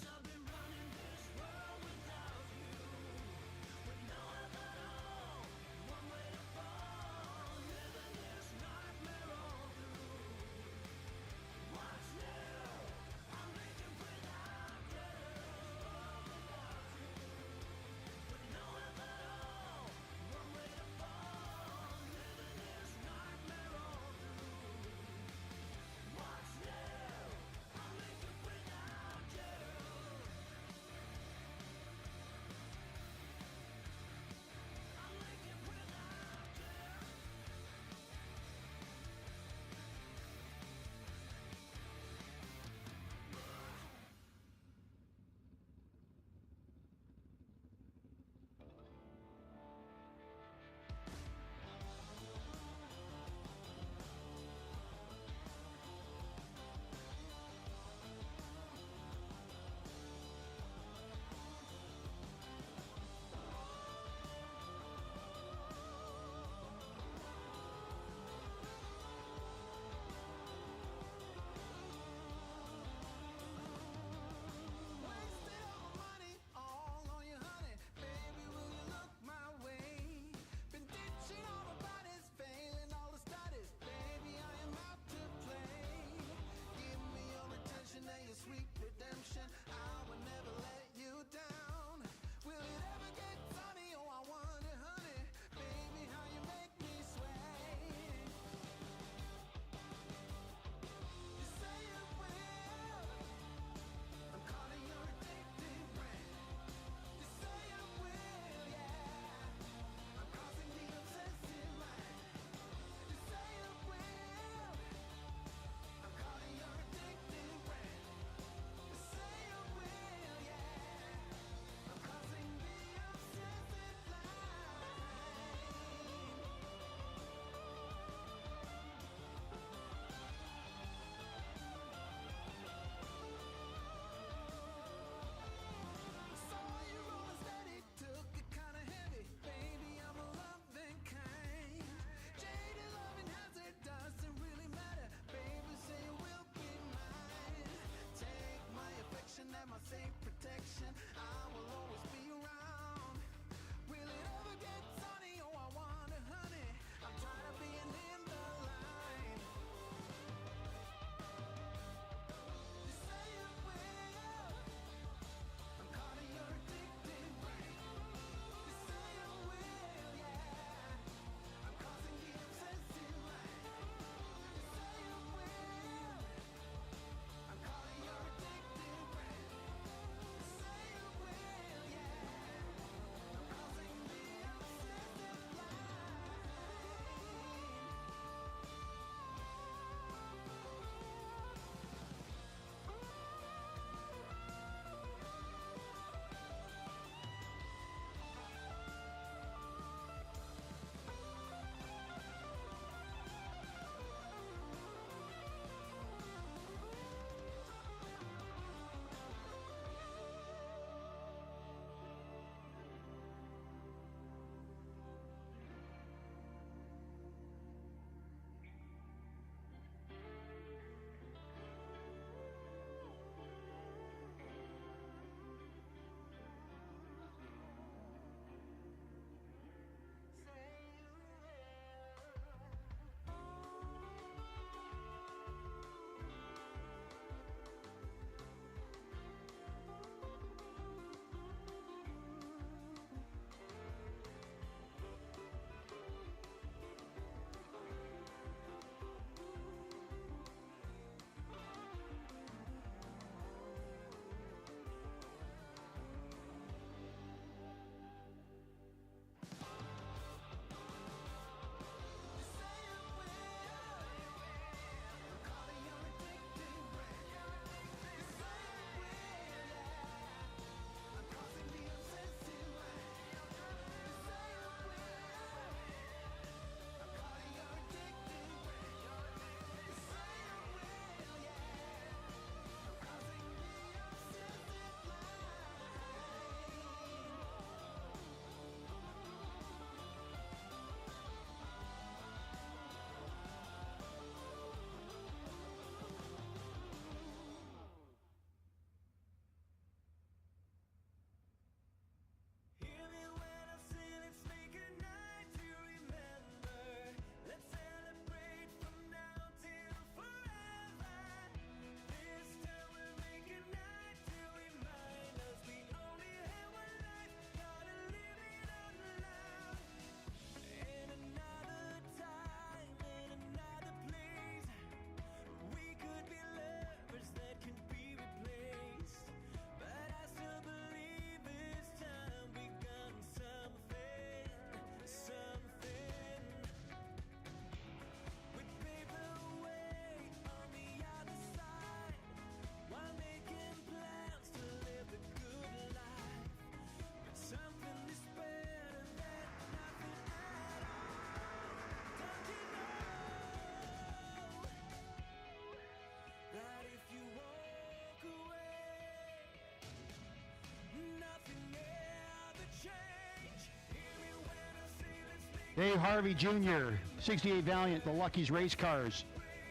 Dave Harvey Jr., 68 Valiant, the Lucky's Race Cars.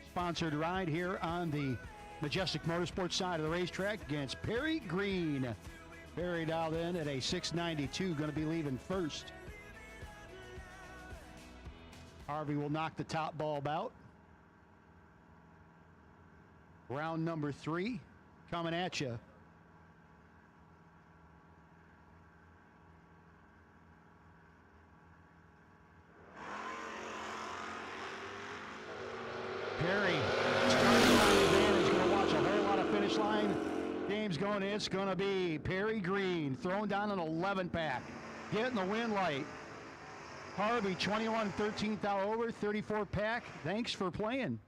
Sponsored ride here on the Majestic Motorsports side of the racetrack against Perry Green. Perry dialed in at a 692, going to be leaving first. Harvey will knock the top bulb out. Round number 3 coming at you. Perry, starting line advantage, going to watch a whole lot of finish line. Game's going, it's going to be Perry Green, throwing down an 11-pack, getting the win light. Harvey, 21 13th out over, 34-pack. Thanks for playing.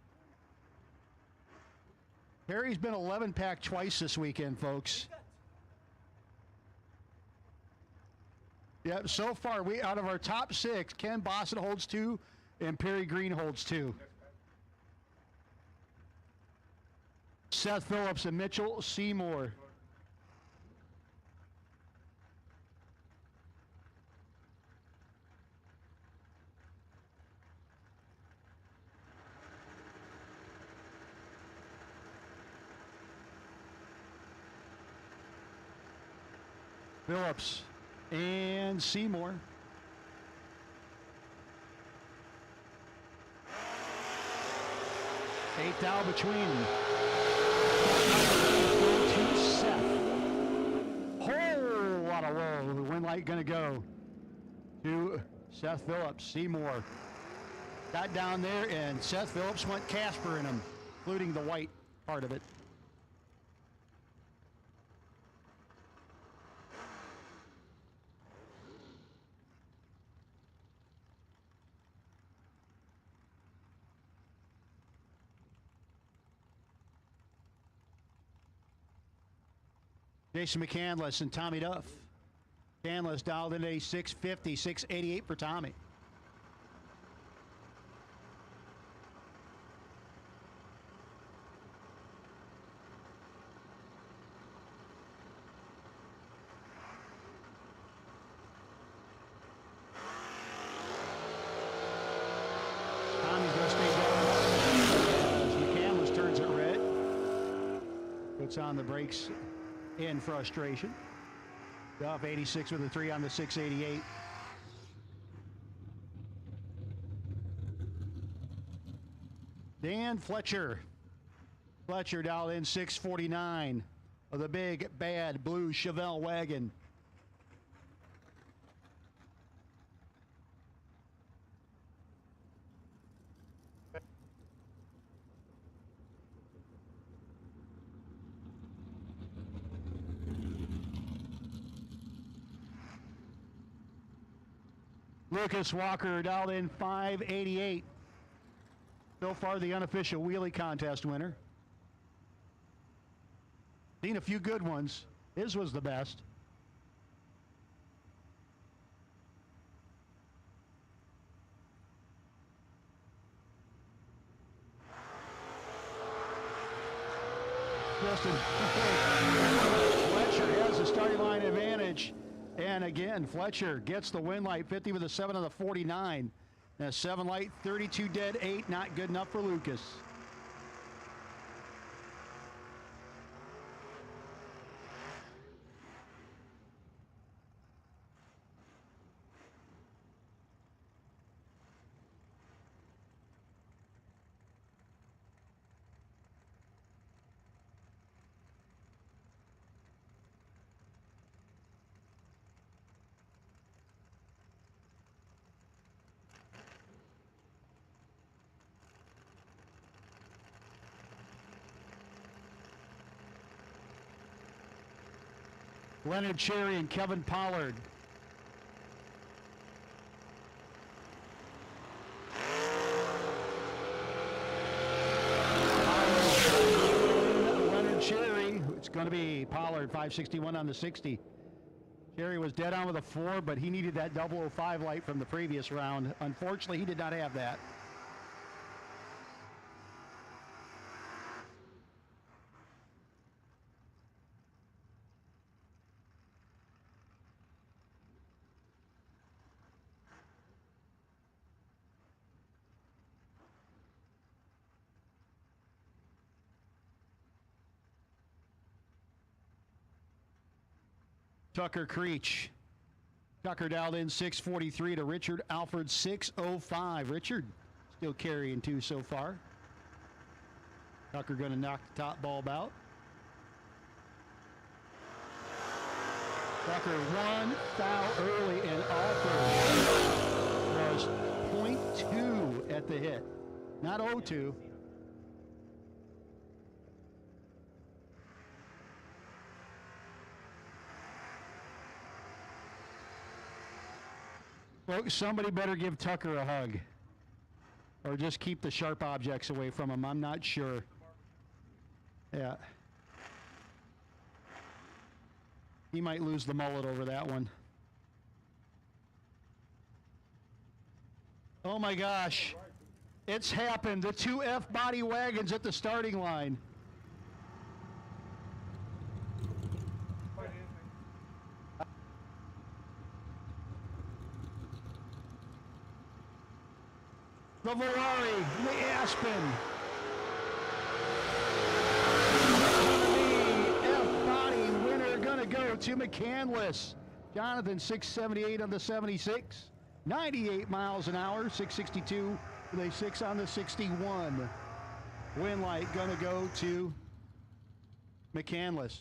Perry's been 11-pack twice this weekend, folks. Yep, so far, out of our top 6, Ken Bossett holds 2, and Perry Green holds 2. Seth Phillips and Mitchell Seymour. Phillips and Seymour. Eighth out between them. To Seth. Whole lot of roll. The win light going to go to Seth Phillips. Seymour got down there, and Seth Phillips went Casper in him, including the white part of it. Jason McCandless and Tommy Duff. McCandless dialed in a 650, 688 for Tommy. Tommy's going to stay down. As McCandless turns it red. Puts on the brakes in frustration. Duff 86 with a 3 on the 688. Dan Fletcher. Fletcher dialed in 649 of the big bad blue Chevelle wagon. Lucas Walker dialed in 588. So far, the unofficial wheelie contest winner. Seen a few good ones. His was the best. Justin Fletcher has the starting line advantage. And again, Fletcher gets the win light, 50 with a 7 on the 49. And a 7 light, 32 dead, 8, not good enough for Lucas. Leonard Cherry and Kevin Pollard. Leonard Cherry, it's going to be Pollard, 561 on the 60. Cherry was dead on with a 4, but he needed that 005 light from the previous round. Unfortunately, he did not have that. Tucker Creech. Tucker dialed in 643 to Richard Alford 605. Richard still carrying 2 so far. Tucker going to knock the top bulb out. Tucker 1 foul early, and Alford was .2 at the hit, not 0.2. Folks, somebody better give Tucker a hug. Or just keep the sharp objects away from him. I'm not sure. Yeah. He might lose the mullet over that one. Oh my gosh. It's happened. The 2 F-body wagons at the starting line. The Ferrari, the Aspen. The F-body winner gonna go to McCandless. Jonathan 678 on the 76. 98 miles an hour, 662 with a 6 on the 61. Winlight gonna go to McCandless.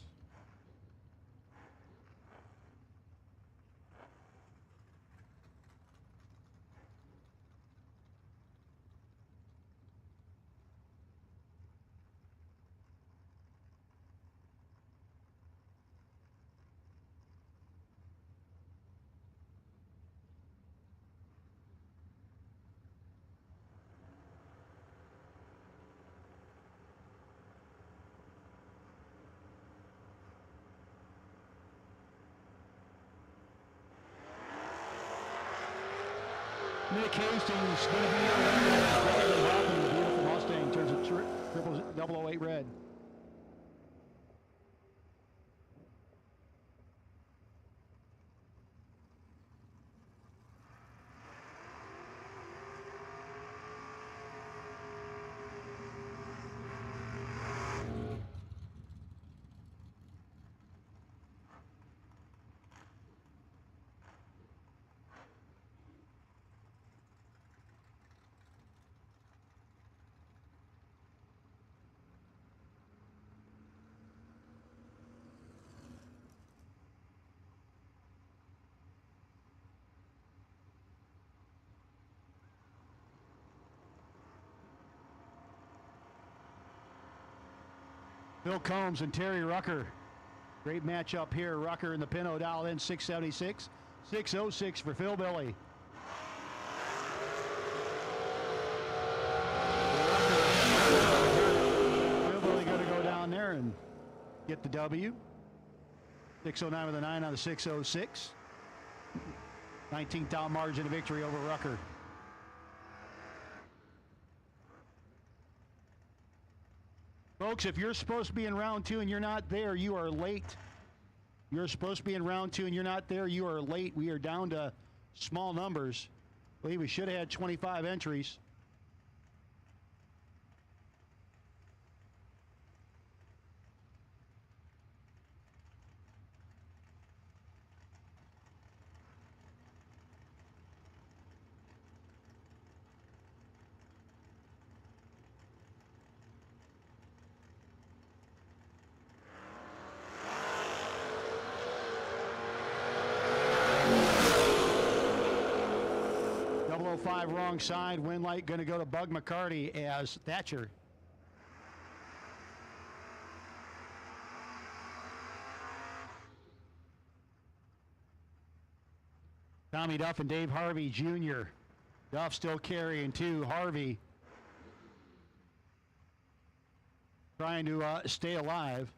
Nick Hastings going to be the beautiful Mustang turns it 008 red. Bill Combs and Terry Rucker. Great matchup here. Rucker in the Pinto dialed in 676. 606 for Phil Billy. Phil Billy going to go down there and get the W. 609 with a 9 on the 606. 19th out margin of victory over Rucker. Folks, if you're supposed to be in round 2 and you're not there, you are late. You're supposed to be in round 2 and you're not there, you are late. We are down to small numbers. I believe we should have had 25 entries. Wrong side. Winlight going to go to Bug McCarty as Thatcher. Tommy Duff and Dave Harvey Jr. Duff still carrying 2. Harvey trying to stay alive.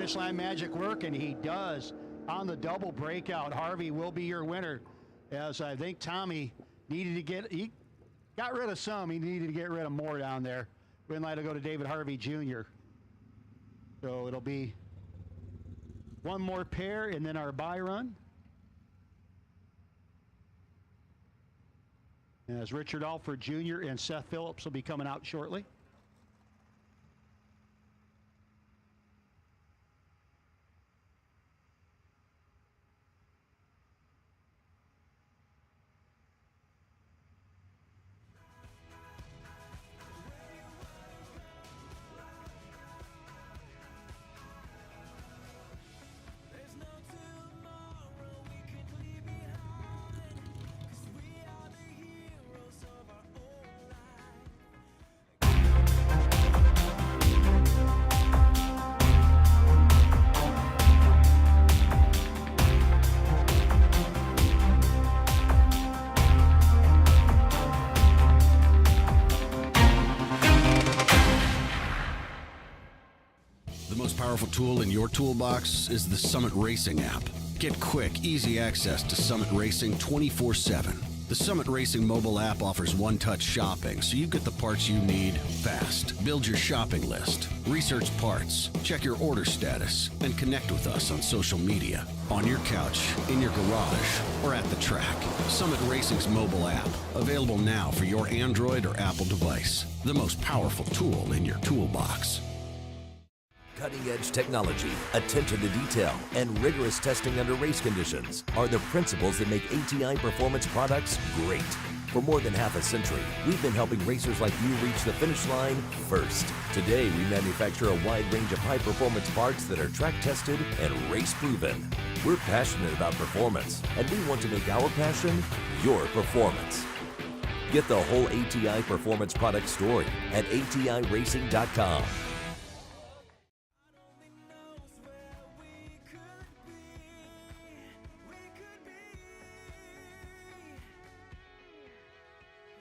finish line magic work, and he does on the double breakout. Harvey will be your winner, as I think Tommy needed to get, he got rid of some, he needed to get rid of more down there. Win light will go to David Harvey Jr. So it'll be one more pair and then our bye run. As Richard Alford Jr. and Seth Phillips will be coming out shortly. There's no tomorrow we can leave behind, 'cause we are the heroes of our own life. The most powerful tool in your toolbox is the Summit Racing app. Get quick, easy access to Summit Racing 24/7. The Summit Racing mobile app offers one-touch shopping, so you get the parts you need fast. Build your shopping list, research parts, check your order status, and connect with us on social media, on your couch, in your garage, or at the track. Summit Racing's mobile app, available now for your Android or Apple device. The most powerful tool in your toolbox. Cutting-edge technology, attention to detail, and rigorous testing under race conditions are the principles that make ATI Performance products great. For more than half a century, we've been helping racers like you reach the finish line first. Today, we manufacture a wide range of high-performance parts that are track-tested and race-proven. We're passionate about performance, and we want to make our passion your performance. Get the whole ATI Performance product story at ATIRacing.com.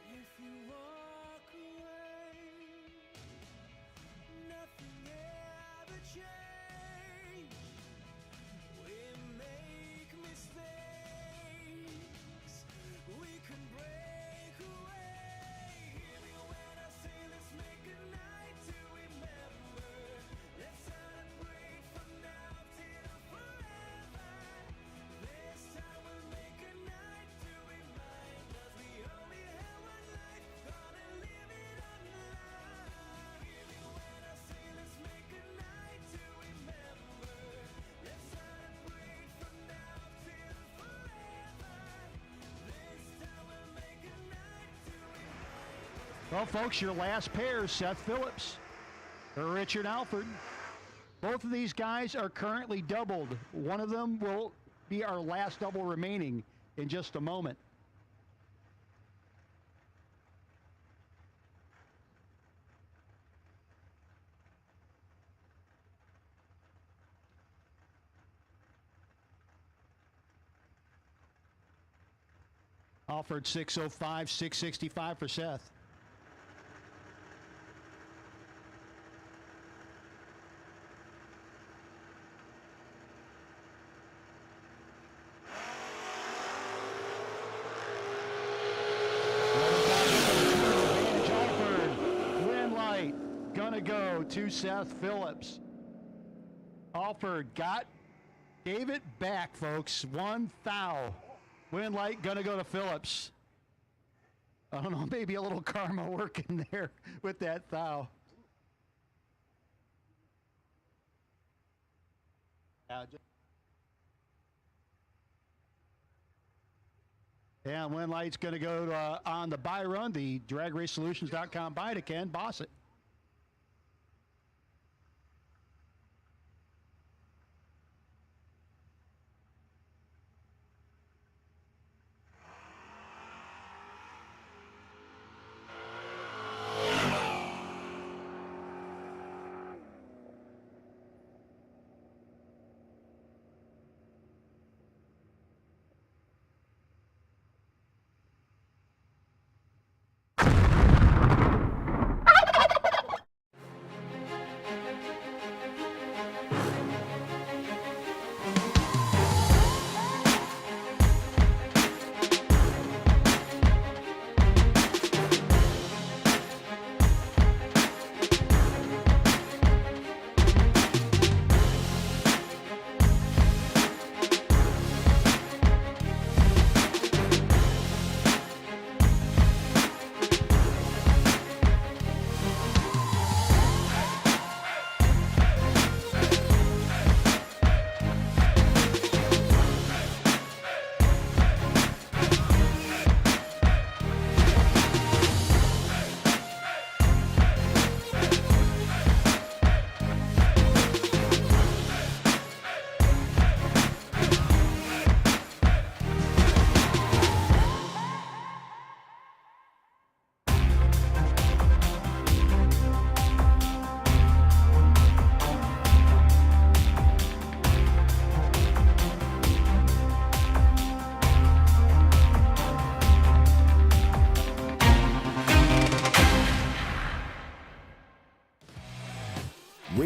If you walk away, nothing ever changes. We make mistakes, we can break away. Hear me when I say let's make a night to remember. Let's celebrate from now till forever. This time we'll make a night to remind us we only have one life, gonna live it up loud. Hear me when I say let's make a night to remember. Let's celebrate from now till forever. This time we'll make a night to remind us. Well, folks, your last pair, Seth Phillips or Richard Alford. Both of these guys are currently doubled. One of them will be our last double remaining in just a moment. Alford 605, 665 for Seth. Win light gonna go to Seth Phillips. Alford gave it back, folks. One foul. Win light gonna go to Phillips. I don't know, maybe a little karma working there with that foul. And win light's going to go on the buy run, the dragracesolutions.com buy to Ken Bossett.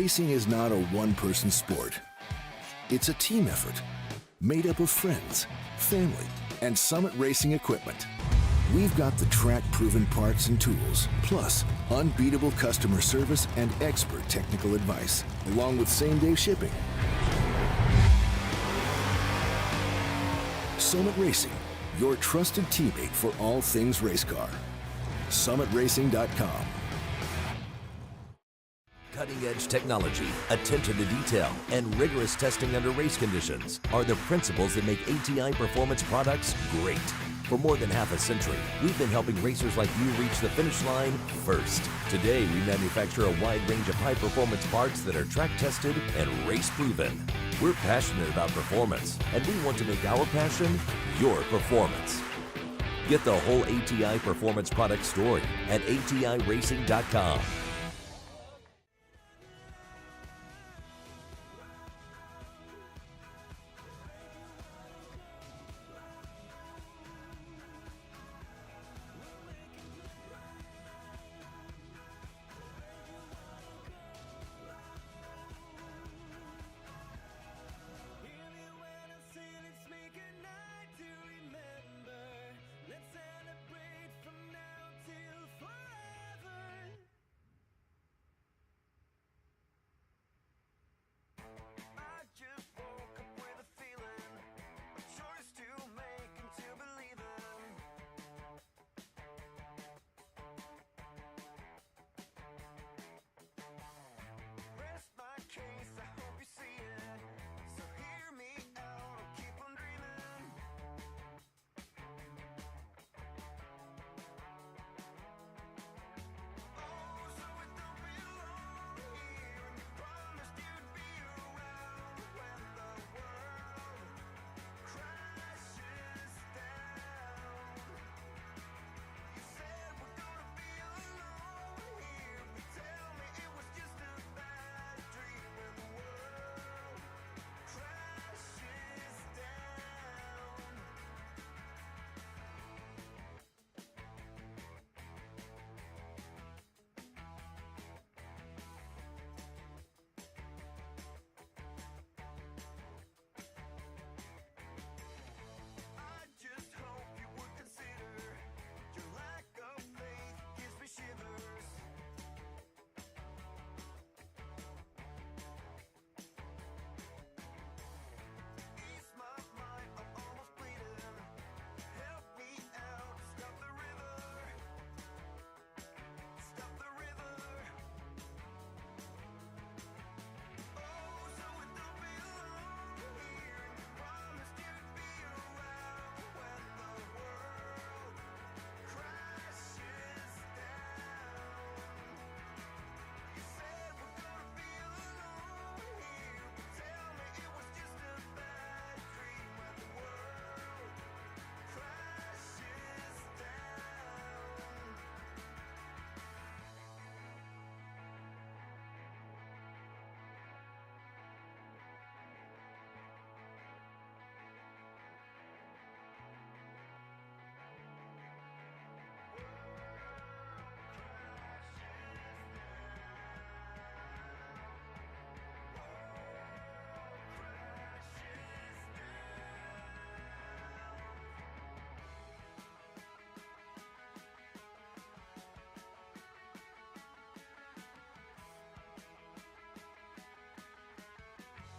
Racing is not a one-person sport. It's a team effort made up of friends, family, and Summit Racing equipment. We've got the track-proven parts and tools, plus unbeatable customer service and expert technical advice, along with same-day shipping. Summit Racing, your trusted teammate for all things race car. SummitRacing.com. Cutting-edge technology, attention to detail, and rigorous testing under race conditions are the principles that make ATI Performance products great. For more than half a century, we've been helping racers like you reach the finish line first. Today, we manufacture a wide range of high-performance parts that are track-tested and race-proven. We're passionate about performance, and we want to make our passion your performance. Get the whole ATI Performance product story at ATIRacing.com.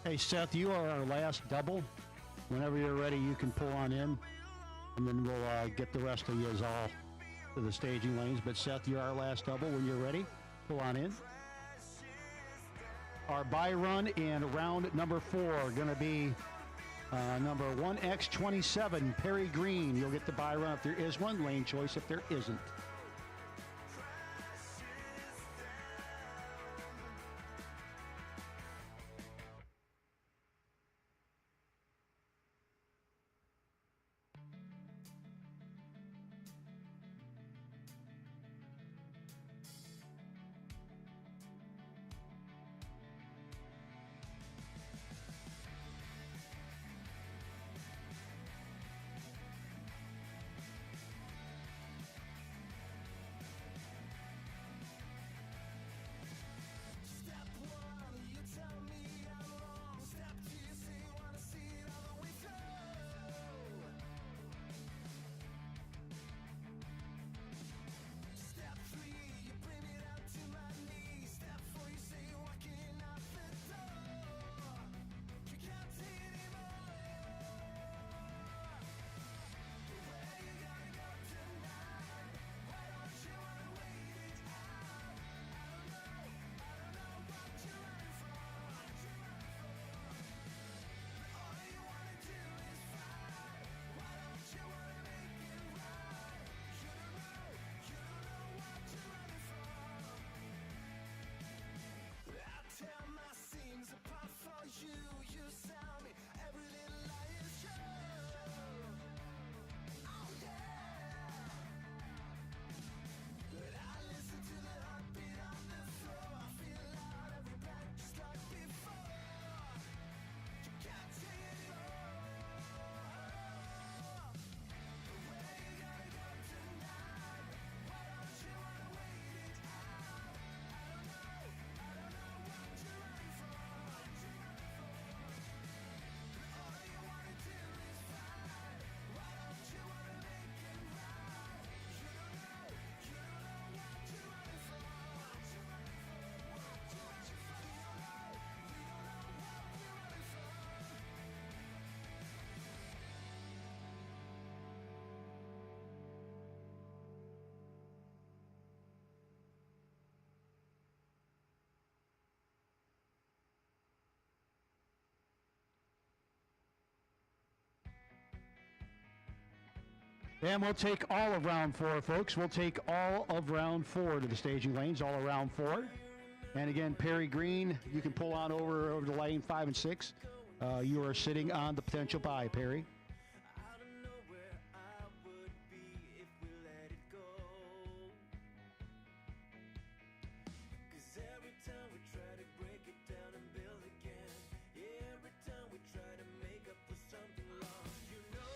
Hey, Seth, you are our last double. Whenever you're ready, you can pull on in, and then we'll get the rest of you all to the staging lanes. But, Seth, you're our last double. When you're ready, pull on in. Our bye run in round number 4 are going to be number 1X27, Perry Green. You'll get the bye run if there is one, lane choice if there isn't. And we'll take all of round 4, folks. We'll take all of round 4 to the staging lanes, all around 4. And again, Perry Green, you can pull on over to lane 5 and 6. You are sitting on the potential bye, Perry. I don't know where I would be if we let it go. 'Cause every time we try to break it down and build again, yeah, every time we try to make up for something lost, you know,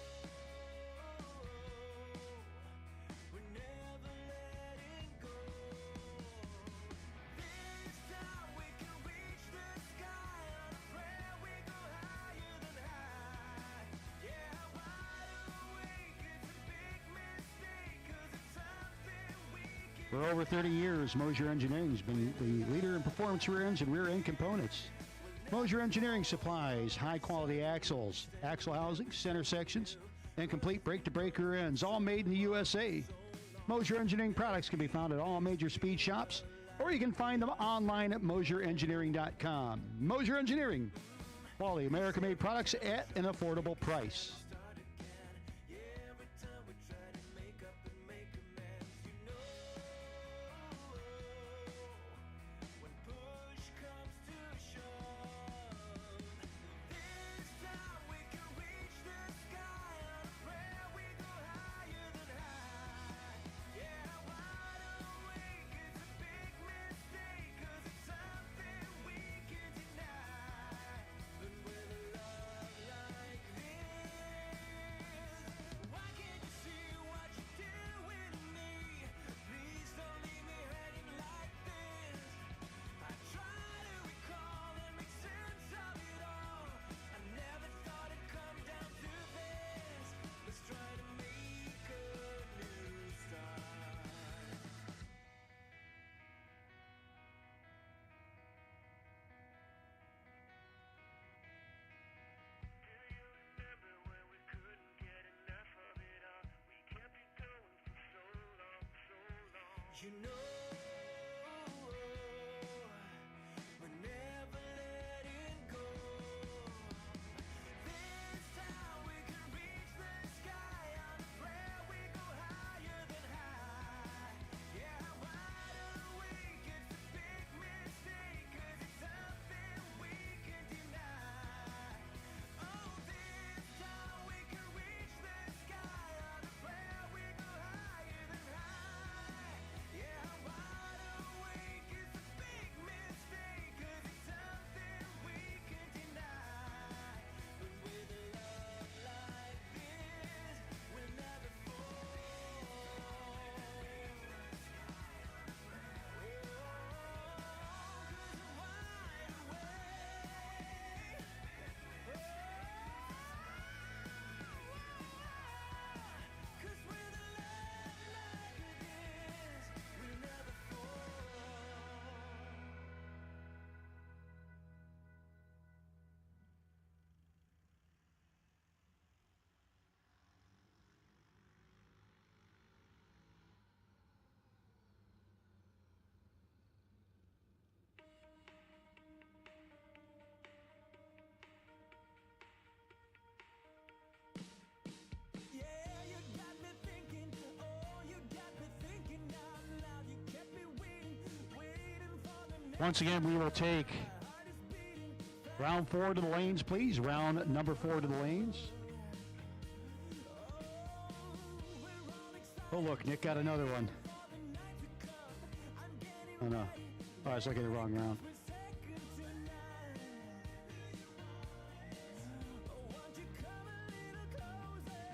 we're never letting go. This time we can reach the sky on a prayer, we go higher than high. Yeah, wide awake, it's a big mistake, 'cause it's something we can. For over 30 years, Mosier Engineering has been the leader in performance rear ends and rear end components. Mosier Engineering supplies high-quality axles, axle housings, center sections, and complete brake-to-brake rear ends, all made in the USA. Mosier Engineering products can be found at all major speed shops, or you can find them online at mosierengineering.com. Mosier Engineering, quality American-made products at an affordable price. Yeah, every time we try to make up and make amends, you know, when push comes to shove, this time we can reach the sky on a prayer, we go higher than high. Yeah, wide awake, it's a big mistake, 'cause it's something we can deny. But with a love like this, why can't you see what you're doing to me? Please don't leave me hanging like this. I try to recall and make sense of it all. I never thought it'd come down to this. Let's try to make a new start. Do you remember when we couldn't get enough of it all? We kept it going for so long, so long. You know, we're never letting go. This time we can reach the sky on a prayer, we go higher than high. Yeah, wide awake, it's a big mistake, 'cause it's something we can deny. Oh, this time we can reach the sky on a prayer, we go higher than high. Yeah, wide awake, it's a big mistake, 'cause it's something we can deny. But with a love like this, we'll never fall. 'Cause we're wide awake. 'Cause with a love like this, we'll never fall. Yeah, you got me thinking, oh, you got me thinking out loud. You kept me waiting, waiting for the next Once again, we will take heart is beating. round 4 to the lanes, please. Round number 4 to the lanes. Oh, look, Nick got another one. Oh, no. Oh, I was looking at the wrong round. Second tonight. Oh, won't you come a little closer?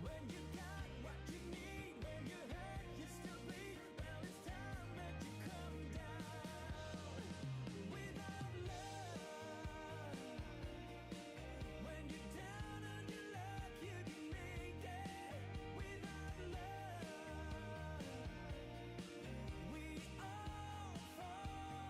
When you got what you need, when you hurt, you still bleed. Well, it's time that you come down. Without love, when you're down on your luck, you can make it. Without love, we all fall.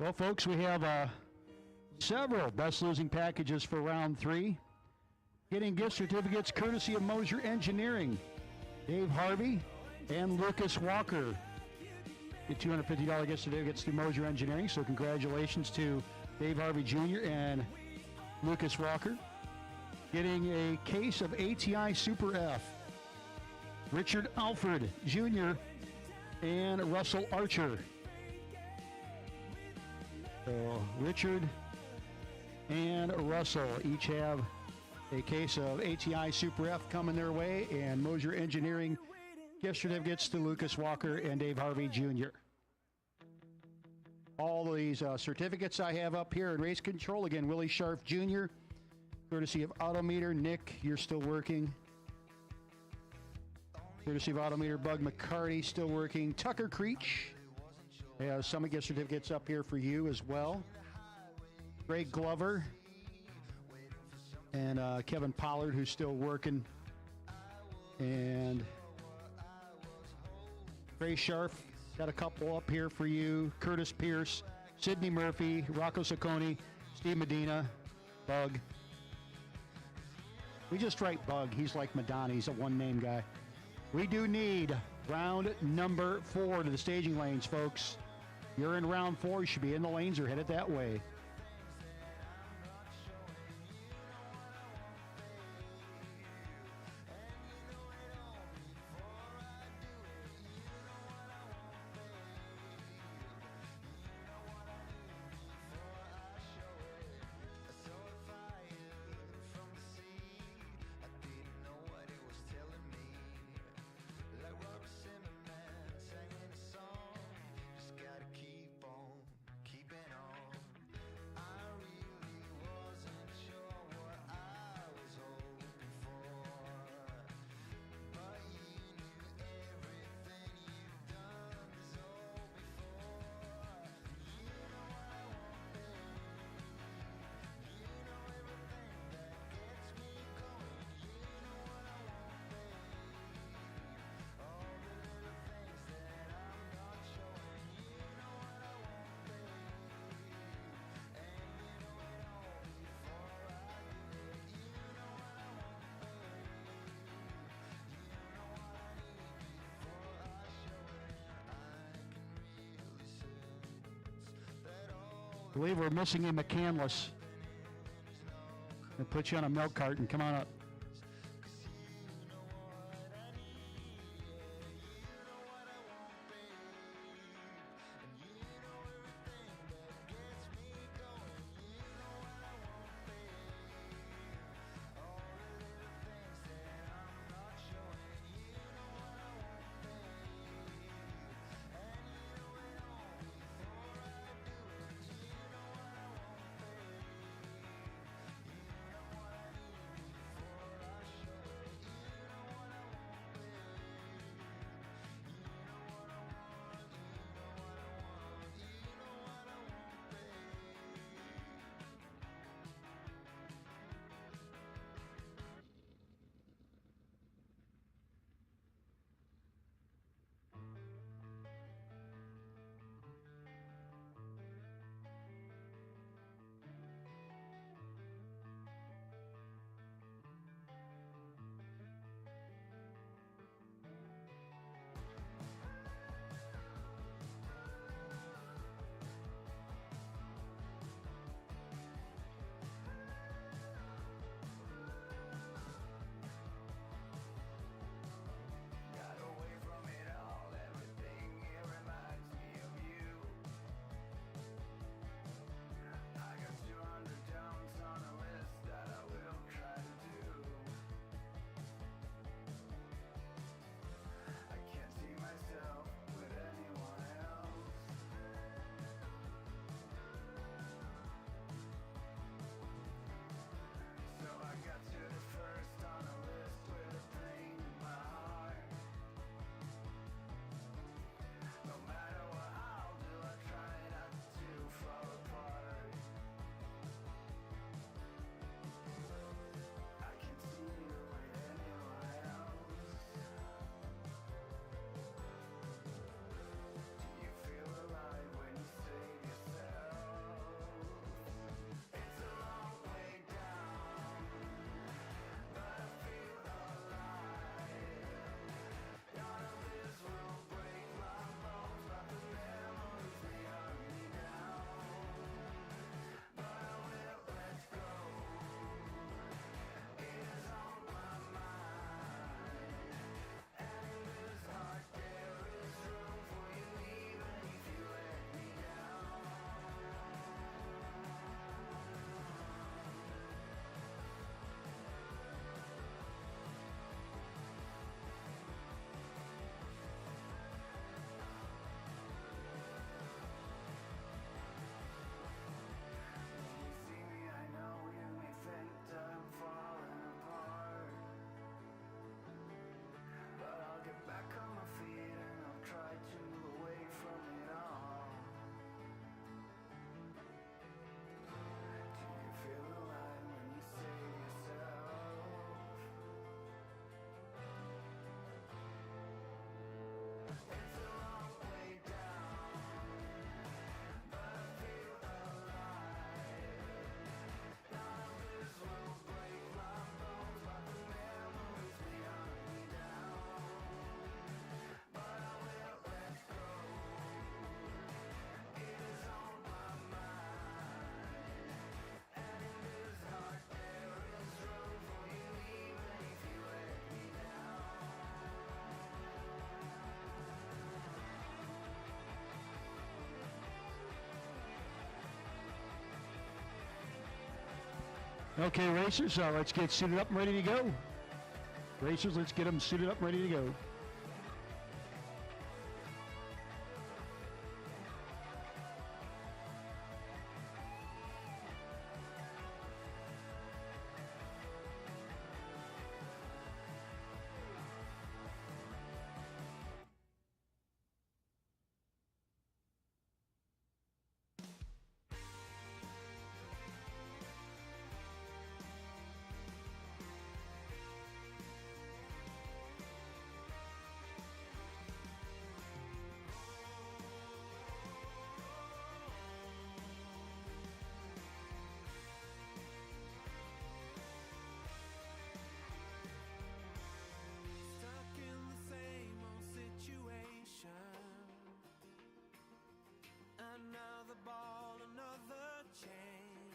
Well, folks, we have several best losing packages for round 3. Getting gift certificates courtesy of Moser Engineering, Dave Harvey, and Lucas Walker. Get $250 gift certificates through Moser Engineering, so congratulations to Dave Harvey Jr. and Lucas Walker. Getting a case of ATI Super F, Richard Alford Jr. and Russell Archer. So Richard and Russell each have a case of ATI Super F coming their way, and Moser Engineering gift certificates to Lucas Walker and Dave Harvey Jr. All these certificates I have up here in race control. Again, Willie Scharf Jr., courtesy of Autometer. Nick, you're still working. Courtesy of Autometer. Bug McCarty, still working. Tucker Creech has some gift certificates up here for you as well. Greg Glover and Kevin Pollard, who's still working. And Ray Scharf, got a couple up here for you. Curtis Pierce, Sidney Murphy, Rocco Saccone, Steve Medina, Bug. We just write Bug. He's like Madonna. He's a one-name guy. We do need round number 4 to the staging lanes, folks. You're in round 4. You should be in the lanes or headed that way. I believe we're missing a McCandless. We'll put you on a milk carton. Come on up. Okay, racers, let's get suited up and ready to go. Racers, let's get them suited up and ready to go. Stuck in the same old situation. Another ball, another chain.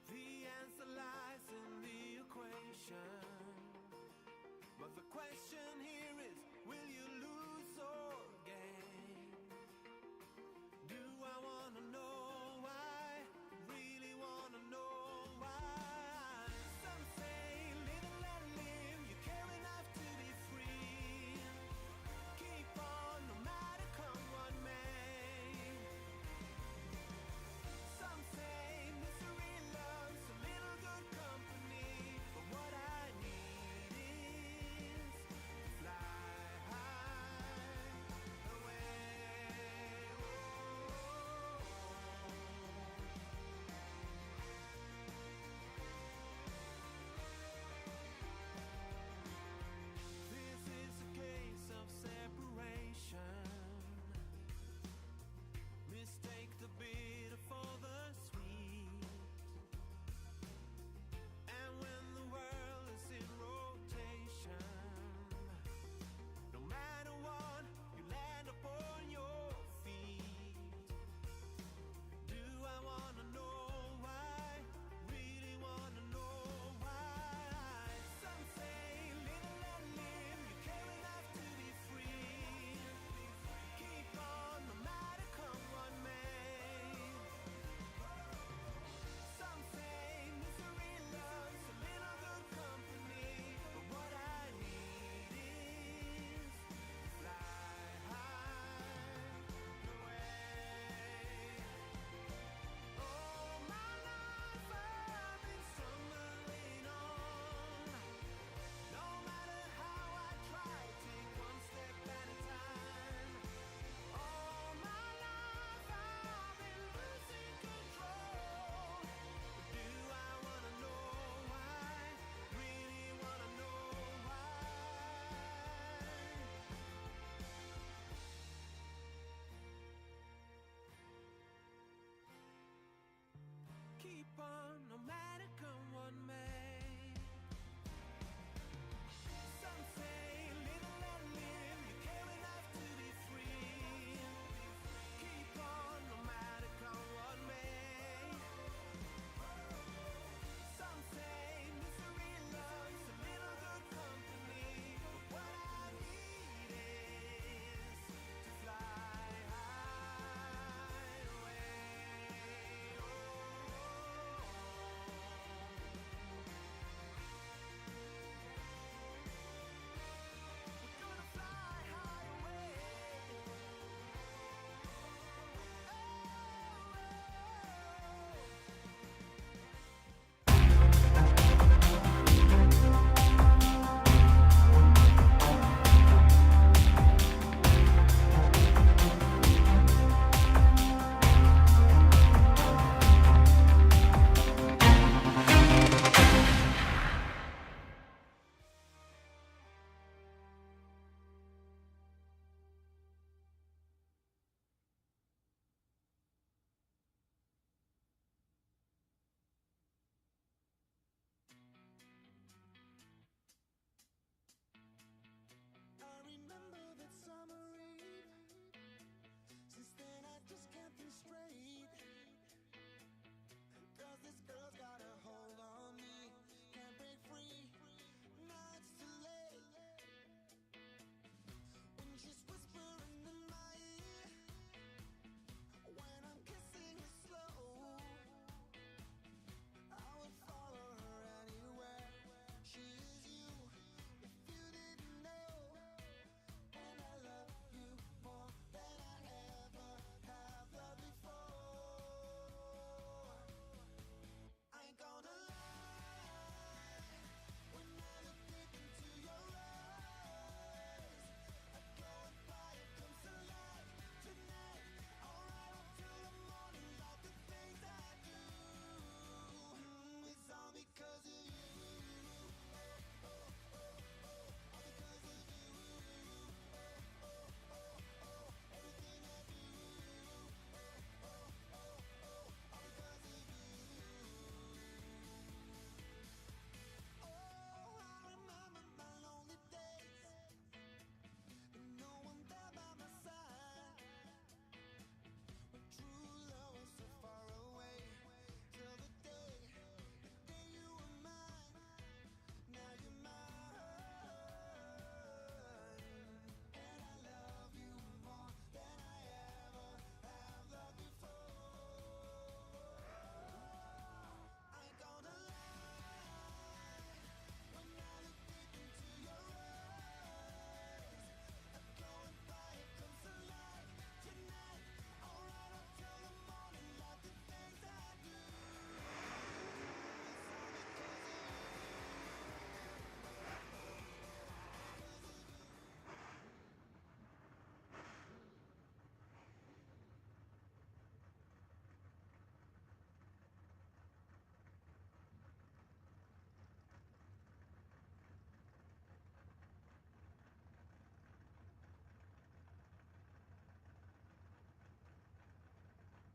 The answer lies in the equation. But the question here is, will you lose or gain? Do I wanna know why? Really wanna know why? Some say live and let live. You care enough to be free. Keep on no matter come what may. Some say misery loves a little good company. But what I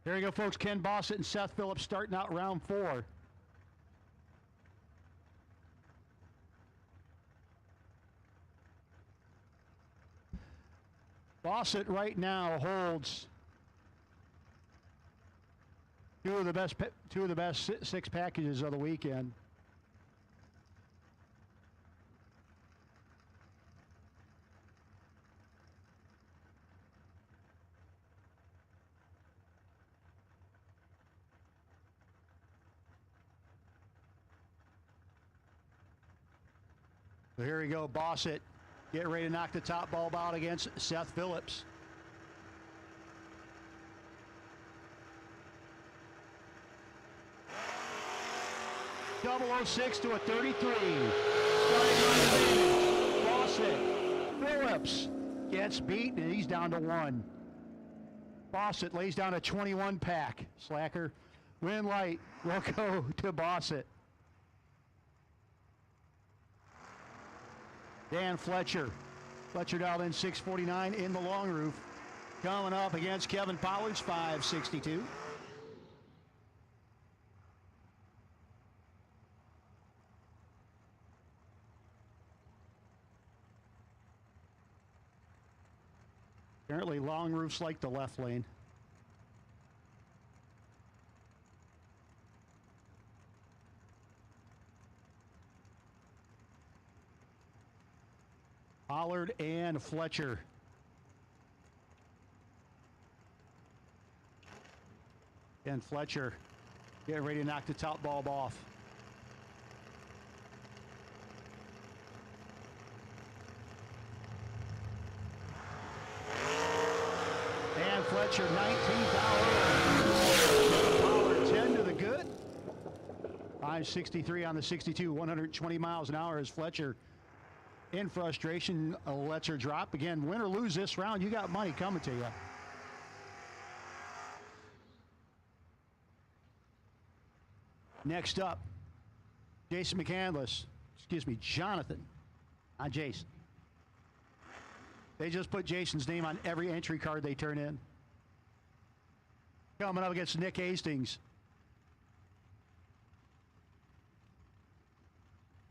There you go, folks. Ken Bossett and Seth Phillips starting out round 4. Bossett right now holds two of the best 6 packages of the weekend. So here we go, Bossett. Get ready to knock the top bulb out against Seth Phillips. Double 06 to a 33. Bossett. Phillips gets beat, and he's down to 1. Bossett lays down a 21 pack. Slacker. Win light. We'll go to Bossett. Dan Fletcher. Fletcher dialed in 649 in the long roof. Coming up against Kevin Pollard's 562. Apparently long roofs like the left lane. Pollard and Fletcher. And Fletcher getting ready to knock the top bulb off. And Fletcher, $19. Pollard, 10 to the good. 563 on the 62, 120 miles an hour as Fletcher in frustration lets her drop. Again, win or lose this round, you got money coming to you. Next up, Jason McCandless. Excuse me, Jonathan, not Jason. They just put Jason's name on every entry card they turn in. Coming up against Nick Hastings.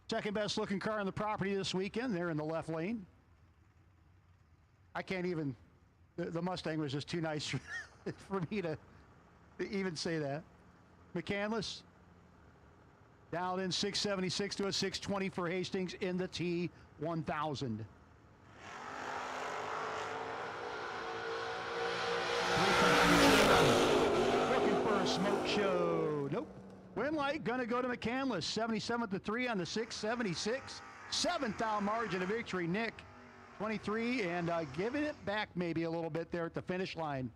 Second best looking car on the property this weekend. They're in the left lane. I can't even, the Mustang was just too nice for me to even say that. McCandless dialed in 676 to a 620 for Hastings in the T1000. Looking for a smoke show. Nope. Win light gonna go to McCandless. 77-3 on the 676. 7th out margin of victory. Nick, 23, and giving it back maybe a little bit there at the finish line.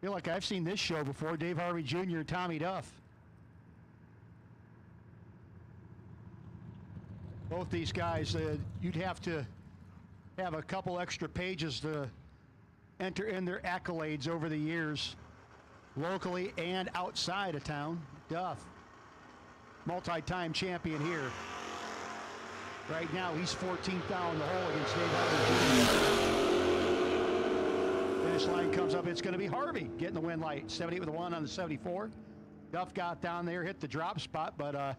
Feel like I've seen this show before. Dave Harvey Jr., Tommy Duff. Both these guys, you'd have to have a couple extra pages to enter in their accolades over the years, locally and outside of town. Duff, multi-time champion here. Right now, he's 14th down the hole against Dave Harvey Jr. Finish line comes up. It's going to be Harvey getting the win light. 78 with a 1 on the 74. Duff got down there, hit the drop spot, but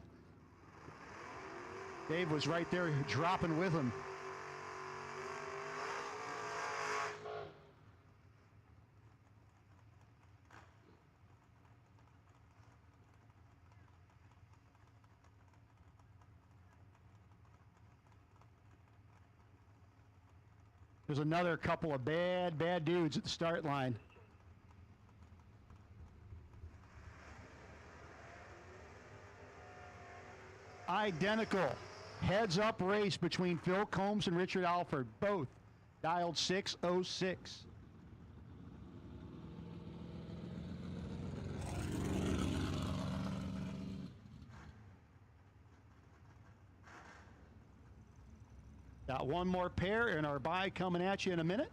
Dave was right there dropping with him. There's another couple of bad dudes at the start line. Identical heads-up race between Phil Combs and Richard Alford, both dialed 606. Got one more pair in our buy coming at you in a minute.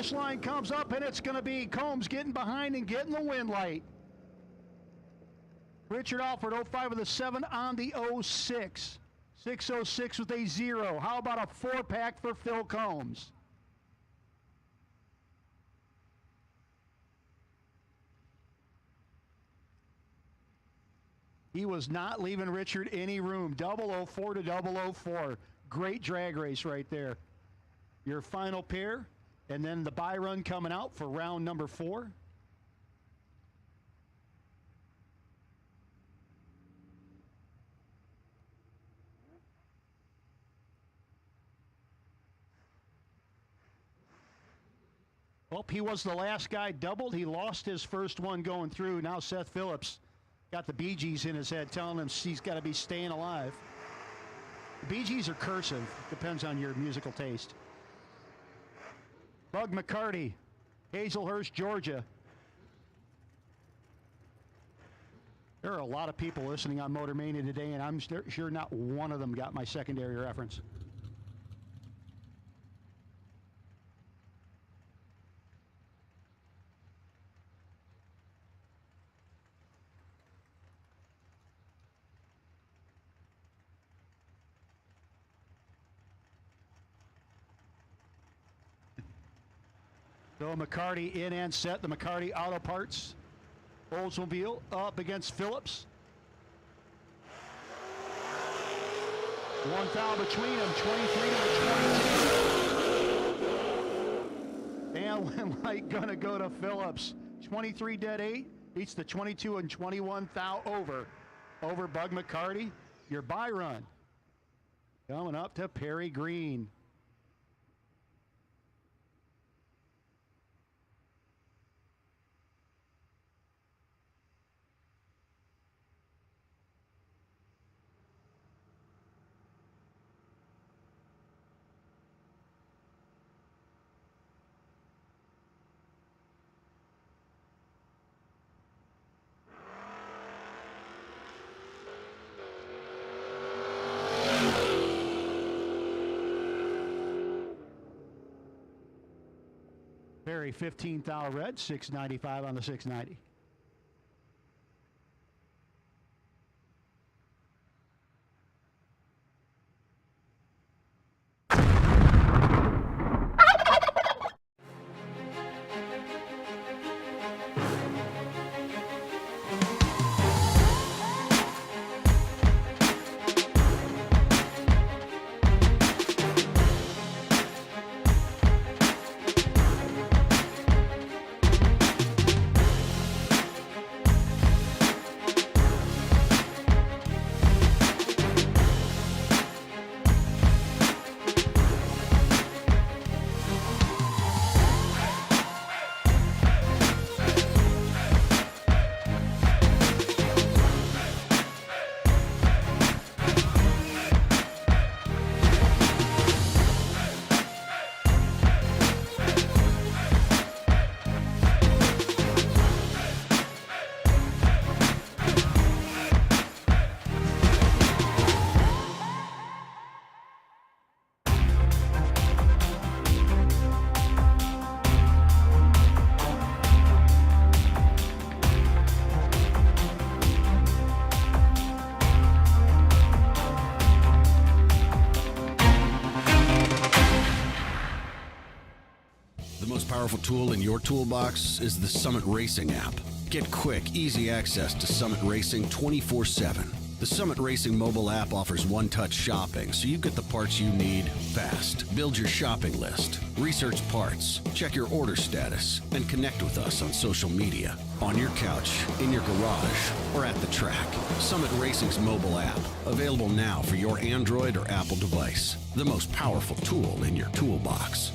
finish line comes up, and it's going to be Combs getting behind and getting the win light. Richard Alford, 05 with a 7 on the 06. 606 with a 0. How about a 4-pack for Phil Combs? He was not leaving Richard any room. 004 to 004. Great drag race right there. Your final pair, and then the bye run coming out for round number 4. Well, he was the last guy doubled. He lost his first one going through. Now Seth Phillips got the Bee Gees in his head, telling him he's got to be staying alive. The Bee Gees are cursive. Depends on your musical taste. Bug McCarty, Hazelhurst, Georgia. There are a lot of people listening on Motor Mania today, and I'm sure not one of them got my secondary reference. So McCarty in and set. The McCarty Auto Parts Oldsmobile up against Phillips. One foul between them, 23 to 22. And win light gonna go to Phillips. 23 dead 8 beats the 22 and 21 thou over Bug McCarty. Your bye run coming up to Perry Green. Perry 15 thou red, 695 on the 690. Powerful tool in your toolbox is the Summit Racing app. Get quick, easy access to Summit Racing 24/7. The Summit Racing mobile app offers one-touch shopping, so you get the parts you need fast. Build your shopping list, research parts, check your order status, and connect with us on social media, on your couch, in your garage, or at the track. Summit Racing's mobile app, available now for your Android or Apple device. The most powerful tool in your toolbox.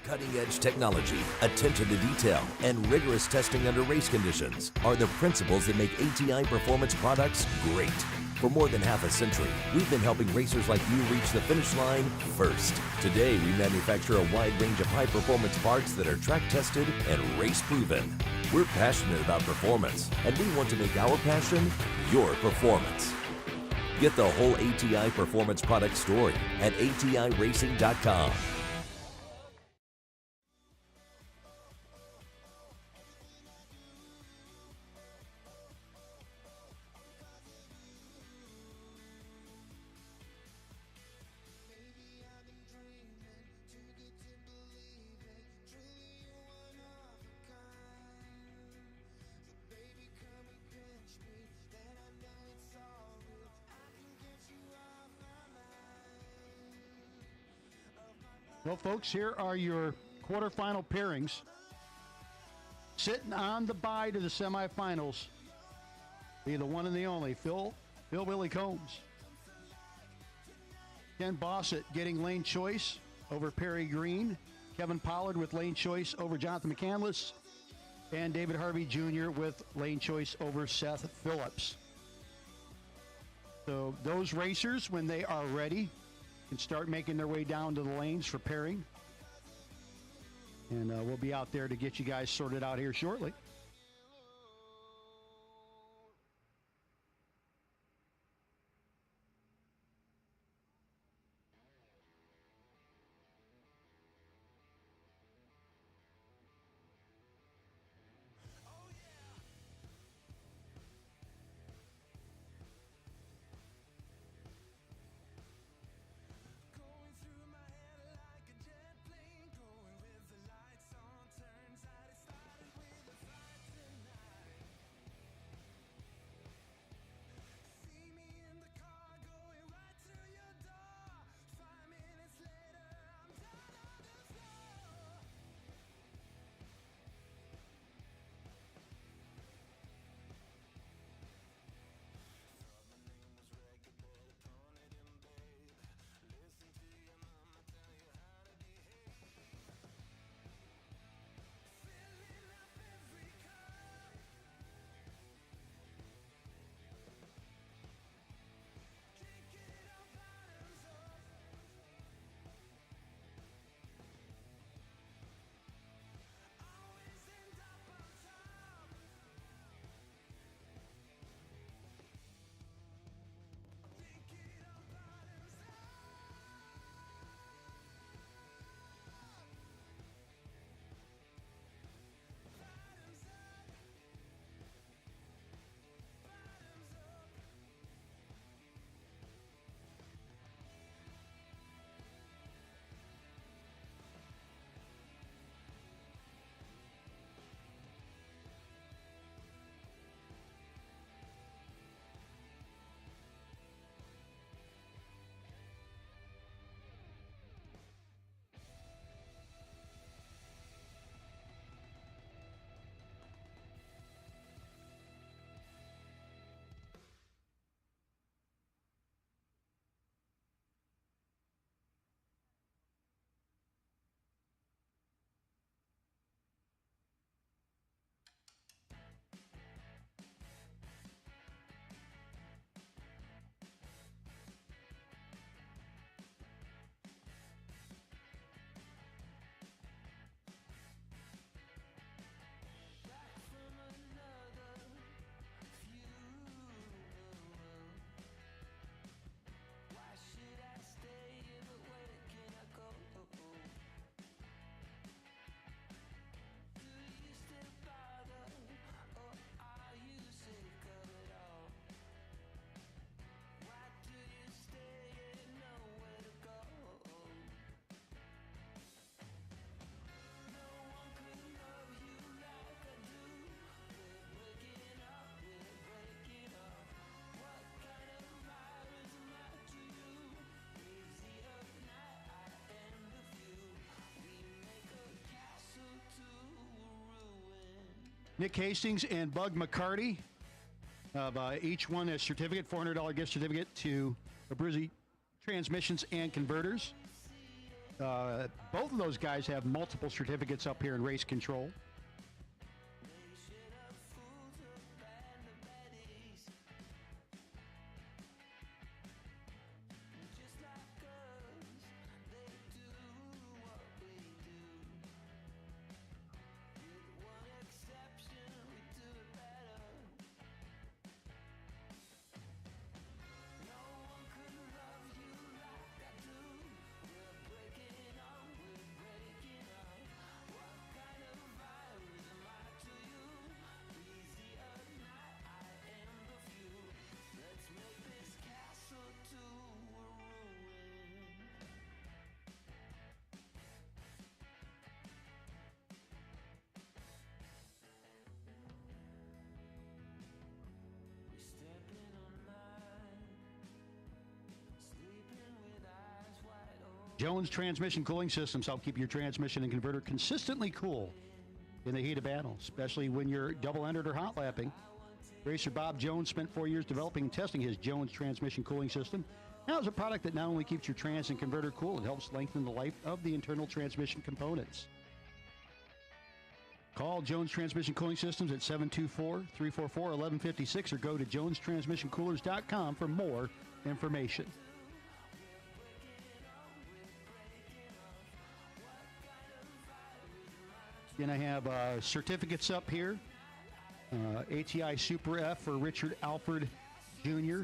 Cutting-edge technology, attention to detail, and rigorous testing under race conditions are the principles that make ATI Performance products great. For more than half a century, we've been helping racers like you reach the finish line first. Today, we manufacture a wide range of high-performance parts that are track-tested and race-proven. We're passionate about performance, and we want to make our passion your performance. Get the whole ATI Performance product story at ATIRacing.com. Well, folks, here are your quarterfinal pairings. Sitting on the bye to the semifinals, be the one and the only Phil Willie Combs. Ken Bossett getting lane choice over Perry Green. Kevin Pollard with lane choice over Jonathan McCandless. And David Harvey Jr. with lane choice over Seth Phillips. So those racers, when they are ready, can start making their way down to the lanes for pairing. And we'll be out there to get you guys sorted out here shortly. Going through my head like a jet plane, going with the lights on. Turns out it started with a flight tonight. See me in the car going right to your door. 5 minutes later, I'm down on the floor. Thought my name was reggae, better tone it in, babe. Listen to your mama tell you how to behave. Filling up every cup. Drink it up, bottoms up. Always end up on top. Drink it up, bottoms up. Bottoms up. Bottoms up. Back from another funeral. Why should I stay if where can I go? Do you still bother, or are you sick of it all? Why do you stay and nowhere to go? No one could love you like I do. We're breaking up, we're breaking up. What kind of virus am I to you? Easy of night, I am the few. We make a castle to ruin. Nick Hastings and Bug McCarty of each one a certificate, $400 gift certificate to Abruzzi Transmissions and Converters. Both of those guys have multiple certificates up here in race control. They should have fooled a band of baddies. Just like us, they do what we do. With one exception, we do it better. No one could love you like I do. We're breaking up, we're breaking up. What kind of virus Jones Transmission Cooling Systems help keep your transmission and converter consistently cool in the heat of battle, especially when you're double-entered or hot lapping. Racer Bob Jones spent 4 years developing and testing his Jones Transmission Cooling System. Now it's a product that not only keeps your trans and converter cool, it helps lengthen the life of the internal transmission components. Call Jones Transmission Cooling Systems at 724-344-1156 or go to jonestransmissioncoolers.com for more information. Going to have certificates up here. ATI Super F for Richard Alford Jr.,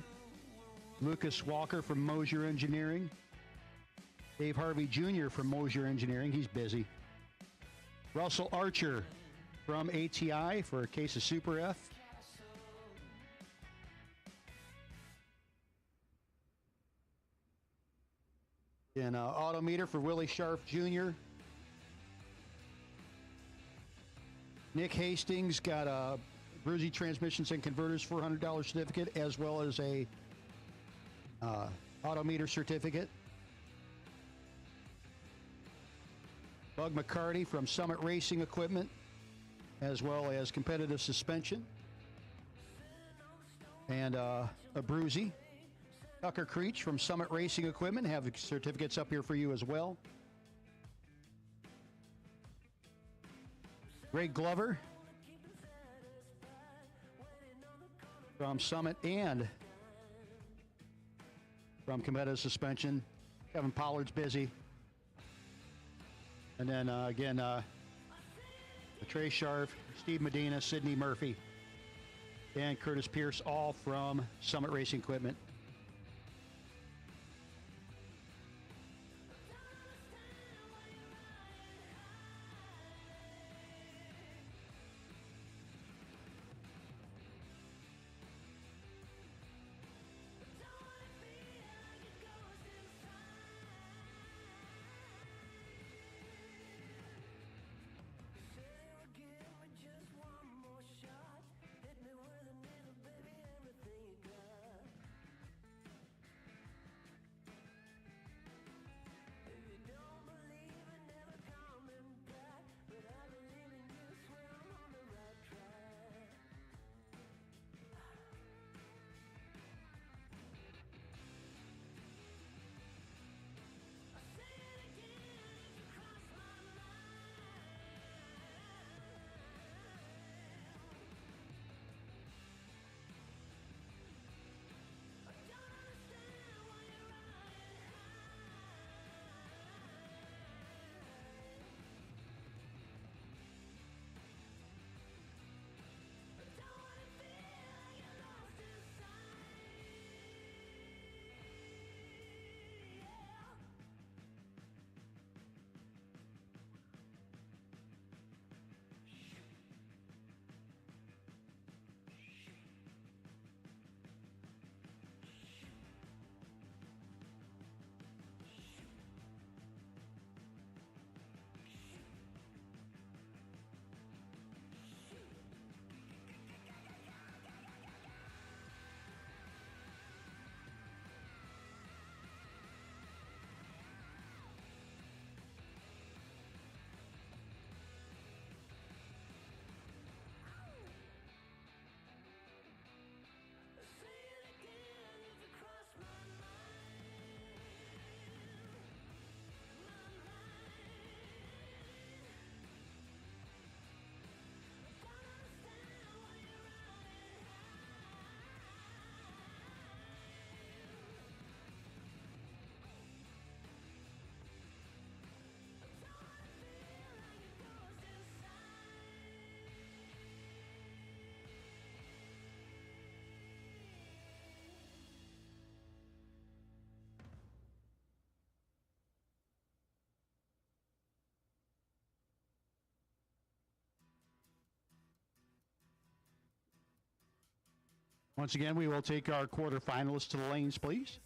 Lucas Walker from Mosier Engineering, Dave Harvey Jr. from Mosier Engineering, he's busy, Russell Archer from ATI for a case of Super F, and Autometer for Willie Scharf Jr., Nick Hastings got a Bruzy Transmissions and Converters $400 certificate as well as a Autometer certificate. Bug McCarty from Summit Racing Equipment as well as competitive suspension. And a Bruzy. Tucker Creech from Summit Racing Equipment have certificates up here for you as well. Greg Glover from Summit and from competitive suspension. Kevin Pollard's busy. And then again, Trey Scharf, Steve Medina, Sidney Murphy, and Curtis Pierce, all from Summit Racing Equipment. Once again, we will take our quarterfinalists to the lanes, please.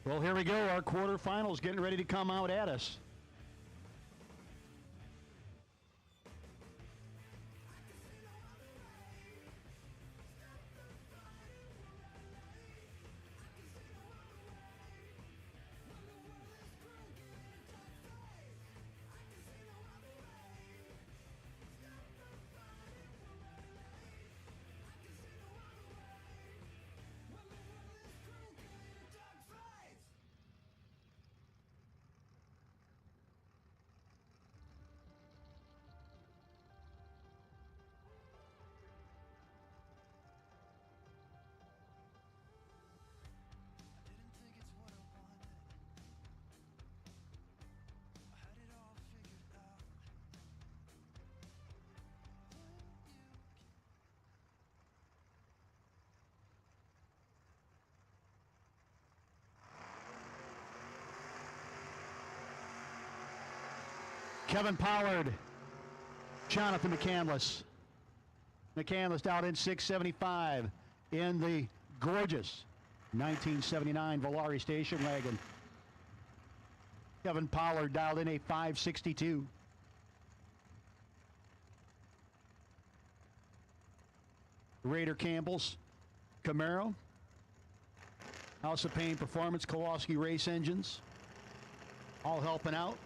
Well, here we go. Our quarterfinals getting ready to come out at us. Kevin Pollard, Jonathan McCandless. McCandless out in 675 in the gorgeous 1979 Volare station wagon. Kevin Pollard dialed in a 562. Raider Campbell's Camaro. House of Pain Performance, Kowalski Race Engines. All helping out.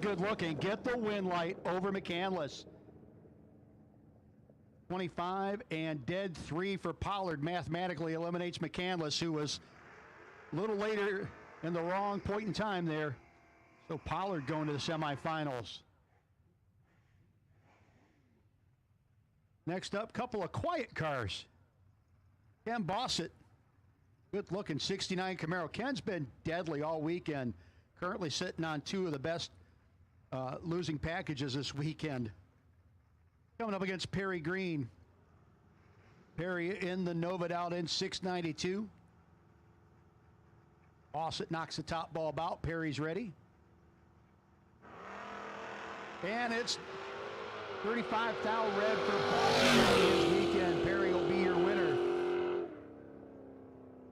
Good look and get the win light over McCandless. 25 and dead 3 for Pollard mathematically eliminates McCandless, who was a little later in the wrong point in time there. So Pollard going to the semifinals. Next up, couple of quiet cars. Ken Bossett, good looking 69 Camaro. Ken's been deadly all weekend, currently sitting on 2 of the best losing packages this weekend. Coming up against Perry Green. Perry in the Nova out in 692. Bossett knocks the top bulb out. Perry's ready. And it's 35 thou red for Bossett this weekend. Perry will be your winner.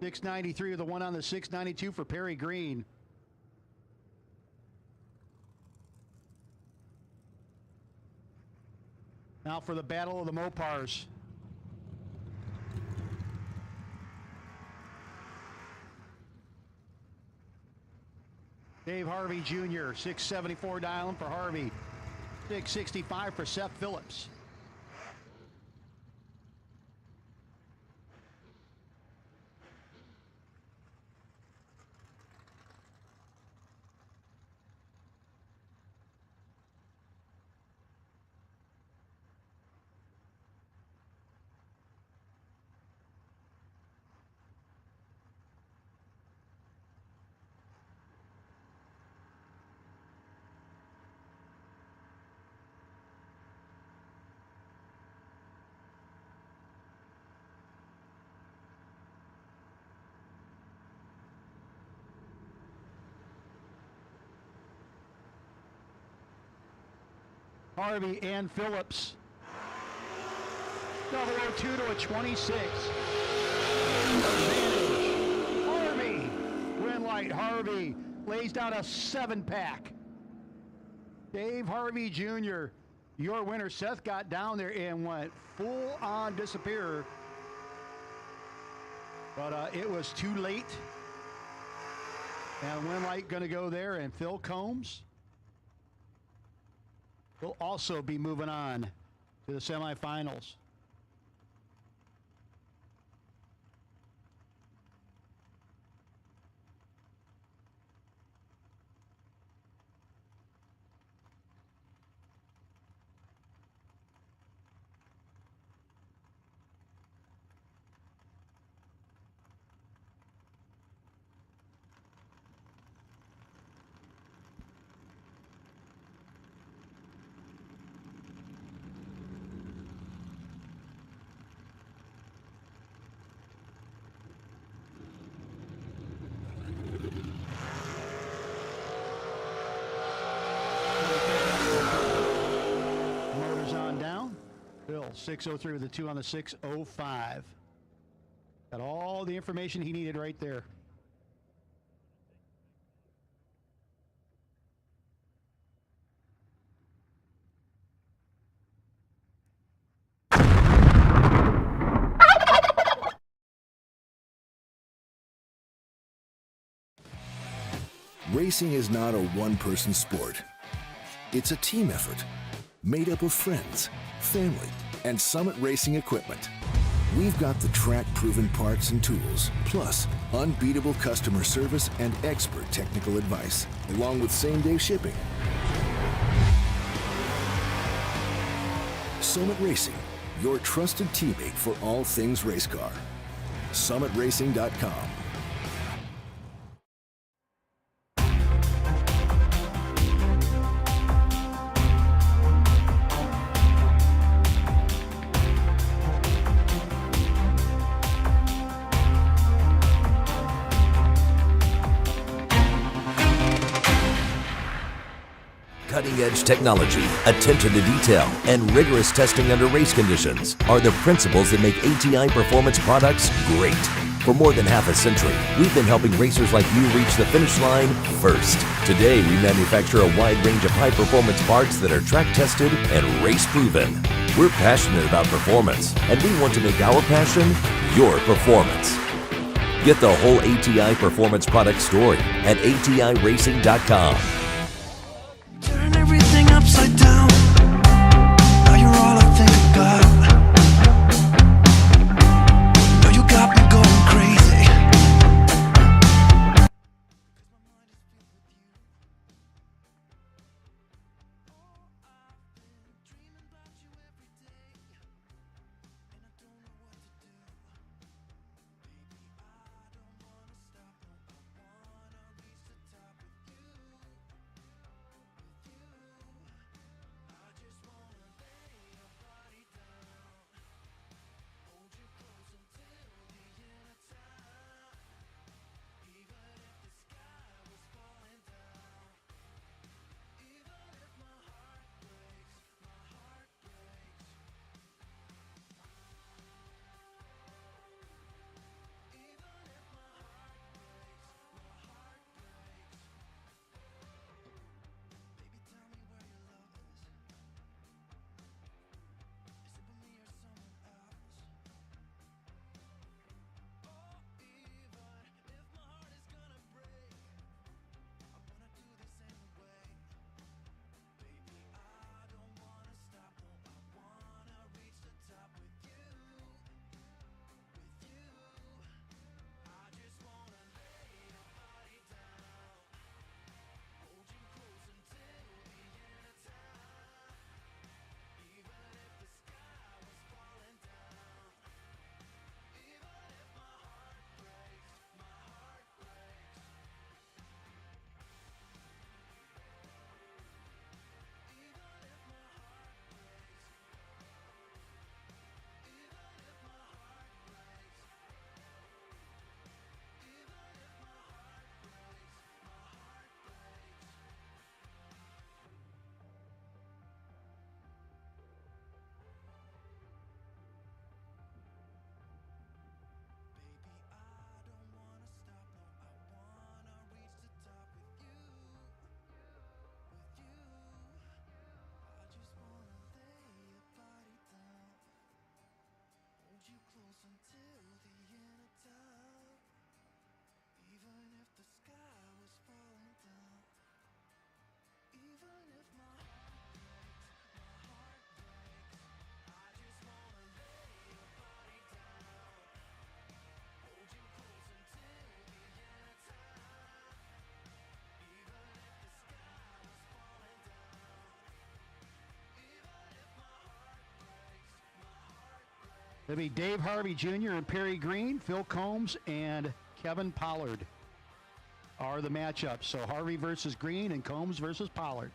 693 of the one on the 692 for Perry Green. Now for the Battle of the Mopars. Dave Harvey Jr., 674 dialing for Harvey. 665 for Seth Phillips. Harvey and Phillips. 002 to a 26. Advantage. Harvey. Win light. Harvey lays down a 7-pack. Dave Harvey Jr., your winner. Seth got down there and went full on disappear. But it was too late. And win light going to go there. And Phil Combs will also be moving on to the semifinals. 6:03 with a 2 on the 6:05. Got all the information he needed right there. Racing is not a one-person sport. It's a team effort made up of friends, family, and Summit Racing equipment. We've got the track-proven parts and tools, plus unbeatable customer service and expert technical advice, along with same-day shipping. Summit Racing, your trusted teammate for all things race car. SummitRacing.com. Cutting-edge technology, attention to detail, and rigorous testing under race conditions are the principles that make ATI Performance products great. For more than half a century, we've been helping racers like you reach the finish line first. Today, we manufacture a wide range of high-performance parts that are track-tested and race-proven. We're passionate about performance, and we want to make our passion your performance. Get the whole ATI Performance product story at ATIRacing.com. Turn everything upside down. Now you're all I think about. Now you got me going crazy. 'Cause my mind is filled with you. Oh, I've been dreaming about you every day, and I don't know what to do. Baby, I don't wanna stop. No, I wanna reach the top with you. I just wanna lay your body down, hold you close until the end of time. Even if the sky was falling down, even if my heart breaks, my heart breaks. Even if my heart breaks, my heart breaks. Baby, tell me where your love is. Is it with me or someone else? Oh, even if my heart is gonna break, I wanna do this anyway. Baby, I don't wanna stop. No, I wanna reach the top with you. With you, I just wanna lay your body down, hold you close until the end of time. Even if the sky was falling down, even if my heart breaks, my heart breaks. Even if my heart breaks, even if my heart breaks, even if my heart breaks, my heart breaks. Baby, I don't wanna stop. No, I wanna reach the top with you. With you, I just wanna lay your body down, hold you close until the end of time. Even if the sky was falling down, even if my heart breaks, my heart breaks. I just wanna lay your body down, hold you close until the end of time. Even if the sky was falling down, even if my heart breaks, my heart breaks. It'll be Dave Harvey Jr. and Perry Green, Phil Combs, and Kevin Pollard are the matchups. So Harvey versus Green and Combs versus Pollard.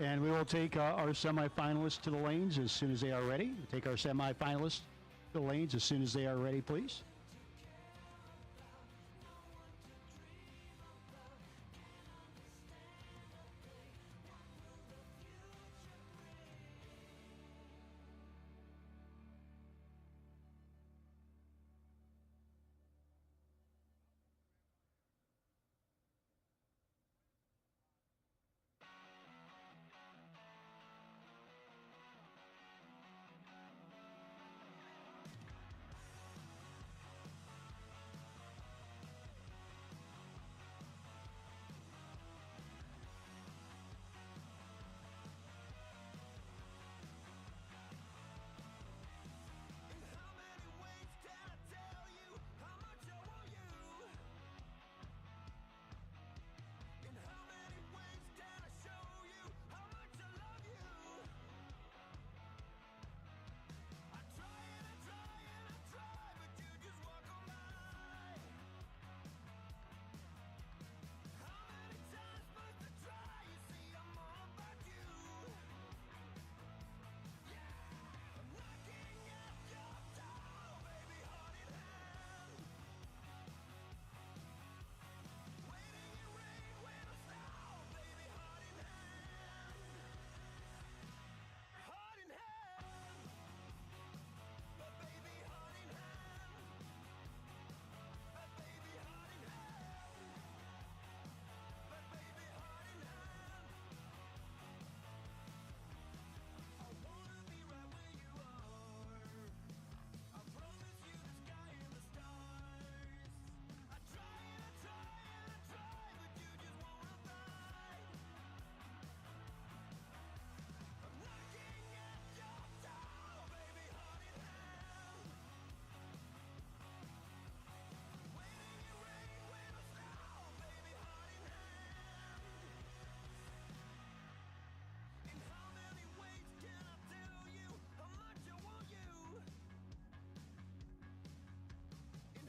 And we will take our semifinalists to the lanes as soon as they are ready. We'll take our semifinalists to the lanes as soon as they are ready, please.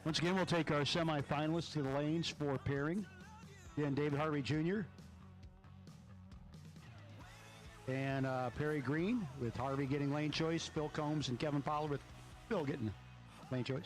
Once again, we'll take our semifinalists to the lanes for pairing. Again, David Harvey Jr. and Perry Green, with Harvey getting lane choice, Phil Combs and Kevin Pollard with Phil getting lane choice.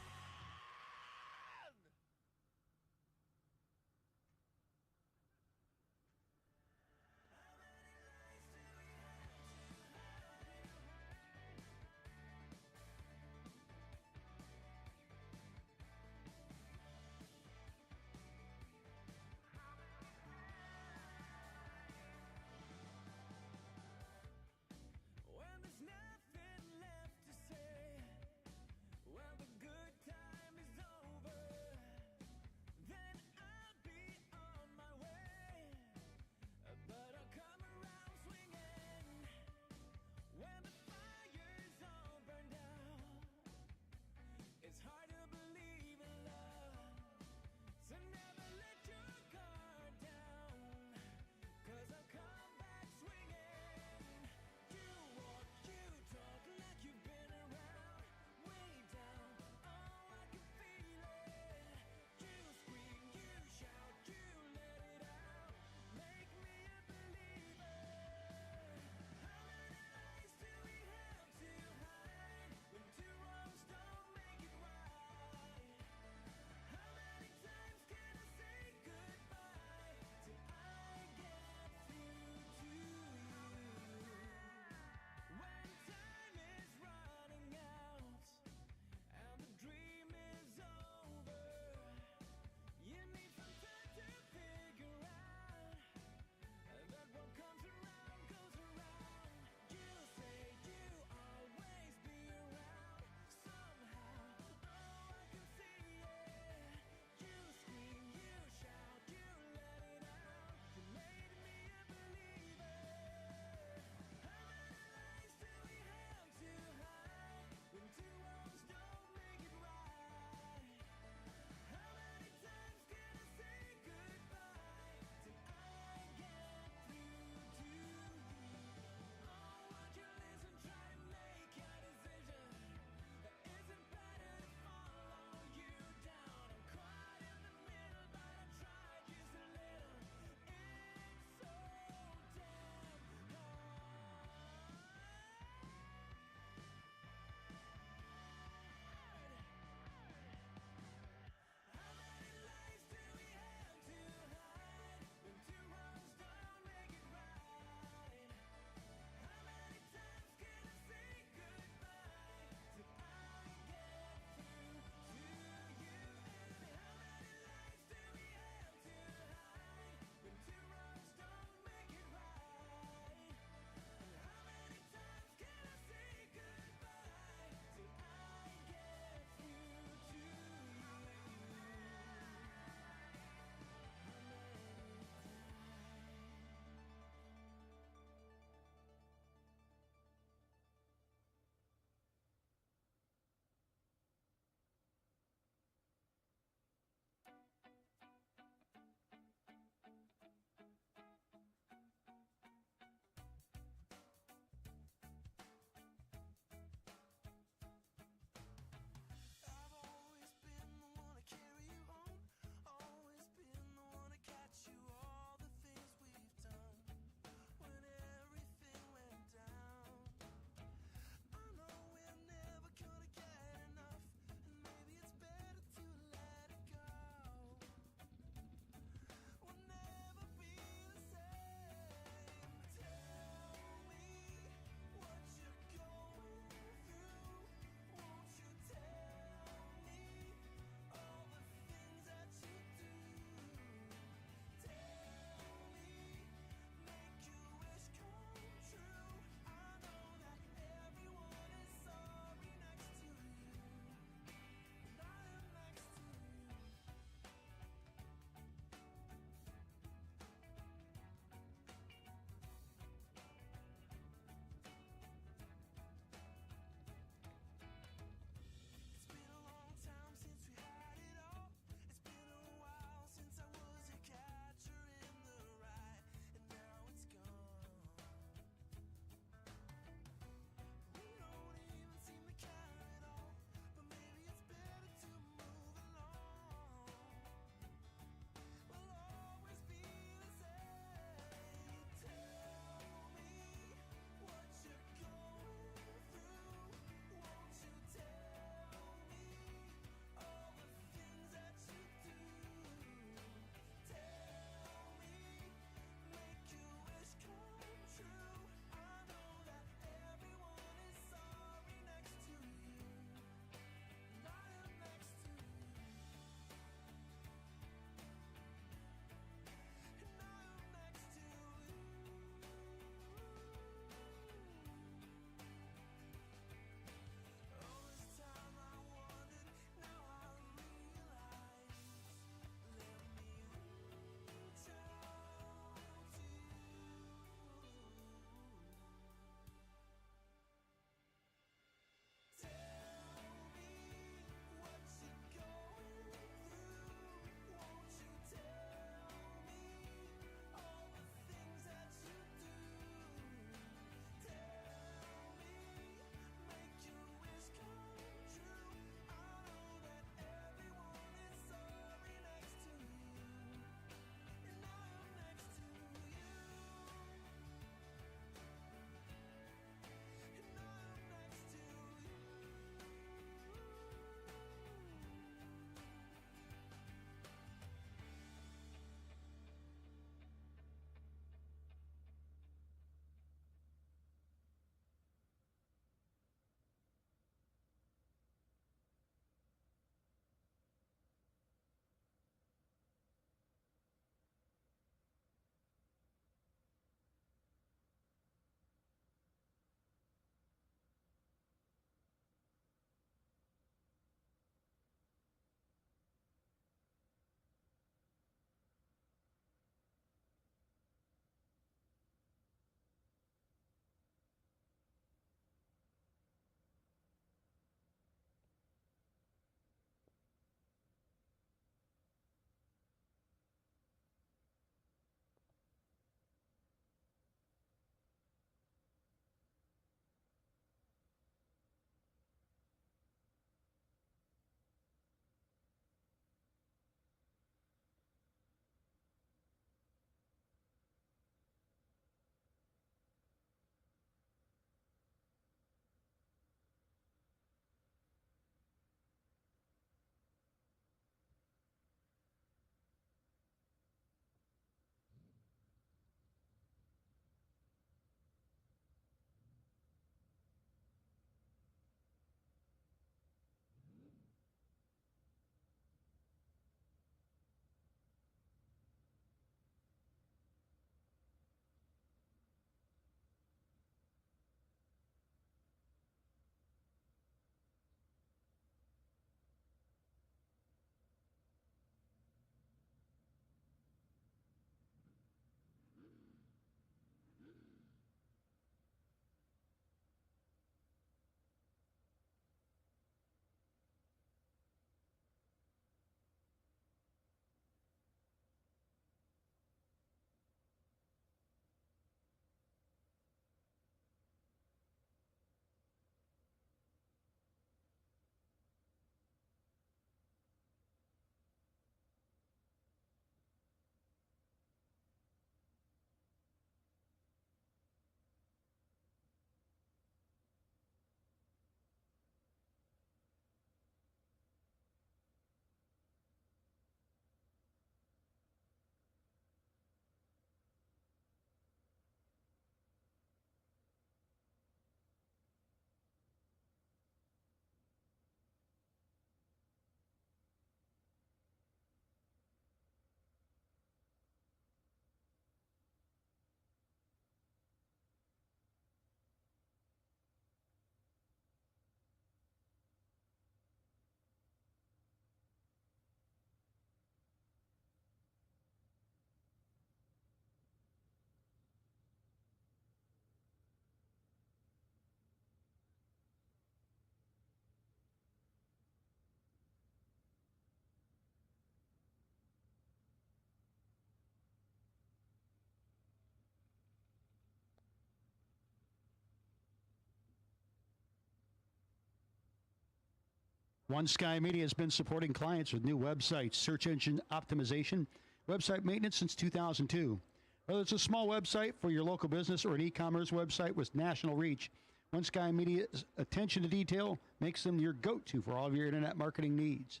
One Sky Media has been supporting clients with new websites, search engine optimization, website maintenance since 2002. Whether it's a small website for your local business or an e-commerce website with national reach, One Sky Media's attention to detail makes them your go-to for all of your internet marketing needs.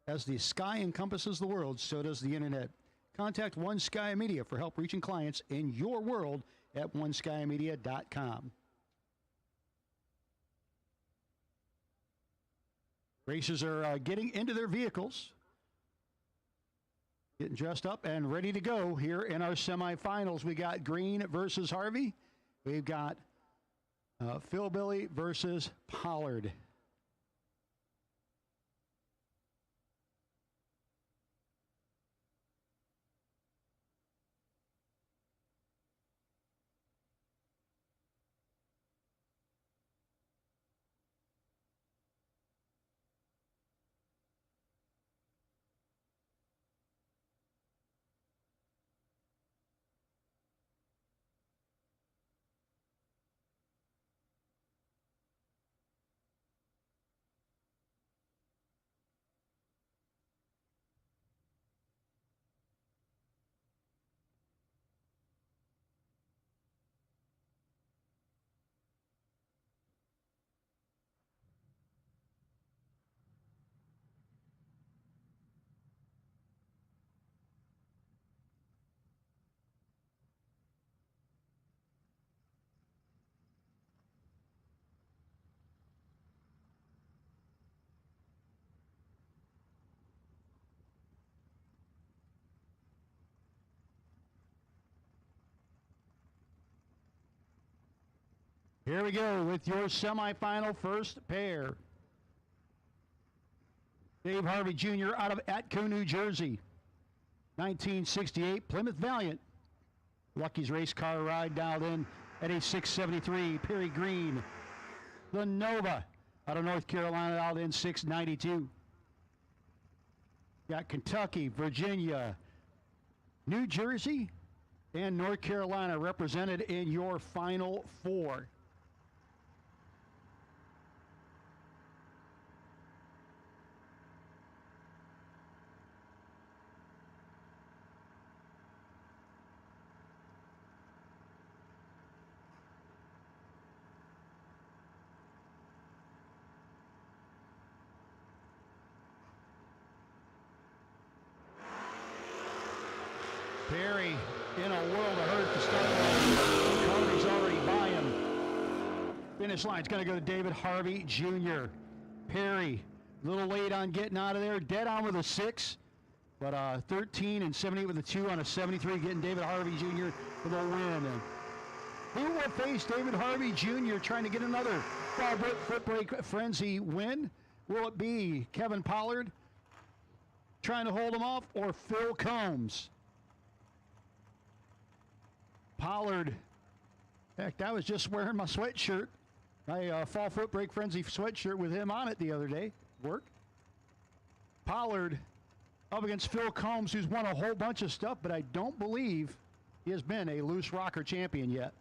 As the sky encompasses the world, so does the internet. Contact One Sky Media for help reaching clients in your world at oneskymedia.com. Racers are getting into their vehicles, getting dressed up and ready to go here in our semifinals. We got Green versus Harvey. We've got Philbilly versus Pollard. Here we go with your semifinal first pair. Dave Harvey Jr. out of Atco, New Jersey. 1968 Plymouth Valiant. Lucky's race car ride dialed in at a 673. Perry Green. The Nova out of North Carolina dialed in 692. Got Kentucky, Virginia, New Jersey, and North Carolina represented in your final four. Perry in a world of hurt to start with. Carter's already by him. Finish line's going to go to David Harvey Jr. Perry, a little late on getting out of there. Dead on with a 6, but 13 and 78 with a 2 on a 73, getting David Harvey Jr. with a win. And who will face David Harvey Jr. trying to get another FootBrake Frenzy win? Will it be Kevin Pollard trying to hold him off, or Phil Combs? Pollard, in fact, I was just wearing my sweatshirt, my Fall FootBrake Frenzy sweatshirt with him on it the other day. Work. Pollard up against Phil Combs, who's won a whole bunch of stuff, but I don't believe he has been a loose rocker champion yet.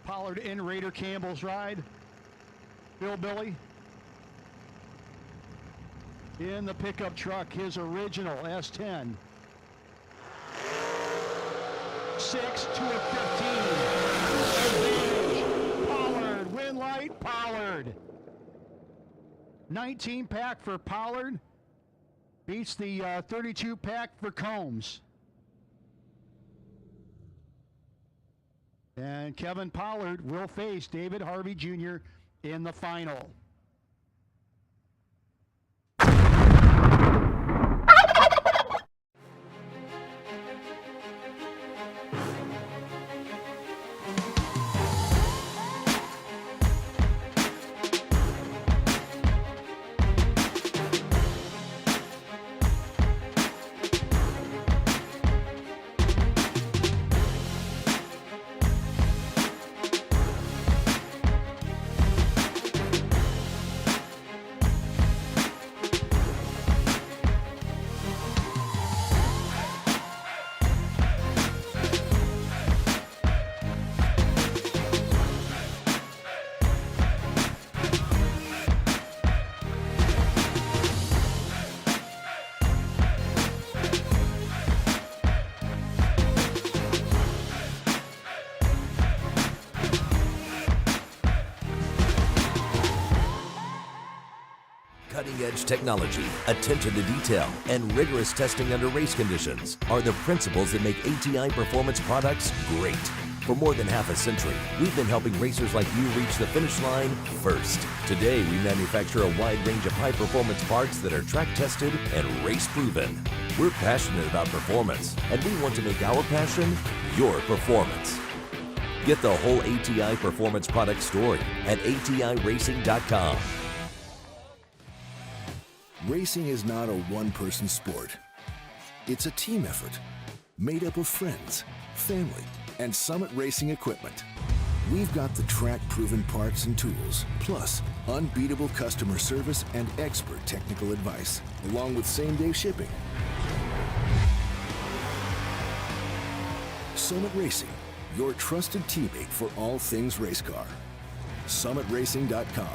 Pollard in Raider Campbell's ride. Philbilly in the pickup truck, his original S10. 6 to a 15. Advantage. Pollard, win light, Pollard. 19 pack for Pollard. Beats the 32 pack for Combs. And Kevin Pollard will face David Harvey Jr. in the final. Cutting-edge technology, attention to detail, and rigorous testing under race conditions are the principles that make ATI Performance products great. For more than half a century, we've been helping racers like you reach the finish line first. Today, we manufacture a wide range of high-performance parts that are track-tested and race-proven. We're passionate about performance, and we want to make our passion your performance. Get the whole ATI Performance product story at ATIRacing.com. Racing is not a one-person sport. It's a team effort made up of friends, family, and Summit Racing equipment. We've got the track-proven parts and tools, plus unbeatable customer service and expert technical advice, along with same-day shipping. Summit Racing, your trusted teammate for all things race car. SummitRacing.com.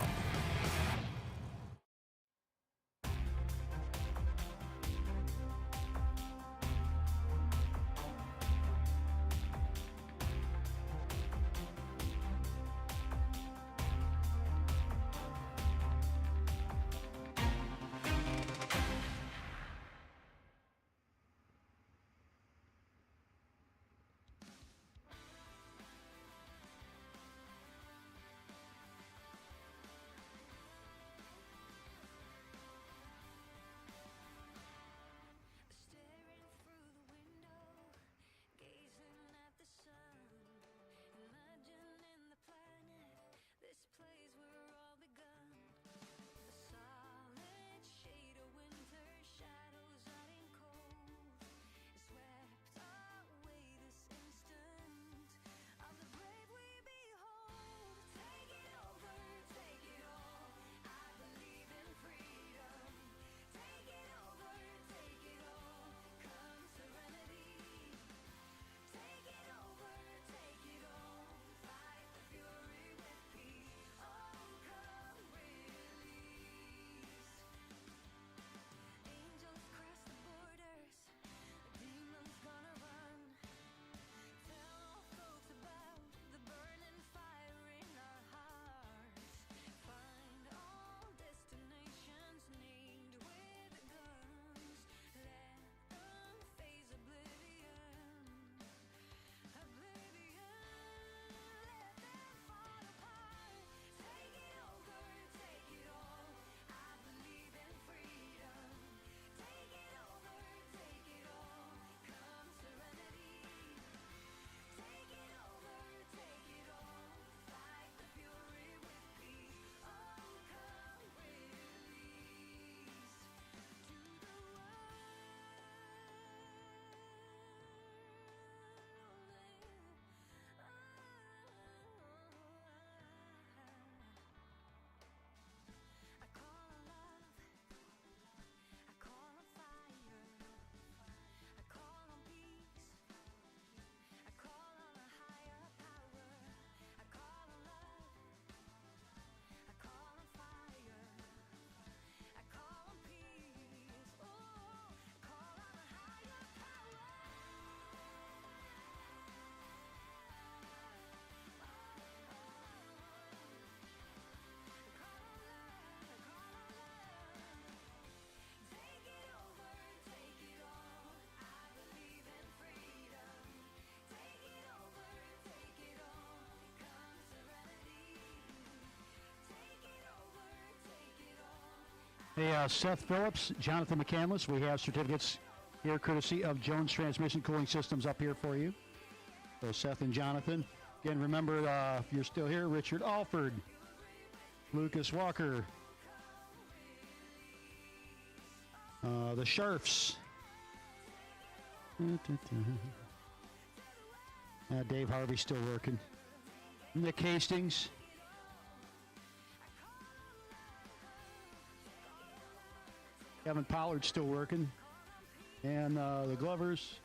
Staring through the window, gazing at the sun, imagining the planet, this place where all begun. The solid shade of winter, shadows hiding cold, swept away this instant of the brave we behold. Take it over, take it all. I believe in freedom. Take it over, take it all. Come serenity. Take it over, take it all. Fight the fury with peace. Oh, come release. Angels cross the borders. Demons gonna run. Tell all folks about the burning fire in our hearts. Find all destinations named with guns. Let them face oblivion. Oblivion. Let them fall apart. Take it over, take it all. I believe in freedom. Take it over, take it all. Come serenity. Take it over, take it all. Fight the fury with peace. Oh, come release to the I call on love, I call on fire, I call on peace, I call on a higher power, I call on love, I call on fire, I call on peace, oh, I call on a higher power. Take it over, take it all. I believe in freedom. Take it over, take it all. Come serenity. Take it over, take it all. Hey, Seth Phillips, Jonathan McCandless, we have certificates here courtesy of Jones Transmission Cooling Systems up here for you. So Seth and Jonathan. Again, remember, if you're still here, Richard Alford, Lucas Walker, the Sharfs. Dave Harvey's still working. Nick Hastings. Kevin Pollard's still working. And the Glovers.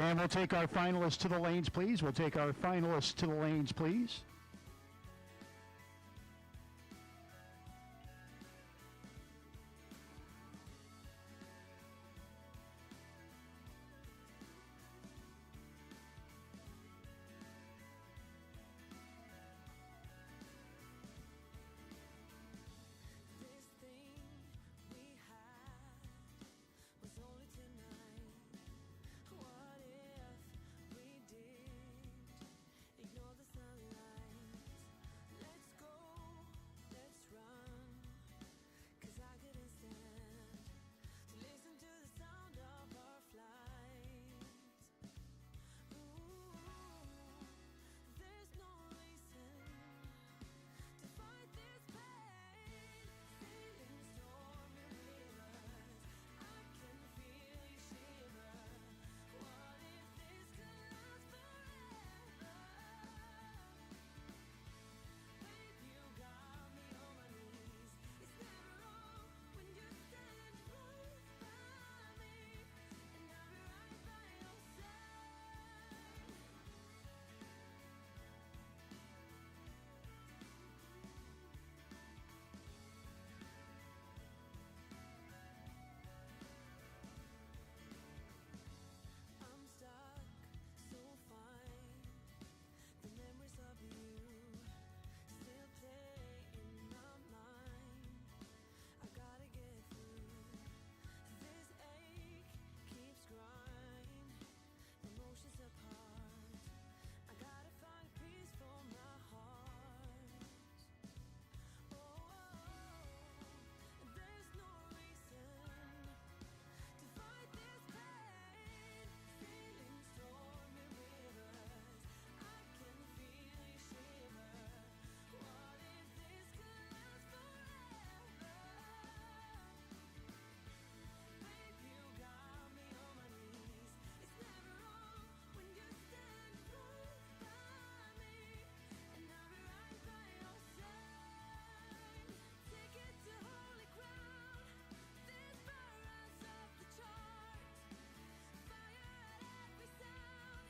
And we'll take our finalists to the lanes, please. We'll take our finalists to the lanes, please. This thing we had was only tonight. What if we did ignore the sunlight? Let's go, let's run, 'cause I couldn't stand to listen to the sound of our flight. Ooh, there's no reason to fight this pain. Sailing stormy rivers, I can feel you shiver. What if this could last forever? Babe, you got me on my knees. It's never wrong when you stand close by me, and I'll be right by your side. I'm stuck, so fine. The memories of you still play in my mind. I gotta get through. This ache keeps growing. Emotions apart. I gotta find peace for my heart. There's no reason to fight this pain. Sailing stormy rivers, I can feel you shiver. What if this could last forever? Babe, you got me on my knees. It's never wrong when you stand close by me, and I'll be right by your side. Take it to holy ground. This fire's off the charts. Fire at every sound.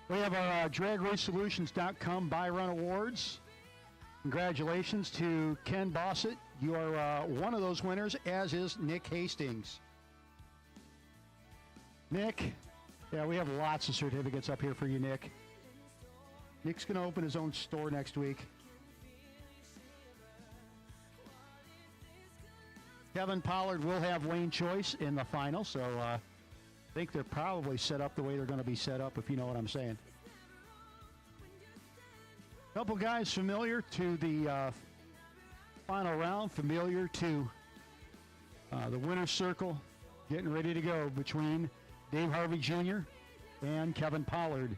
We have our DragRaceSolutions.com Buy Run Awards. Congratulations to Ken Bossett. You are one of those winners, as is Nick Hastings. Nick, yeah, we have lots of certificates up here for you, Nick. Nick's going to open his own store next week. Kevin Pollard will have lane choice in the final, so I think they're probably set up the way they're going to be set up, if you know what I'm saying. Couple guys familiar to the final round, familiar to the winner's circle, getting ready to go between Dave Harvey Jr. and Kevin Pollard.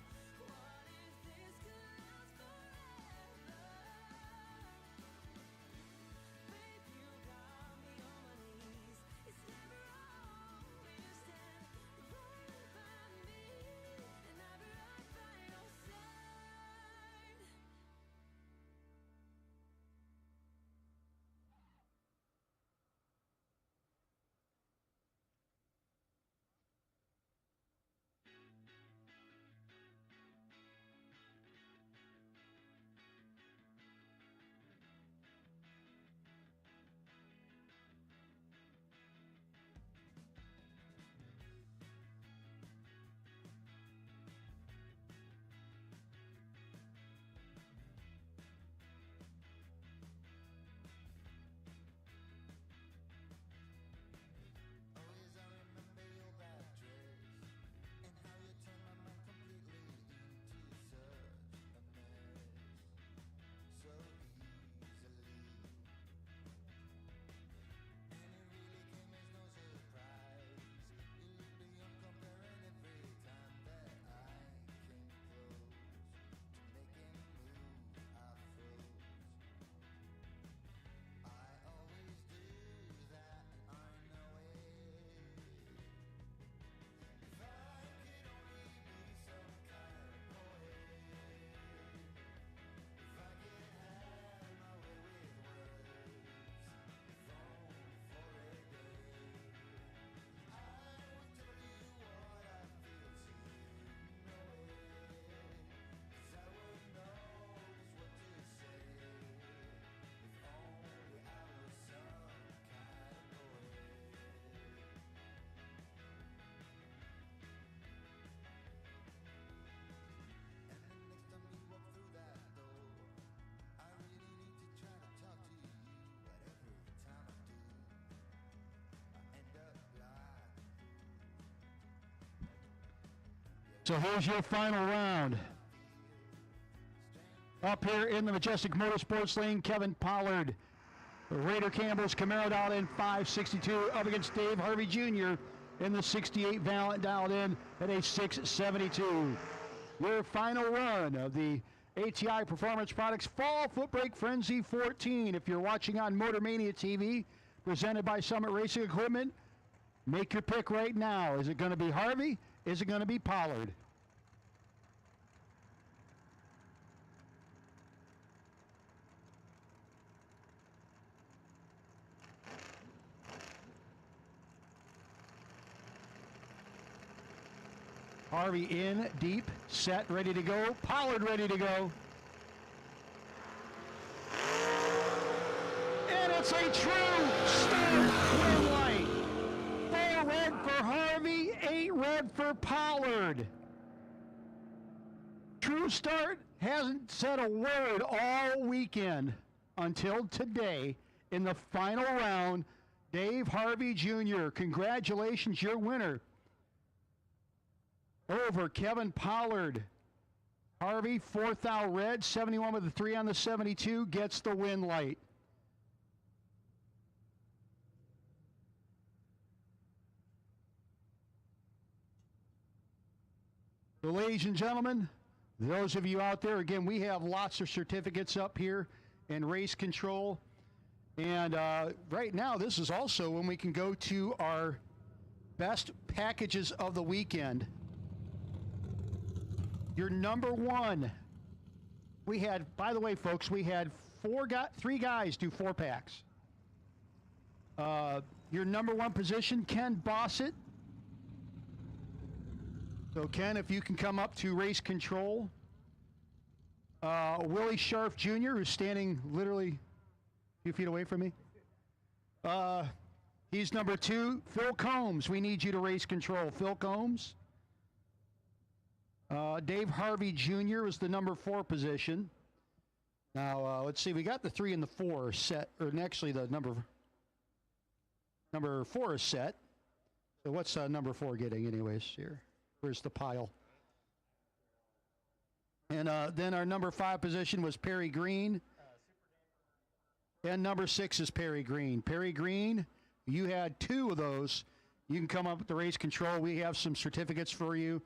So here's your final round. Up here in the Majestic Motorsports Lane, Kevin Pollard. Raider Campbell's Camaro dialed in 562 up against Dave Harvey Jr. in the 68 Valent dialed in at a 672. Your final run of the ATI Performance Products Fall FootBrake Frenzy 14. If you're watching on Motor Mania TV, presented by Summit Racing Equipment, make your pick right now. Is it going to be Harvey? Is it going to be Pollard? Harvey in, deep, set, ready to go. Pollard ready to go. And it's a true start win light. 4 red for Harvey, 8 red for Pollard. True start hasn't said a word all weekend until today in the final round. Dave Harvey Jr., congratulations, your winner. Over Kevin Pollard. Harvey, 4th out red, 71 with the 3 on the 72, gets the win light. So ladies and gentlemen, those of you out there, again, we have lots of certificates up here in race control. And right now, this is also when we can go to our best packages of the weekend. Your number one, we had, by the way, folks, we had 3 guys do 4 packs. Your number one position, Ken Bossett. So Ken, if you can come up to race control. Willie Sharf Jr., who's standing literally a few feet away from me. He's number 2. Phil Combs, we need you to race control. Phil Combs. Dave Harvey Jr. is the number 4 position. Now, let's see. We got the 3 and the 4 set, or actually the number 4 is set. So what's number 4 getting anyways here? Where's the pile? And then our number 5 position was Perry Green. And number 6 is Perry Green. Perry Green, you had 2 of those. You can come up with the race control. We have some certificates for you.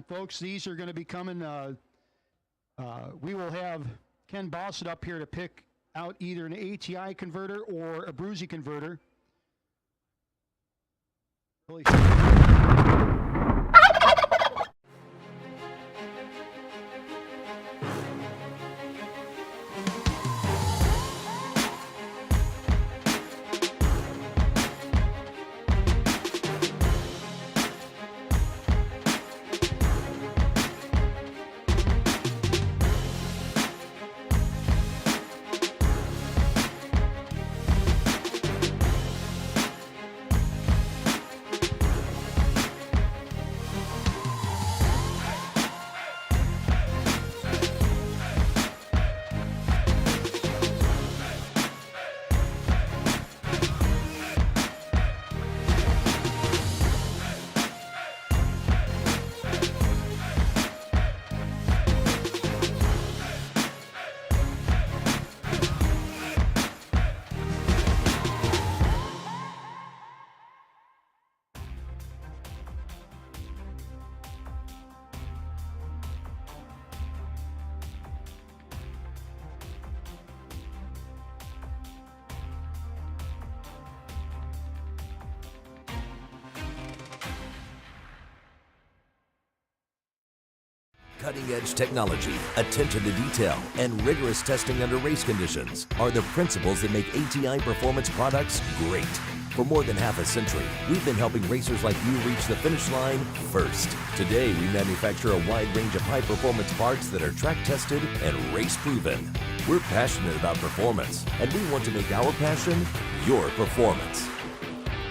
Folks, these are going to be coming. We will have Ken Bossett up here to pick out either an ATI converter or a Bruzy converter. Holy shit. Cutting-edge technology, attention to detail, and rigorous testing under race conditions are the principles that make ATI Performance products great. For more than half a century, we've been helping racers like you reach the finish line first. Today, we manufacture a wide range of high-performance parts that are track-tested and race-proven. We're passionate about performance, and we want to make our passion your performance.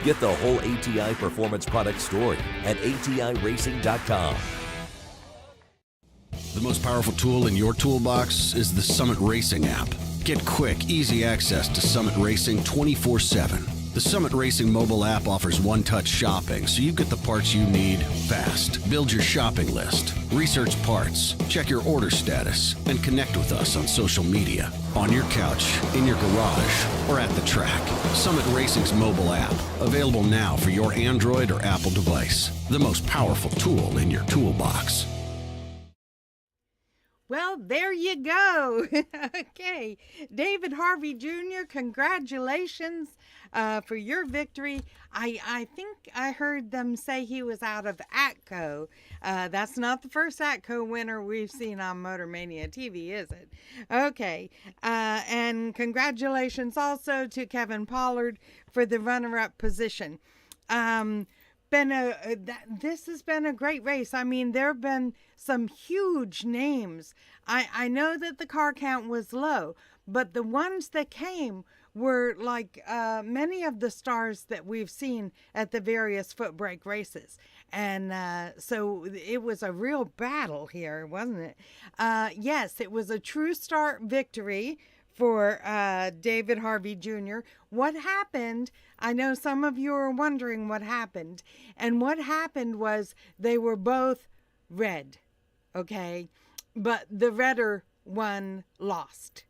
Get the whole ATI Performance product story at ATIRacing.com. The most powerful tool in your toolbox is the Summit Racing app. Get quick, easy access to Summit Racing 24/7. The Summit Racing mobile app offers one-touch shopping, so you get the parts you need fast. Build your shopping list, research parts, check your order status, and connect with us on social media, on your couch, in your garage, or at the track. Summit Racing's mobile app, available now for your Android or Apple device. The most powerful tool in your toolbox. Well, there you go. Okay. David Harvey Jr., congratulations for your victory. I think I heard them say he was out of ATCO. That's not the first ATCO winner we've seen on Motor Mania TV, is it? Okay. And congratulations also to Kevin Pollard for the runner-up position. This has been a great race. I mean, there have been some huge names. I know that the car count was low, but the ones that came were like many of the stars that we've seen at the various FootBrake races. And so it was a real battle here, wasn't it? Yes, it was a true start victory for David Harvey Jr. What happened? I know some of you are wondering what happened. And what happened was they were both red, okay? But the redder one lost,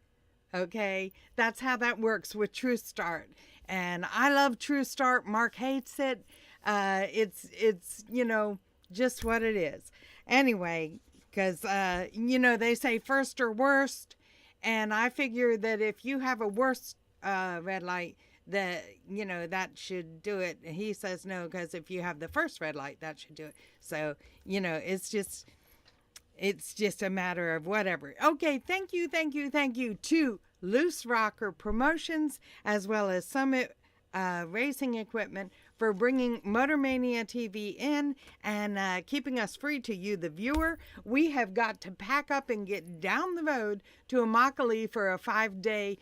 okay? That's how that works with True Start. And I love True Start. Mark hates it. It's you know, just what it is. Anyway, because, you know, they say first or worst. And I figure that if you have a worse red light, that, you know, that should do it. And he says no, because if you have the first red light, that should do it. So, you know, it's just a matter of whatever. Okay, thank you to Loose Rocker Promotions, as well as Summit Racing Equipment, for bringing Motor Mania TV in and keeping us free to you, the viewer. We have got to pack up and get down the road to Immokalee for a 5-day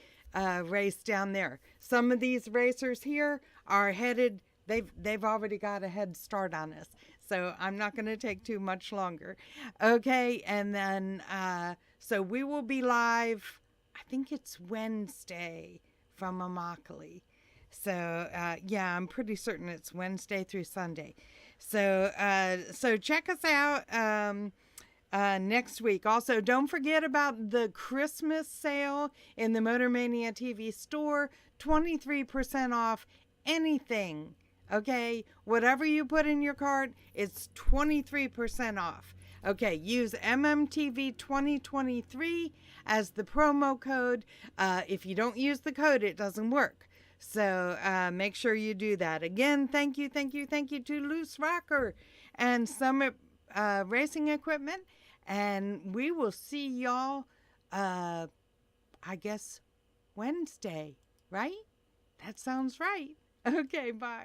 race down there. Some of these racers here are headed, they've already got a head start on us. So I'm not going to take too much longer. Okay, and then, so we will be live, I think it's Wednesday from Immokalee. So, yeah, I'm pretty certain it's Wednesday through Sunday. So, so check us out next week. Also, don't forget about the Christmas sale in the Motor Mania TV store. 23% off anything. Okay, whatever you put in your cart, it's 23% off. Okay, use MMTV 2023 as the promo code. If you don't use the code, it doesn't work. So make sure you do that. Again, thank you to Loose Rocker and Summit Racing Equipment. And we will see y'all, I guess, Wednesday, right? That sounds right. Okay, bye.